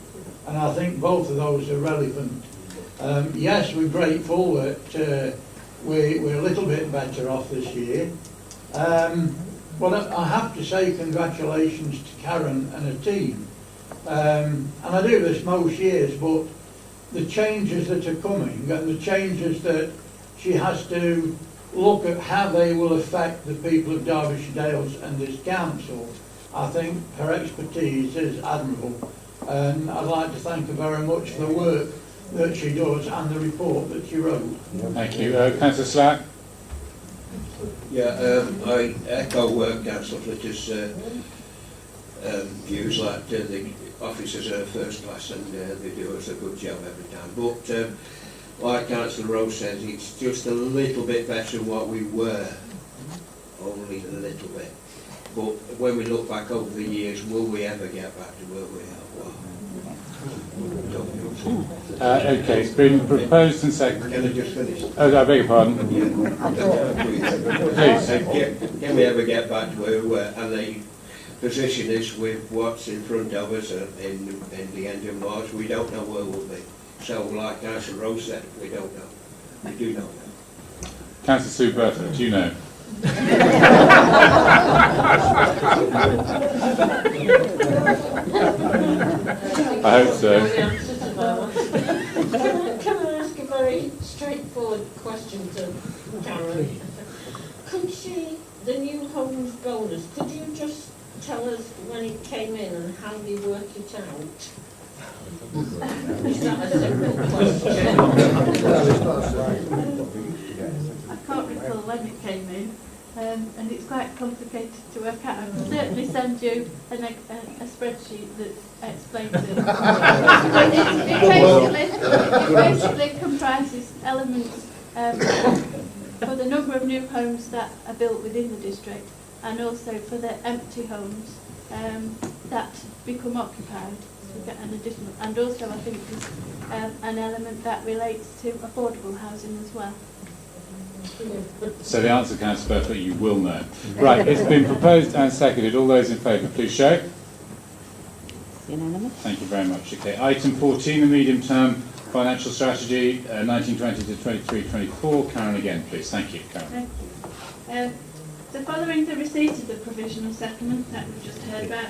Speaker 10: And I think both of those are relevant. Yes, we're grateful that we're a little bit better off this year. But I have to say congratulations to Karen and her team. And I do this most years, but the changes that are coming and the changes that she has to look at how they will affect the people of Derbyshire Dales and this council, I think her expertise is admirable. And I'd like to thank her very much for the work that she does and the report that she wrote.
Speaker 1: Thank you. Councillor Slack.
Speaker 14: Yeah, I echo Councillor Flitter's views that the officers are first class and they do us a good job every time. But like Councillor Rose says, it's just a little bit better than what we were, only a little bit. But when we look back over the years, will we ever get back to where we are? Well,
Speaker 1: Okay, it's been proposed and seconded.
Speaker 14: Can I just finish?
Speaker 1: Oh, I beg your pardon. Please.
Speaker 14: Can we ever get back to where we were? And the position is with what's in front of us in the end of March, we don't know where we'll be. So, like Councillor Rose said, we don't know. We do not know.
Speaker 1: Councillor Sue Burford, do you know? I hope so.
Speaker 15: Can I ask a very straightforward question to Karen? Could the new homes bonus, could you just tell us when it came in and how they work it out? Is that a simple question?
Speaker 2: I can't recall when it came in, and it's quite complicated to work out. I can certainly send you a spreadsheet that explains it. It basically comprises elements for the number of new homes that are built within the district, and also for the empty homes that become occupied. So we get an additional, and also I think there's an element that relates to affordable housing as well.
Speaker 1: So the answer, Councillor Burford, you will know. Right, it's been proposed and seconded. All those in favour, please show.
Speaker 18: Unanimous.
Speaker 1: Thank you very much. Okay, item 14, the medium-term financial strategy, 1920 to 23-24. Karen again, please. Thank you, Karen.
Speaker 2: Thank you. So following the receipt of the provisional settlement that we've just heard about,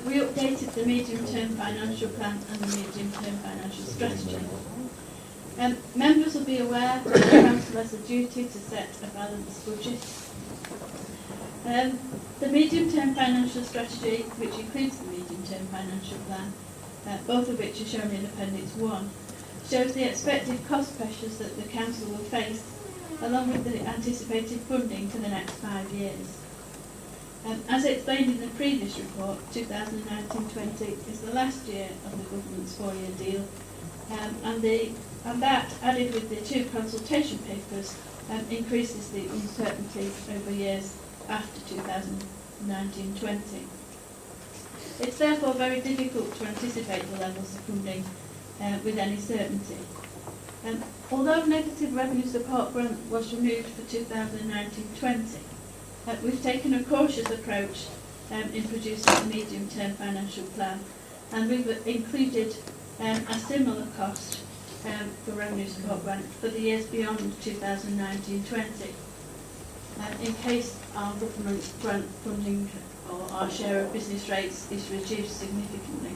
Speaker 2: we updated the medium-term financial plan and the medium-term financial strategy. Members will be aware that the Council has a duty to set a balanced budget. The medium-term financial strategy, which includes the medium-term financial plan, both of which are shown in Appendix 1, shows the expected cost pressures that the Council will face, along with the anticipated funding for the next 5 years. As explained in the previous report, 2019-20 is the last year of the Government's 4-year deal, and that, added with the 2 consultation papers, increases the uncertainty over years after 2019-20. It's therefore very difficult to anticipate the levels of funding with any certainty. Although negative revenue support grant was removed for 2019-20, we've taken a cautious approach in producing the medium-term financial plan, and we've included a similar cost for revenue support grant for the years beyond 2019-20, in case our government grant funding or our share of business rates is reduced significantly.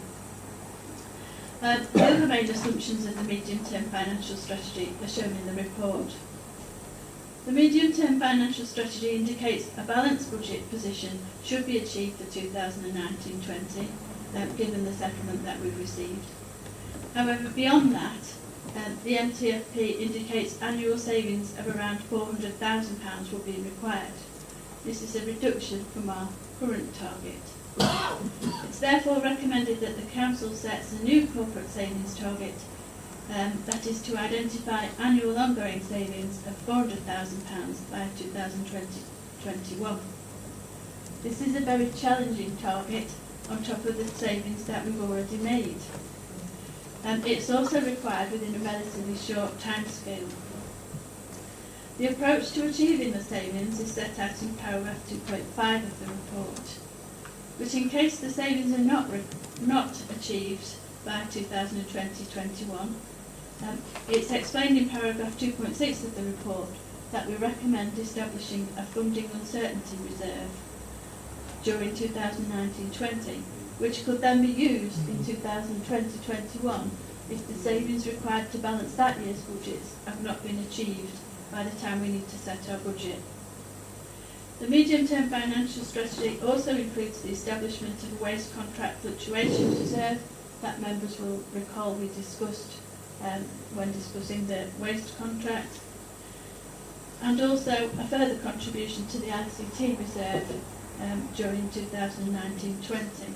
Speaker 2: The other main assumptions of the medium-term financial strategy are shown in the report. The medium-term financial strategy indicates a balanced budget position should be achieved for 2019-20, given the settlement that we've received. However, beyond that, the MTFP indicates annual savings of around £400,000 will be required. This is a reduction from our current target. It's therefore recommended that the Council sets a new corporate savings target, that is to identify annual ongoing savings of £400,000 by 2021. This is a very challenging target on top of the savings that we've already made. It's also required within a relatively short timescale. The approach to achieving the savings is set out in paragraph 2.5 of the report, which in case the savings are not achieved by 2020-21, it's explained in paragraph 2.6 of the report that we recommend establishing a funding uncertainty reserve during 2019-20, which could then be used in 2020-21 if the savings required to balance that year's budgets have not been achieved by the time we need to set our budget. The medium-term financial strategy also includes the establishment of a waste contract fluctuation reserve that members will recall we discussed when discussing the waste contract, and also a further contribution to the ICT reserve during 2019-20.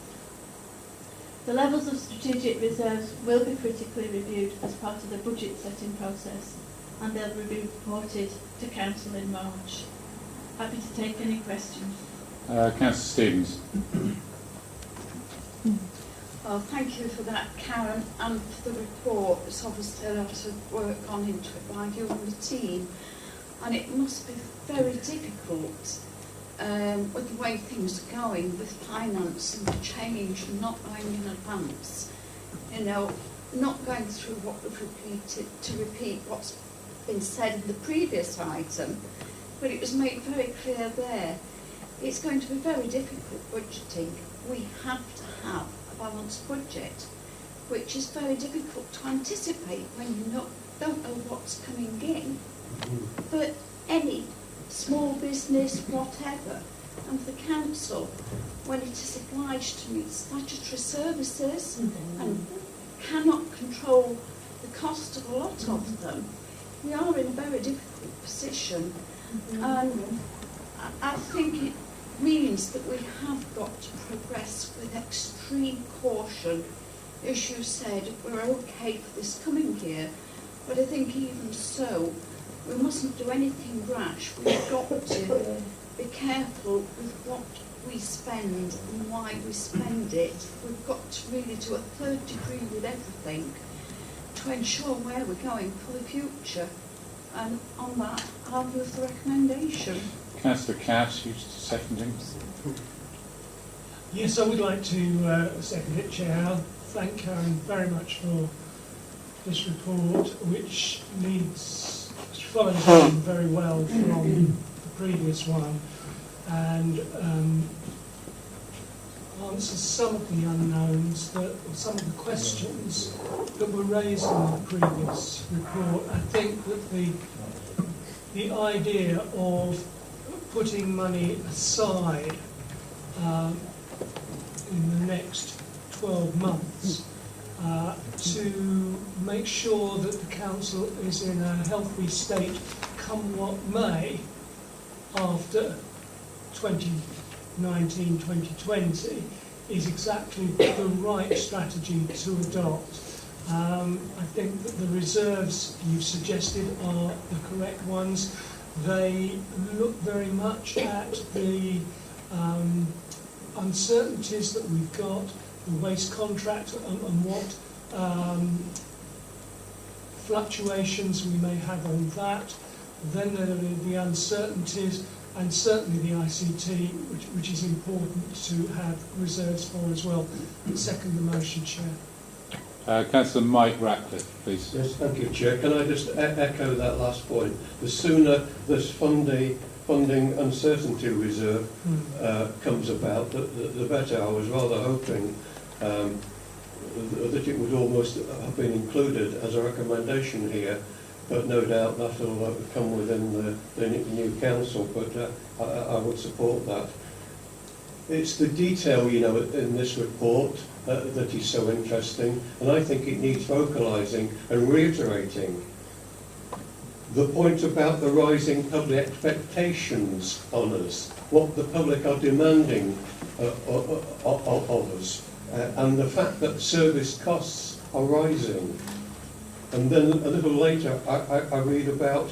Speaker 2: The levels of strategic reserves will be critically reviewed as part of the budget setting process, and they'll be reported to Council in March. Happy to take any questions.
Speaker 1: Councillor Stevens.
Speaker 11: Well, thank you for that, Karen, and for the report. It's obviously a lot of work gone into it by you and the team, and it must be very difficult with the way things are going with finance and the change and not going in advance. You know, not going through what we've repeated to repeat what's been said in the previous item, but it was made very clear there. It's going to be very difficult budgeting. We have to have a balanced budget, which is very difficult to anticipate when you don't know what's coming in. But any small business, whatever, and the council, when it is obliged to meet statutory services and cannot control the cost of a lot of them, we are in a very difficult position. And I think it means that we have got to progress with extreme caution. As you said, we're okay for this coming year, but I think even so, we mustn't do anything rash. We've got to be careful with what we spend and why we spend it. We've got to really do a third degree with everything to ensure where we're going for the future. And on that, I'll move the recommendation.
Speaker 1: Councillor Cass, who's seconding?
Speaker 8: Yes, I would like to second it, Chair. I'll thank Karen very much for this report, which follows on very well from the previous one, and answers some of the unknowns, some of the questions that were raised in the previous report. I think that the idea of putting money aside in the next 12 months to make sure that the council is in a healthy state come what may after 2019-2020 is exactly the right strategy to adopt. I think that the reserves you've suggested are the correct ones. They look very much at the uncertainties that we've got, the waste contract and what fluctuations we may have on that. Then there are the uncertainties, and certainly the ICT, which is important to have reserves for as well. Second the motion, Chair.
Speaker 1: Councillor Mike Ratcliffe, please.
Speaker 9: Yes, thank you, Chair. Can I just echo that last point? The sooner this funding uncertainty reserve comes about, the better. I was rather hoping that it would almost have been included as a recommendation here, but no doubt that will come within the new council, but I would support that. It's the detail, you know, in this report that is so interesting, and I think it needs vocalising and reiterating. The point about the rising public expectations on us, what the public are demanding of us, and the fact that service costs are rising. And then a little later I read about,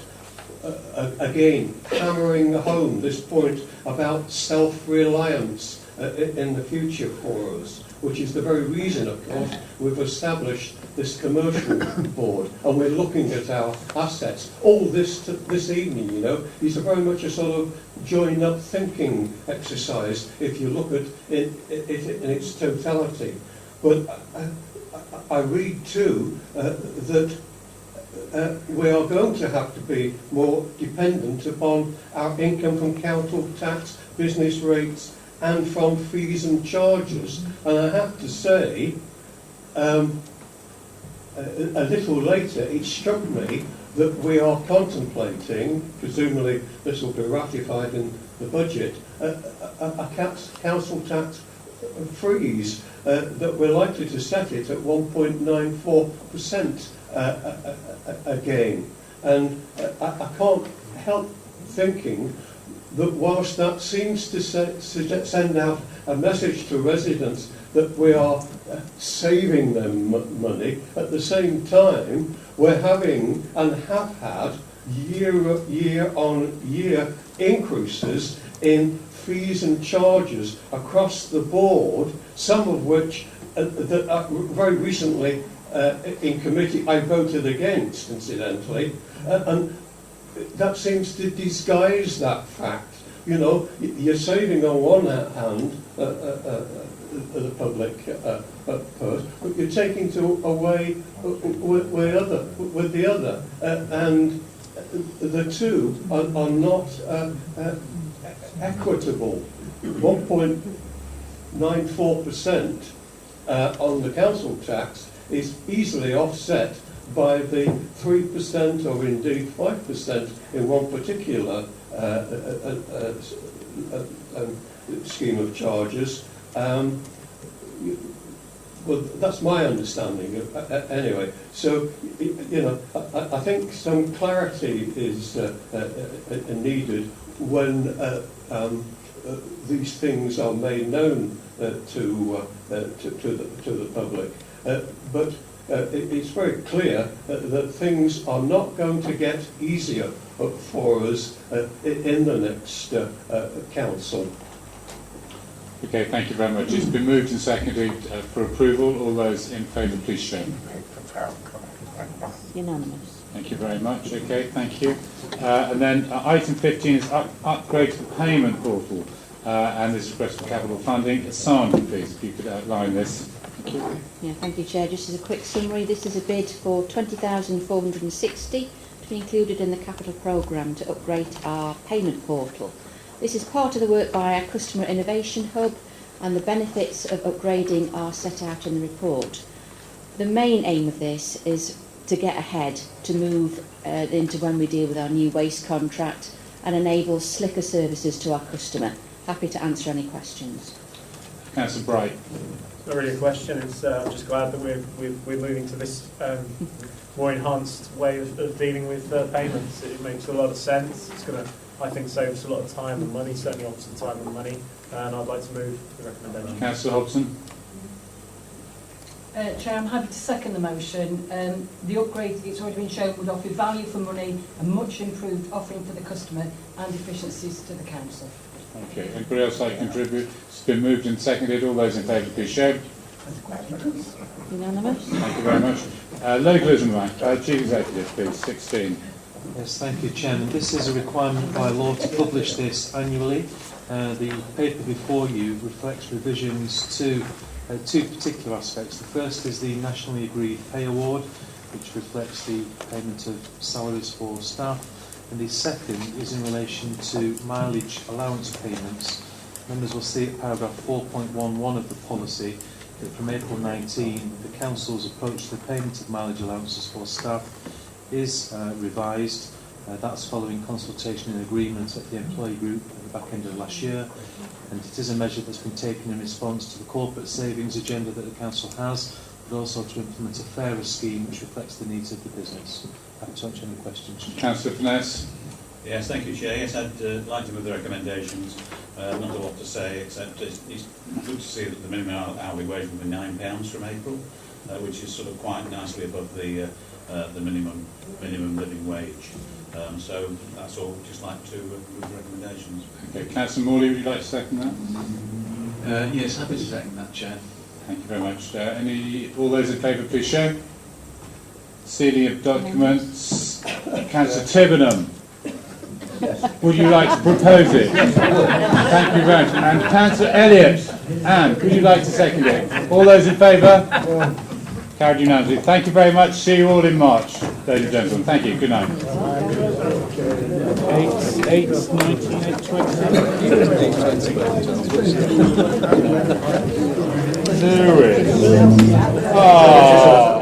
Speaker 9: again, hammering home this point about self-reliance in the future for us, which is the very reason, of course, we've established this commercial board and we're looking at our assets. All this evening, you know, is very much a sort of joined-up thinking exercise if you look at it in its totality. But I read too that we are going to have to be more dependent upon our income from council tax, business rates, and from fees and charges. And I have to say, a little later, it struck me that we are contemplating, presumably this will be ratified in the budget, a council tax freeze that we're likely to set it at 1.94% again. And I can't help thinking that whilst that seems to send out a message to residents that we are saving them money, at the same time we're having and have had year on year increases in fees and charges across the board, some of which very recently in committee I voted against, incidentally, and that seems to disguise that fact. You know, you're saving on one hand the public purse, but you're taking away with the other, and the two are not equitable. 1.94% on the council tax is easily offset by the 3% or indeed 5% in one particular scheme of charges. Well, that's my understanding anyway. So, you know, I think some clarity is needed when these things are made known to the public. But it's very clear that things are not going to get easier for us in the next council.
Speaker 1: Okay, thank you very much. It's been moved and seconded for approval. All those in favour, please show.
Speaker 16: Unanimous.
Speaker 1: Thank you very much. Okay, thank you. And then item 15 is upgrade to the payment portal, and this request for capital funding. Sandra, please, if you could outline this. Thank you.
Speaker 16: Yeah, thank you, Chair. Just as a quick summary, this is a bid for 20,460 to be included in the capital programme to upgrade our payment portal. This is part of the work by our Customer Innovation Hub, and the benefits of upgrading are set out in the report. The main aim of this is to get ahead, to move into when we deal with our new waste contract and enable slicker services to our customer. Happy to answer any questions.
Speaker 1: Councillor Bright.
Speaker 12: It's not really a question. It's I'm just glad that we're moving to this more enhanced way of dealing with payments. It makes a lot of sense. It's going to, I think, save us a lot of time and money, certainly opposite time and money, and I'd like to move the recommendation.
Speaker 1: Councillor Hobson.
Speaker 22: Chair, I'm happy to second the motion. The upgrade, it's already been shown, would offer value for money and much improved offering for the customer and efficiencies to the council.
Speaker 1: Okay, anybody else like to contribute? It's been moved and seconded. All those in favour, please show.
Speaker 16: Unanimous.
Speaker 1: Thank you very much. Localism Act, Chief Executive, please, 16.
Speaker 23: Yes, thank you, Chairman. This is a requirement by law to publish this annually. The paper before you reflects revisions to two particular aspects. The first is the nationally agreed pay award, which reflects the payment of salaries for staff. And the second is in relation to mileage allowance payments. Members will see at paragraph 4.11 of the policy that from April 19 the Council's approach to the payment of mileage allowances for staff is revised. That's following consultation and agreement at the employee group at the back end of last year, and it is a measure that's been taken in response to the corporate savings agenda that the Council has, but also to implement a fairer scheme which reflects the needs of the business. Happy to answer any questions.
Speaker 1: Councillor Finesse.
Speaker 13: Yes, thank you, Chair. Yes, I'd like to move the recommendations. Not a lot to say, except it's good to see that the minimum hourly wage will be £9 from April, which is sort of quite nicely above the minimum living wage. So that's all. Just like to move the recommendations.
Speaker 1: Okay, Councillor Morley, would you like to second that?
Speaker 24: Yes, happy to second that, Chair.
Speaker 1: Thank you very much. All those in favour, please show. Sealing of documents. Councillor Tivenham. Would you like to propose it? Thank you very much. And Councillor Elliott. Anne, would you like to second it? All those in favour? Carried unanimously. Thank you very much. See you all in March, ladies and gentlemen. Thank you. Good night. 8/19/20. Do it. Oh.